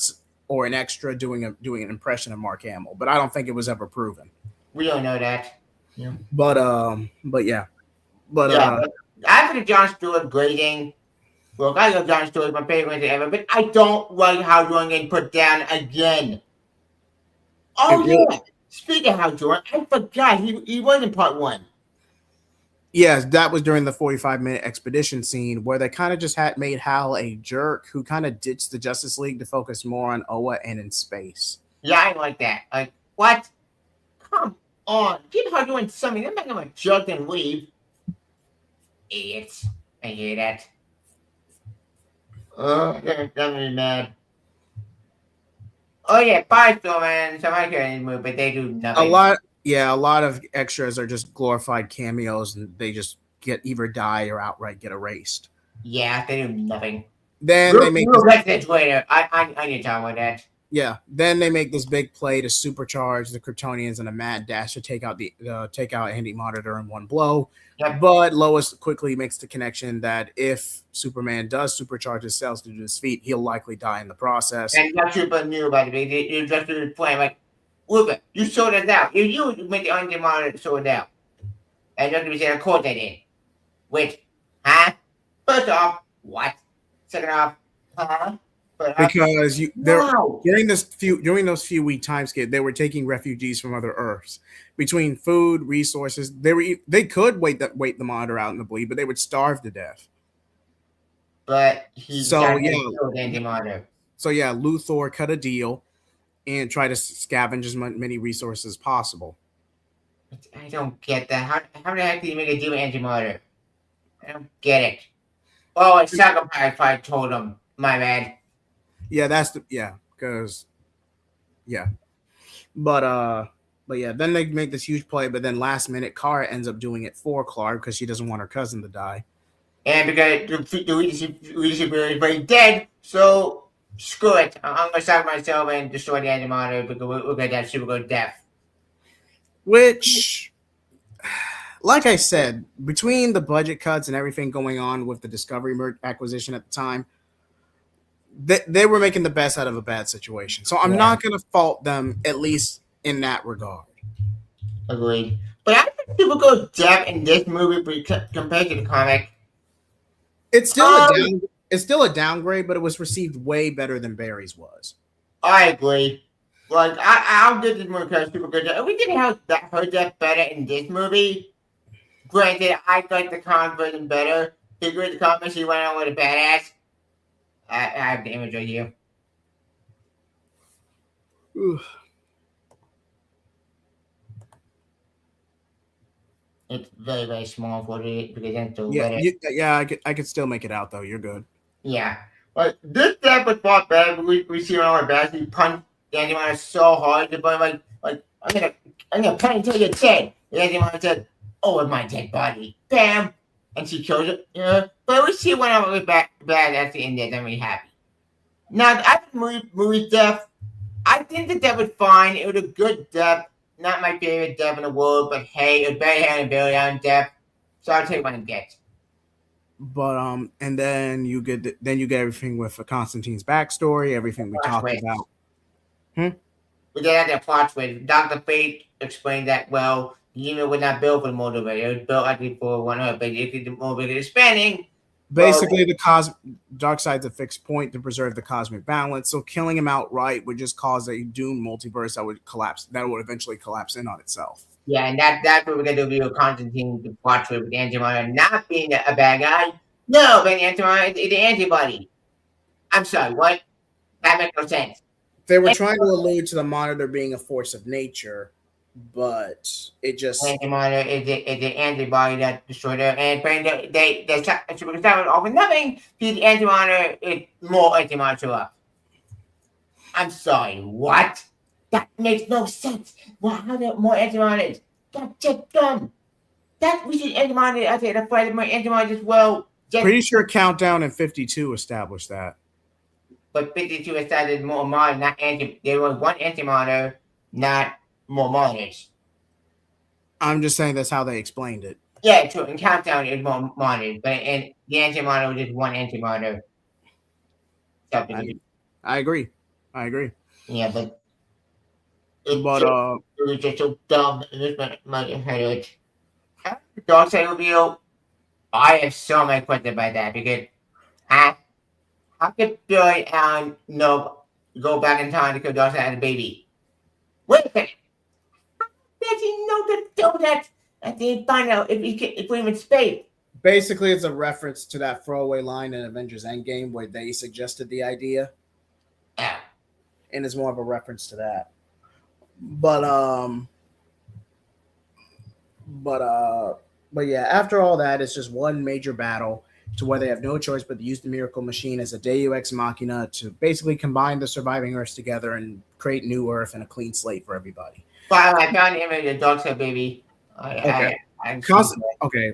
an extra doing an impression of Mark Hamill, but I don't think it was ever proven. We don't know that. Yeah. But yeah. After the Jon Stewart grading, look, I love Jon Stewart, my favorite ever, but I don't like how Jordan getting put down again. Oh yeah. Speaking of how Jordan, I forgot he was in part 1. Yes, that was during the 45-minute expedition scene where they kind of just made Hal a jerk who kind of ditched the Justice League to focus more on Oa and in space. Yeah, I like that. Like, what? Come on. Give her doing something. They're making him a jerk and leave. Idiots. I hear that. Oh, they're me mad. Oh, yeah, Firestorm and some other move, but they do nothing. A lot of extras are just glorified cameos, and they just either die or outright get erased. Yeah, they do nothing. Then they make this later. I need to talk about that. Yeah. Then they make this big play to supercharge the Kryptonians in a mad dash to take out Andy Monitor in one blow. Yep. But Lois quickly makes the connection that if Superman does supercharge his cells to do his feat, he'll likely die in the process. And Jack Trooper knew about it. They just did playing like, Ruben, you sold it out. You made the Andy Monitor sold it out. And you're going to be saying, of course I did. Wait, huh? First off, what? Second off, huh? Because during those few week time skip, they were taking refugees from other Earths. Between food, resources, they could wait the Monitor out in the bleed, but they would starve to death. But Andy Monitor. So yeah, Luthor cut a deal and try to scavenge as many resources as possible. I don't get that. How the heck do you make a deal with Andy Monitor? I don't get it. Oh, it's Sacrifice I told him. My bad. Yeah, but yeah, then they make this huge play, but then last minute Kara ends up doing it for Clark because she doesn't want her cousin to die. And because the leadership is very dead, so screw it. I'm gonna stop myself and destroy the Andy Monitor because we're gonna have super good death. Which, like I said, between the budget cuts and everything going on with the Discovery acquisition at the time, they were making the best out of a bad situation. So I'm not going to fault them, at least in that regard. Agreed. But I think people go depth in this movie compared to the comic. It's still a downgrade, but it was received way better than Barry's was. I agree. Like I'll give this movie a super good job. We did have her death better in this movie. Granted, I like the comic version better. He read the comics, he went out with a badass. I have the image right here. Ooh. It's very, very small for it because it's I could still make it out though. You're good. Yeah. But this death was fought bad. We see on our back. He punched the Antimatter so hard. The boy like I'm gonna punch until you're dead. The Antimatter said, "Oh, with my dead body." Bam, and she kills it. Yeah. But we see one of it bad at the end. I'm really happy. Now after movie death, I think the death was fine. It was a good death. Not my favorite death in the world, but hey, it was better than a Billy Allen death. So I'll take what it gets. But and then you get everything with Constantine's backstory, everything we talked about. We get that plot twist. Dr. Fate explained that the unit was not built for the Tomorrowverse. It was built actually for one Earth, but if the Tomorrowverse is expanding. Basically, the Darkseid's a fixed point to preserve the cosmic balance. So killing him outright would just cause a doomed multiverse that would collapse. That would eventually collapse in on itself. Yeah, and that's what we're gonna do with Constantine, the plot twist with Antimatter not being a bad guy. No, but Antimatter is the antibody. I'm sorry, what? That makes no sense. They were trying to allude to the Monitor being a force of nature, but it just Antimatter is the antibody that destroyed her, and they started off with nothing. The Antimatter is more Antimatter to us. I'm sorry, what? That makes no sense. Well, how there more Antimatter? That's just dumb. That we should Antimatter. I think the fight more Antimatter as well. Pretty sure Countdown and 52 established that. But 52 established more monitors, not anti. There was one Antimatter, not more monitors. I'm just saying that's how they explained it. Yeah, true. In Countdown, it was more monitors, but in the Antimatter was just one Antimatter. I agree. Yeah, but it was just so dumb. This my head itch. Darkseid reveal. I have so many questions about that because how could Billy Allen go back in time to kill Darkseid as a baby? Wait a second. How does he know to do that? And then find out if we're in space. Basically, it's a reference to that throwaway line in Avengers Endgame where they suggested the idea. Yeah. And it's more of a reference to that. But yeah, after all that, it's just one major battle to where they have no choice but to use the Miracle Machine as a Deus Ex Machina to basically combine the surviving Earths together and create new Earth and a clean slate for everybody. Well, I found him in the Darkseid baby. Okay,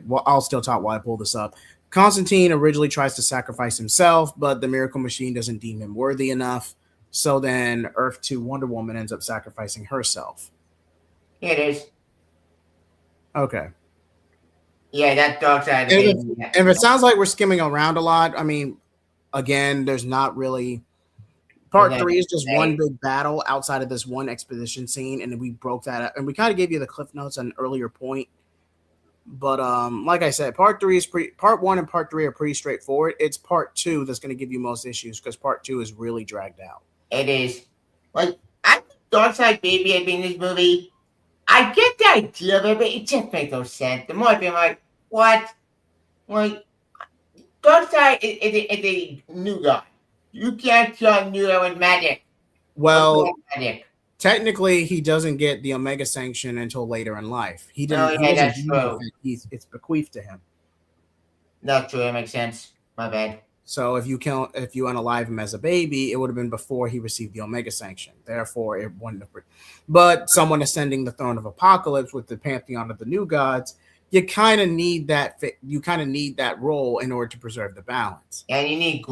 well, I'll still talk while I pull this up. Constantine originally tries to sacrifice himself, but the Miracle Machine doesn't deem him worthy enough. So then Earth 2 Wonder Woman ends up sacrificing herself. It is. Okay. Yeah, that Darkseid. If it sounds like we're skimming around a lot, I mean, again, there's not really. Part 3 is just one big battle outside of this one exposition scene, and we broke that up. And we kind of gave you the cliff notes on an earlier point. But like I said, part 1 and part 3 are pretty straightforward. It's part 2 that's going to give you most issues because part 2 is really dragged out. It is. Like, I think Darkseid baby had been in this movie. I get the idea of it, but it just makes no sense. The more I feel like, what? Like, Darkseid is a new guy. You can't kill a new guy with magic. Well, technically, he doesn't get the Omega Sanction until later in life. He didn't. That's true. It's bequeathed to him. That's true. That makes sense. My bad. So if you unalive him as a baby, it would have been before he received the Omega Sanction. Therefore, it wouldn't have. But someone ascending the throne of Apocalypse with the pantheon of the new gods, you kind of need that. You kind of need that role in order to preserve the balance. And you need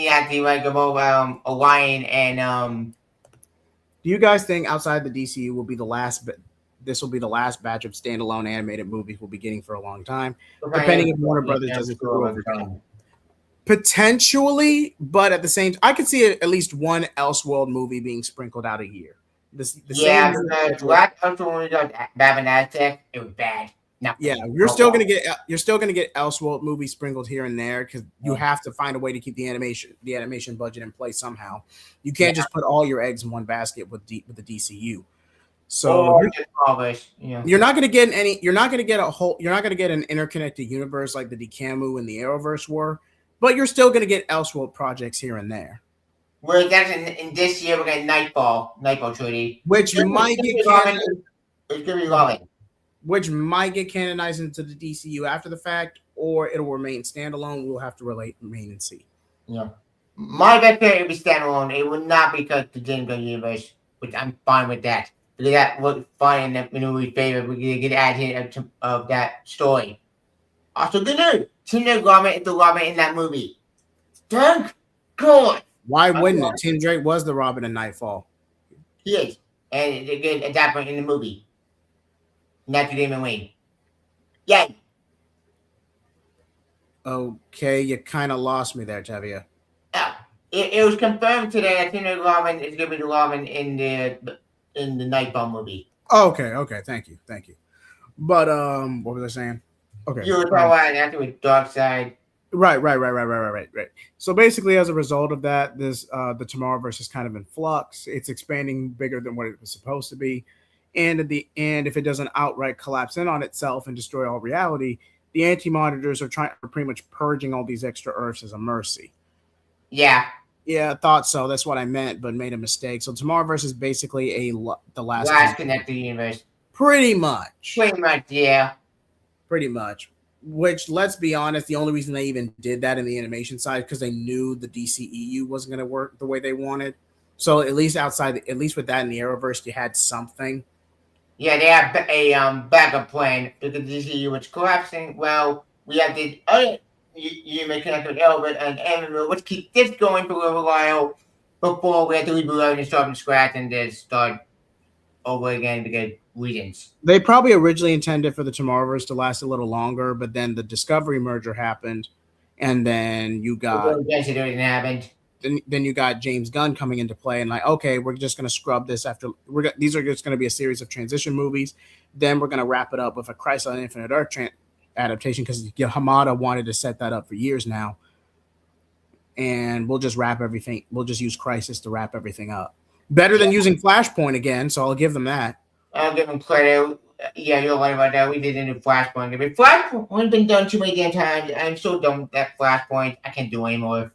actually like Orion and Do you guys think outside the DCU will be the last? This will be the last batch of standalone animated movies we'll be getting for a long time, depending if Warner Brothers does it over time. Potentially, but at the same time, I could see at least one Elseworld movie being sprinkled out a year. Because Black Panther when we got Batman Aztec, it was bad. you're still gonna get Elseworld movies sprinkled here and there because you have to find a way to keep the animation budget in place somehow. You can't just put all your eggs in one basket with the DCU. So you're not gonna get any. You're not gonna get an interconnected universe like the DCAMU and the Arrowverse were, but you're still gonna get Elseworld projects here and there. Whereas that's in this year we're getting Nightfall Trilogy, which might get canonized into the DCU after the fact, or it'll remain standalone. We'll have to remain and see. Yeah, my bet there it'll be standalone. It will not be cut to James Gunn universe, which I'm fine with that. Because that would fine in the movie favor. We're gonna get added of that story. Also, good news. Tim Drake Robin is the Robin in that movie. Thank God. Why wouldn't it? Tim Drake was the Robin in Nightfall. He is. And again, at that point in the movie. Not to Damon Wayne. Yay. Okay, you kind of lost me there, Tevia. It was confirmed today that Tim Drake Robin is going to be the Robin in the Nightfall movie. Okay. Thank you. But what was I saying? Okay. You were talking about after with Darkseid. Right. So basically, as a result of that, this the Tomorrowverse is kind of in flux. It's expanding bigger than what it was supposed to be, and at the end, if it doesn't outright collapse in on itself and destroy all reality, the anti-monitors are pretty much purging all these extra Earths as a mercy. Yeah, I thought so. That's what I meant, but made a mistake. So Tomorrowverse is basically the last connected universe. Pretty much, yeah. Pretty much. Which, let's be honest, the only reason they even did that in the animation side because they knew the DCEU wasn't going to work the way they wanted. So at least with that in the Arrowverse, you had something. Yeah, they have a backup plan because the DCEU was collapsing. Well, we have the other human connected with Albert and Emmett. Let's keep this going for a little while before we have to reboot and start from scratch and just start over again because reasons. They probably originally intended for the Tomorrowverse to last a little longer, but then the Discovery merger happened, and then you got then you got James Gunn coming into play, and like, okay, we're just going to scrub this after these are just going to be a series of transition movies. Then we're going to wrap it up with a Crisis on Infinite Earth adaptation because Hamada wanted to set that up for years now, and we'll just wrap everything. We'll just use Crisis to wrap everything up. Better than using Flashpoint again, so I'll give them that. I'll give them credit. Yeah, you're right about that. We did a new Flashpoint. But Flashpoint's been done too many damn times. I'm so done with that Flashpoint. I can't do anymore.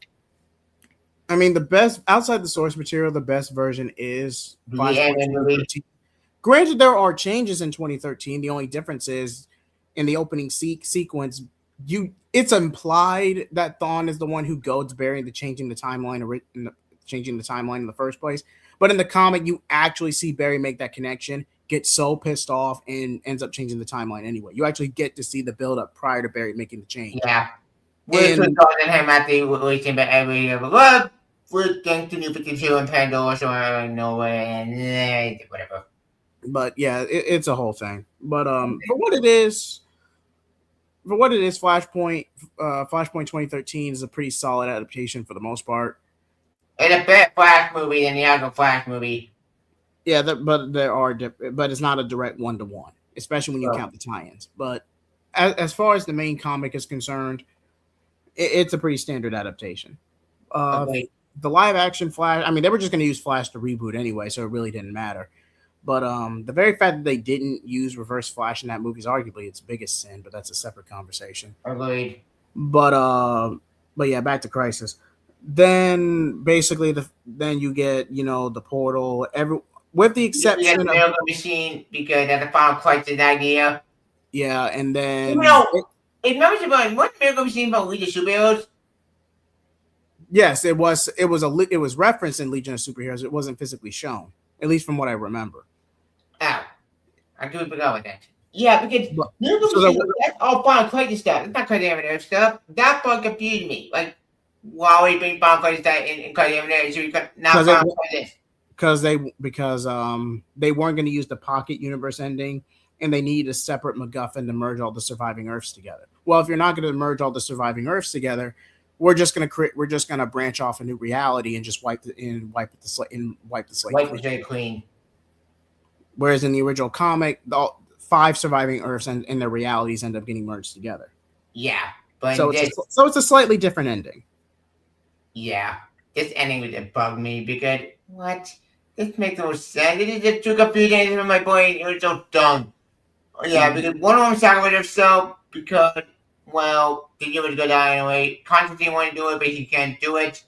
I mean, the best outside the source material, the best version is Flashpoint 2013. Granted, there are changes in 2013. The only difference is in the opening sequence, it's implied that Thawne is the one who goads Barry into changing the timeline in the first place. But in the comic, you actually see Barry make that connection, get so pissed off, and ends up changing the timeline anyway. You actually get to see the build-up prior to Barry making the change. Yeah. We're talking to him at the waiting about every other look. We're going to New 52 and Pandora, so I don't know and whatever. But yeah, it's a whole thing. But for what it is, Flashpoint 2013 is a pretty solid adaptation for the most part. It's a better Flash movie than the other Flash movie. Yeah, but it's not a direct one-to-one, especially when you count the tie-ins. But as far as the main comic is concerned, it's a pretty standard adaptation. The live-action Flash, I mean, they were just going to use Flash to reboot anyway, so it really didn't matter. But the very fact that they didn't use Reverse Flash in that movie is arguably its biggest sin, but that's a separate conversation. Agreed. But yeah, back to Crisis. Then basically, then you get the portal. With the exception of the machine because that's the Final Crisis idea. Yeah, and then it remembers about what Miracle Machine about Legion of Superheroes. Yes, it was referenced in Legion of Superheroes. It wasn't physically shown, at least from what I remember. Oh, I do forgot with that. Yeah, because Miracle Machine, that's all Final Crisis stuff. It's not Crisis Earth stuff. That part confused me. Like, why would you bring Final Crisis in Crisis Earth? Not Final Crisis. Because they weren't going to use the Pocket Universe ending, and they need a separate MacGuffin to merge all the surviving Earths together. Well, if you're not going to merge all the surviving Earths together, we're just going to branch off a new reality and just wipe the slate clean. Whereas in the original comic, 5 surviving Earths and their realities end up getting merged together. Yeah, but so it's a slightly different ending. Yeah, this ending would bug me because what? This makes no sense. It just took a few days from my brain. It was so dumb. Yeah, because one of them sacrificed herself because, well, the humans go down anyway. Constantine wanted to do it, but he can't do it.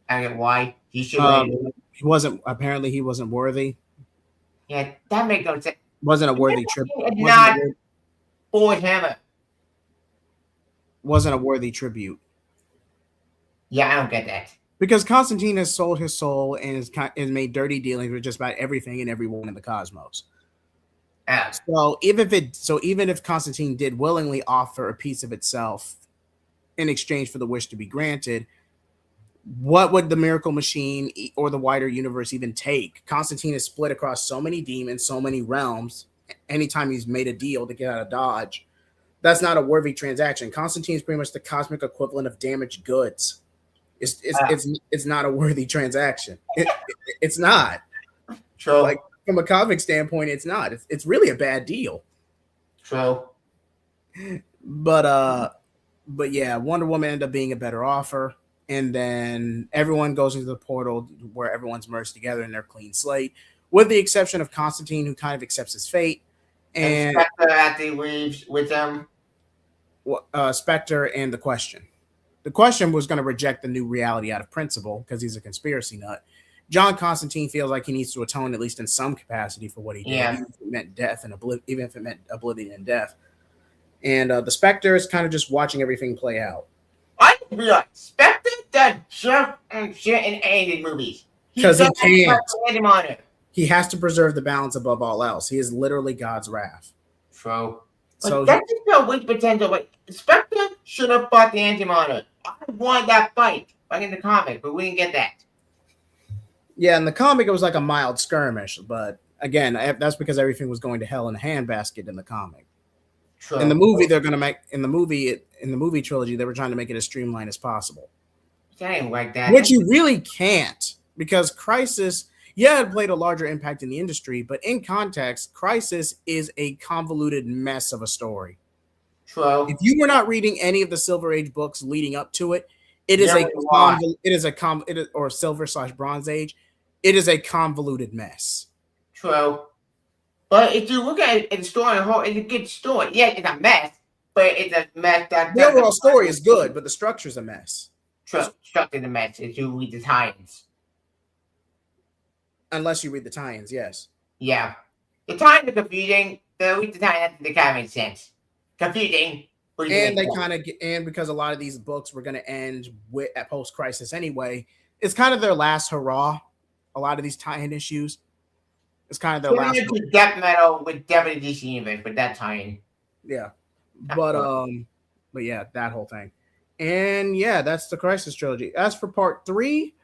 I don't get why. He should do it. He wasn't worthy. Yeah, that makes no sense. Wasn't a worthy tribute. Not for him. Wasn't a worthy tribute. Yeah, I don't get that. Because Constantine has sold his soul and has made dirty dealings with just about everything and everyone in the cosmos. So even if Constantine did willingly offer a piece of itself in exchange for the wish to be granted, what would the miracle machine or the wider universe even take? Constantine is split across so many demons, so many realms. Anytime he's made a deal to get out of Dodge, that's not a worthy transaction. Constantine is pretty much the cosmic equivalent of damaged goods. It's not a worthy transaction. It's not. True. Like from a comic standpoint, it's not. It's really a bad deal. True. But yeah, Wonder Woman ended up being a better offer. And then everyone goes into the portal where everyone's merged together in their clean slate, with the exception of Constantine, who kind of accepts his fate. And Spectre actually leaves with them. Spectre and the Question. The Question was going to reject the new reality out of principle because he's a conspiracy nut. John Constantine feels like he needs to atone, at least in some capacity, for what he did, even if it meant death and even if it meant oblivion and death. And the Spectre is kind of just watching everything play out. I didn't realize Spectre does jump and shit in animated movies. Because he can't. He has to preserve the balance above all else. He is literally God's wrath. True. So that's just no weak potential. But Spectre should have fought the Anti-Monitor. I wanted that fight like in the comic, but we didn't get that. Yeah, in the comic it was like a mild skirmish, but again, that's because everything was going to hell in a handbasket in the comic. True. In the movie, they're gonna make in the movie trilogy, they were trying to make it as streamlined as possible. I didn't like that. Which you really can't, because Crisis, it played a larger impact in the industry, but in context, Crisis is a convoluted mess of a story. True. If you were not reading any of the Silver Age books leading up to it, or Silver/Bronze Age, it is a convoluted mess. True. But if you look at it in the story as a whole, it's a good story. Yeah, it's a mess, but it's a mess that... The overall story is good, but the structure's a mess. Structure's a mess if you read the tie-ins. Unless you read the tie-ins, yes. Yeah. The tie-ins are confusing, but read the tie-ins, they kind of make sense. Confusing. And because a lot of these books were going to end at post-Crisis anyway, it's kind of their last hurrah. A lot of these tie-in issues. It's kind of their last. Death metal with definitely DC Universe, but that tie-in. Yeah, but yeah, that whole thing, and yeah, that's the Crisis trilogy. As for part 3,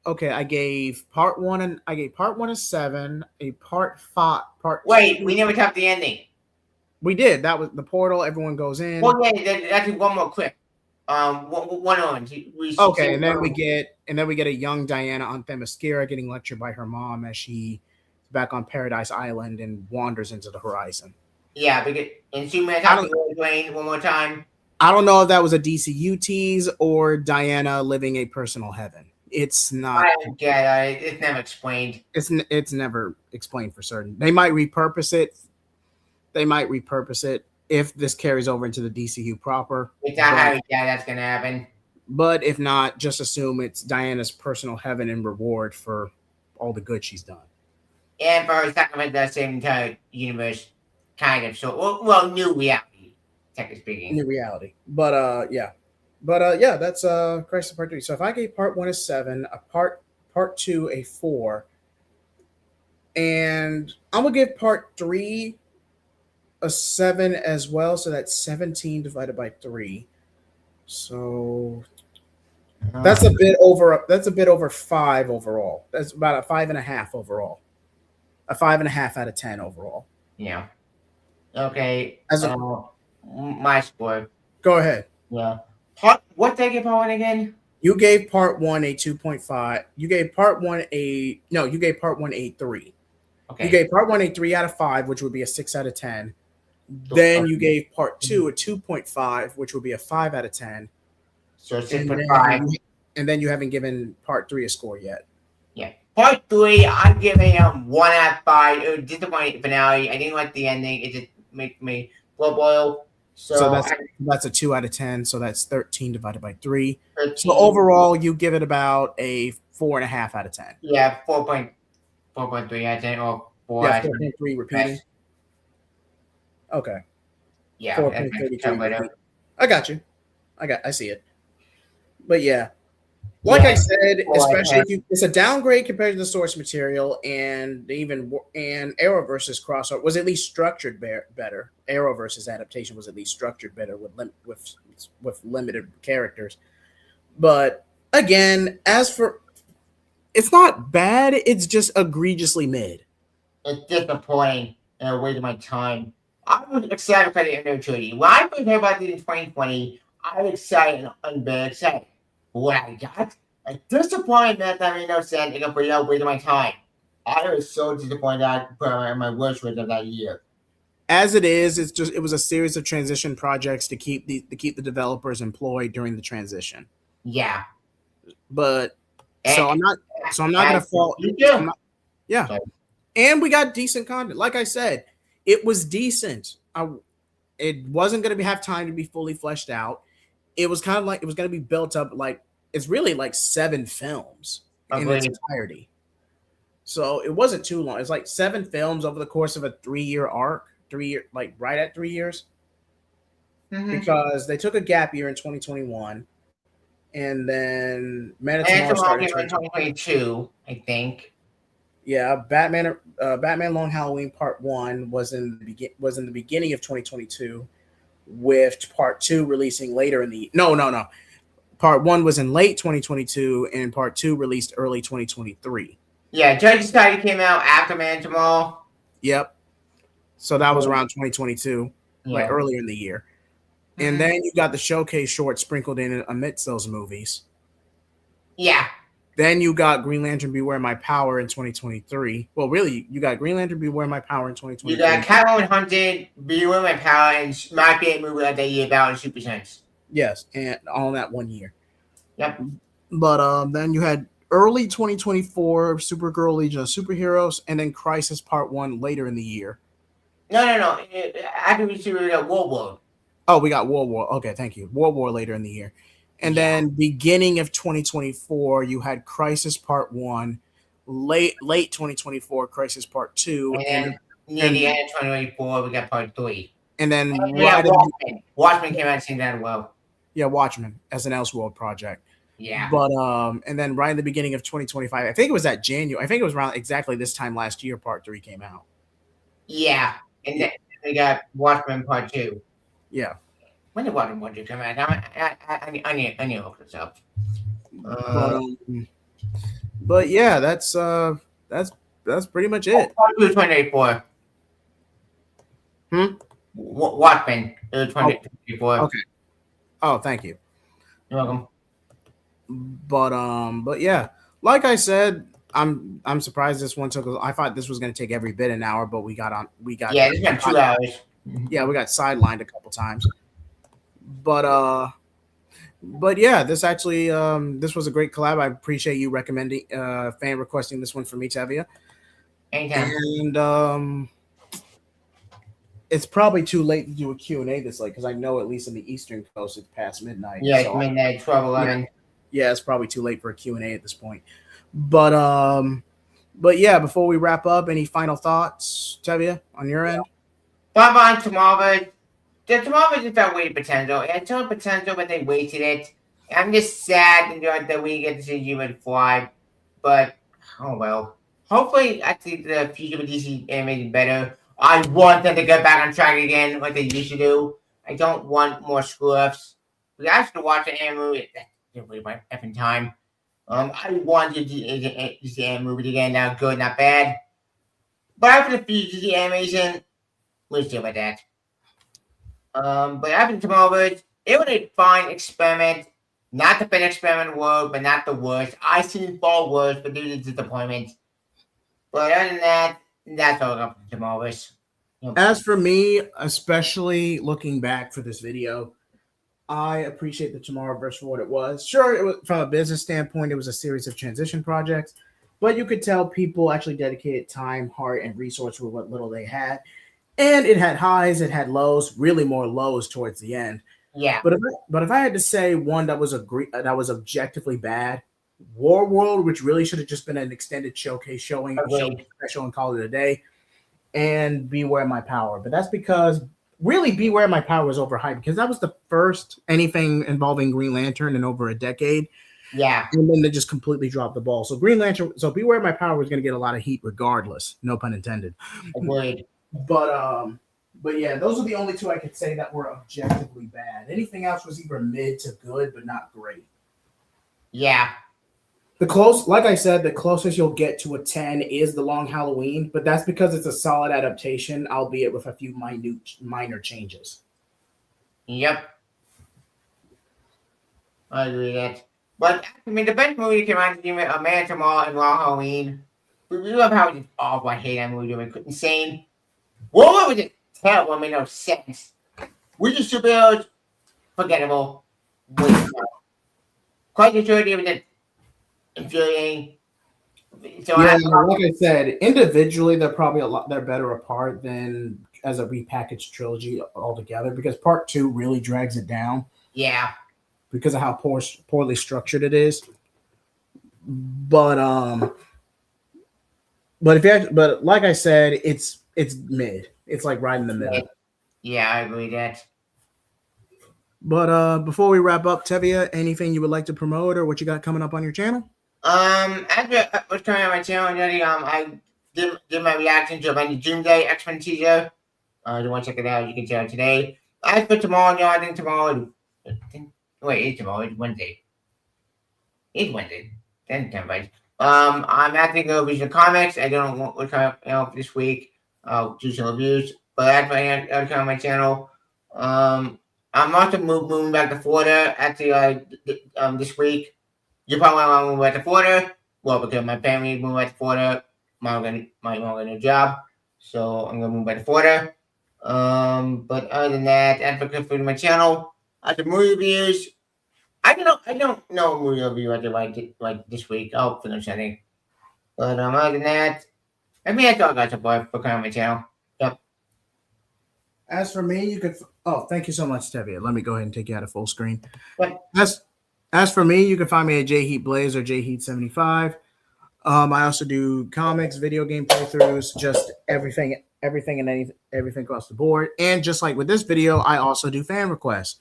okay, I gave part 1 a 7, a part 5. Wait, we never talked the ending. We did. That was the portal. Everyone goes in. Well, yeah, actually, one more quick. One on. Okay, and then we get a young Diana on Themyscira getting lectured by her mom as she back on Paradise Island and wanders into the horizon. Yeah, because and she may have to go one more time. I don't know if that was a DCU tease or Diana living a personal heaven. It's not. I don't get it. It's never explained. It's never explained for certain. They might repurpose it. If this carries over into the DCU proper. It's not how that's going to happen. But if not, just assume it's Diana's personal heaven and reward for all the good she's done. And for her sacrifice the same entire universe, kind of. So, well, new reality, technically speaking. New reality. But, yeah. But, yeah, that's Crisis Part 3. So if I gave Part 1 a 7, Part 2 a 4, and I'm going to give Part 3 a 7 as well, so that's 17 divided by 3. So that's a bit over 5 overall. That's about a 5.5 overall. A 5.5 out of 10 overall. Yeah. Okay. My score. Go ahead. Yeah. What did I give Part 1 again? You gave Part 1 a 2.5. You gave Part 1 a 3. Okay. You gave part 1 a 3 out of 5, which would be a 6 out of 10. Then you gave part 2 a 2.5, which would be a 5 out of 10. So 6.5. And then you haven't given part 3 a score yet. Yeah. Part 3, I'm giving 1 out of 5. It was disappointing finale. I didn't like the ending. It just made me blood boil. So that's a 2 out of 10. So that's 13 divided by 3. 13. So overall, you give it about a 4.5 out of 10. Yeah, 4.3 out of 10 or 4. Yeah, 4.3 repeating. Okay. Yeah. 4.33. I got you. I see it. But yeah. Like I said, especially if it's a downgrade compared to the source material, and Arrowverse's crossover was at least structured better. Arrowverse's adaptation was at least structured better with limited characters. But again, it's not bad. It's just egregiously mid. It's disappointing and a waste of my time. I was excited for the Infinite Trilogy. When I first heard about this in 2020, I was excited and very excited. What I got? A disappointment that made no sense and a waste of my time. I was so disappointed that I put my worst rate of that year. As it is, it was a series of transition projects to keep the developers employed during the transition. Yeah. But so I'm not gonna fault. Yeah. Sorry. And we got decent content. Like I said, it was decent. It wasn't gonna have time to be fully fleshed out. It was kind of like it was gonna be built up like it's really like 7 films in its entirety. So it wasn't too long. It's like 7 films over the course of a 3-year arc. 3 year, like right at 3 years. Mm-hmm. Because they took a gap year in 2021, and then Man of Tomorrow started in 2022, I think. Yeah, Batman Long Halloween Part 1 was in the beginning of 2022, with Part 2 releasing later in the no. Part 1 was in late 2022, and Part 2 released early 2023. Yeah, Judge Scotty came out after Man of Tomorrow. Yep. So that was around 2022, like earlier in the year. Mm-hmm. And then you got the showcase short sprinkled in amidst those movies. Yeah. Then you got Green Lantern Beware My Power in 2023. Well, really, you got Green Lantern Beware My Power in 2023. You got Catwoman Hunted, Beware My Power, and my favorite movie of that year about Super Sense. Yes, and all in that 1 year. Yep. But then you had early 2024 Supergirl Legion of Superheroes, and then Crisis Part 1 later in the year. No. After we see World War. Oh, we got World War. Okay, thank you. World War later in the year. And then beginning of 2024, you had Crisis Part 1. Late 2024, Crisis Part 2. And near the end of 2024, we got Part 3. And then Watchmen came out and seen that as well. Yeah, Watchmen as an Elseworld project. Yeah. But and then right in the beginning of 2025, I think it was that January. I think it was around exactly this time last year, Part 3 came out. Yeah. And then we got Watchmen Part 2. Yeah. When did Watchmen Part 2 come out? I need to look this up. But yeah, that's pretty much it. Part 2 2024. Watchmen 2024. Okay. Oh, thank you. You're welcome. But yeah, like I said, I'm surprised this one took. I thought this was going to take every bit an hour, but we got. Yeah, it's been 2 hours. Yeah, we got sidelined a couple times. But yeah, this actually this was a great collab. I appreciate you recommending fan requesting this one for me, Tevia. Anytime. And it's probably too late to do a Q&A this late because I know at least in the Eastern Coast it's past midnight. Yeah, so midnight, 12, 11. Yeah, it's probably too late for a Q&A at this point. But yeah, before we wrap up, any final thoughts, Tevia, on your end? Bye-bye, Tomorrowverse. The Tomorrowverse just got weighted potential. It had total potential, but they wasted it. I'm just sad that we get to see Human Fly. But, oh well. Hopefully, I think the future of DC animated better. I want them to get back on track again, like they used to do. I don't want more screw-ups. We actually watch the anime movie. That's really my effing time. I want to see the anime movie again. Now, good, not bad. But after the future animation, we'll see about that. But after Tomorrowverse, it was a fine experiment. Not the best experiment in the world, but not the worst. I seen far worse, but due to disappointment. But other than that, that's all up to Tomorrowverse. As for me, especially looking back for this video, I appreciate the Tomorrowverse for what it was. Sure, it was, from a business standpoint, it was a series of transition projects, but you could tell people actually dedicated time, heart, and resource for what little they had. And it had highs, it had lows, really more lows towards the end. Yeah. But if I had to say one that was objectively bad, Warworld, which really should have just been an extended showcase showing special and call it a day, and Beware My Power. But that's because really Beware My Power was overhyped because that was the first anything involving Green Lantern in over a decade. Yeah. And then they just completely dropped the ball. So Beware My Power was going to get a lot of heat regardless. No pun intended. Agreed. But yeah, those are the only two I could say that were objectively bad. Anything else was either mid to good, but not great. Yeah. Like I said, the closest you'll get to a 10 is The Long Halloween, but that's because it's a solid adaptation, albeit with a few minor changes. Yep. I agree with that. But, I mean, the best movie came out to A Man Tomorrow and Long Halloween. We love how it's awful. I hate that movie. It was insane. What was it? Terrible. It made no sense. We just superheroes. Forgettable. Quite the majority of it infuriating. So yeah, like I said, individually they're better apart than as a repackaged trilogy altogether because part 2 really drags it down. Yeah. Because of how poorly structured it is. But like I said, it's mid. It's like right in the middle. Yeah, I agree with that. But before we wrap up, Tevia, anything you would like to promote or what you got coming up on your channel? After what's coming on my channel, I did my reaction to my Doomsday X-Men teaser. If you want to check it out, you can check it out today. As for tomorrow, I think tomorrow. Wait, it's tomorrow. It's Wednesday. It's Wednesday. 10 bites. I'm actually going to read some comics. I don't know what's coming up this week. I'll do some reviews. But that's why I'm on my channel. I'm also moving back to Florida actually this week. You probably want to move back to Florida. Well, because my family moved back to Florida. My mom got a new job. So I'm going to move back to Florida. But other than that, advocate for my channel. The movie reviews. I don't know movie review I did like this week. I'll finish anything. But other than that, I mean that's all I got so far for coming on my channel. Yep. As for me, you could thank you so much, Tevia. Let me go ahead and take you out of full screen. What? As for me, you can find me at JHeatBlaze or JHeat75. I also do comics, video game playthroughs, just everything and everything across the board. And just like with this video, I also do fan requests.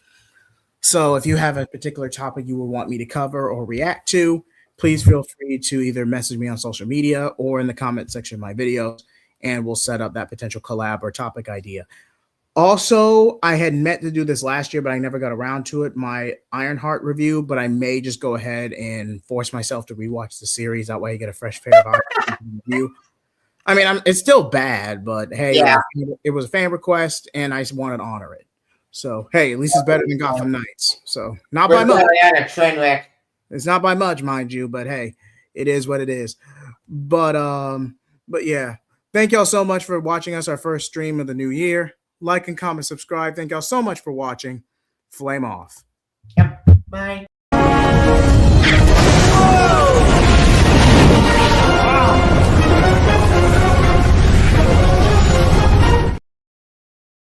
So if you have a particular topic you would want me to cover or react to, please feel free to either message me on social media or in the comment section of my videos, and we'll set up that potential collab or topic idea. Also, I had meant to do this last year, but I never got around to it, my Ironheart review, but I may just go ahead and force myself to rewatch the series. That way I get a fresh pair of eyes review. I mean, it's still bad, but hey, yeah. It was a fan request, and I just wanted to honor it. So, hey, at least it's better than Gotham Knights. So, not by much. It's not by much, mind you, but hey, it is what it is. But yeah, thank y'all so much for watching us, our first stream of the new year. Like and comment, subscribe. Thank y'all so much for watching. Flame off. Yep. Bye.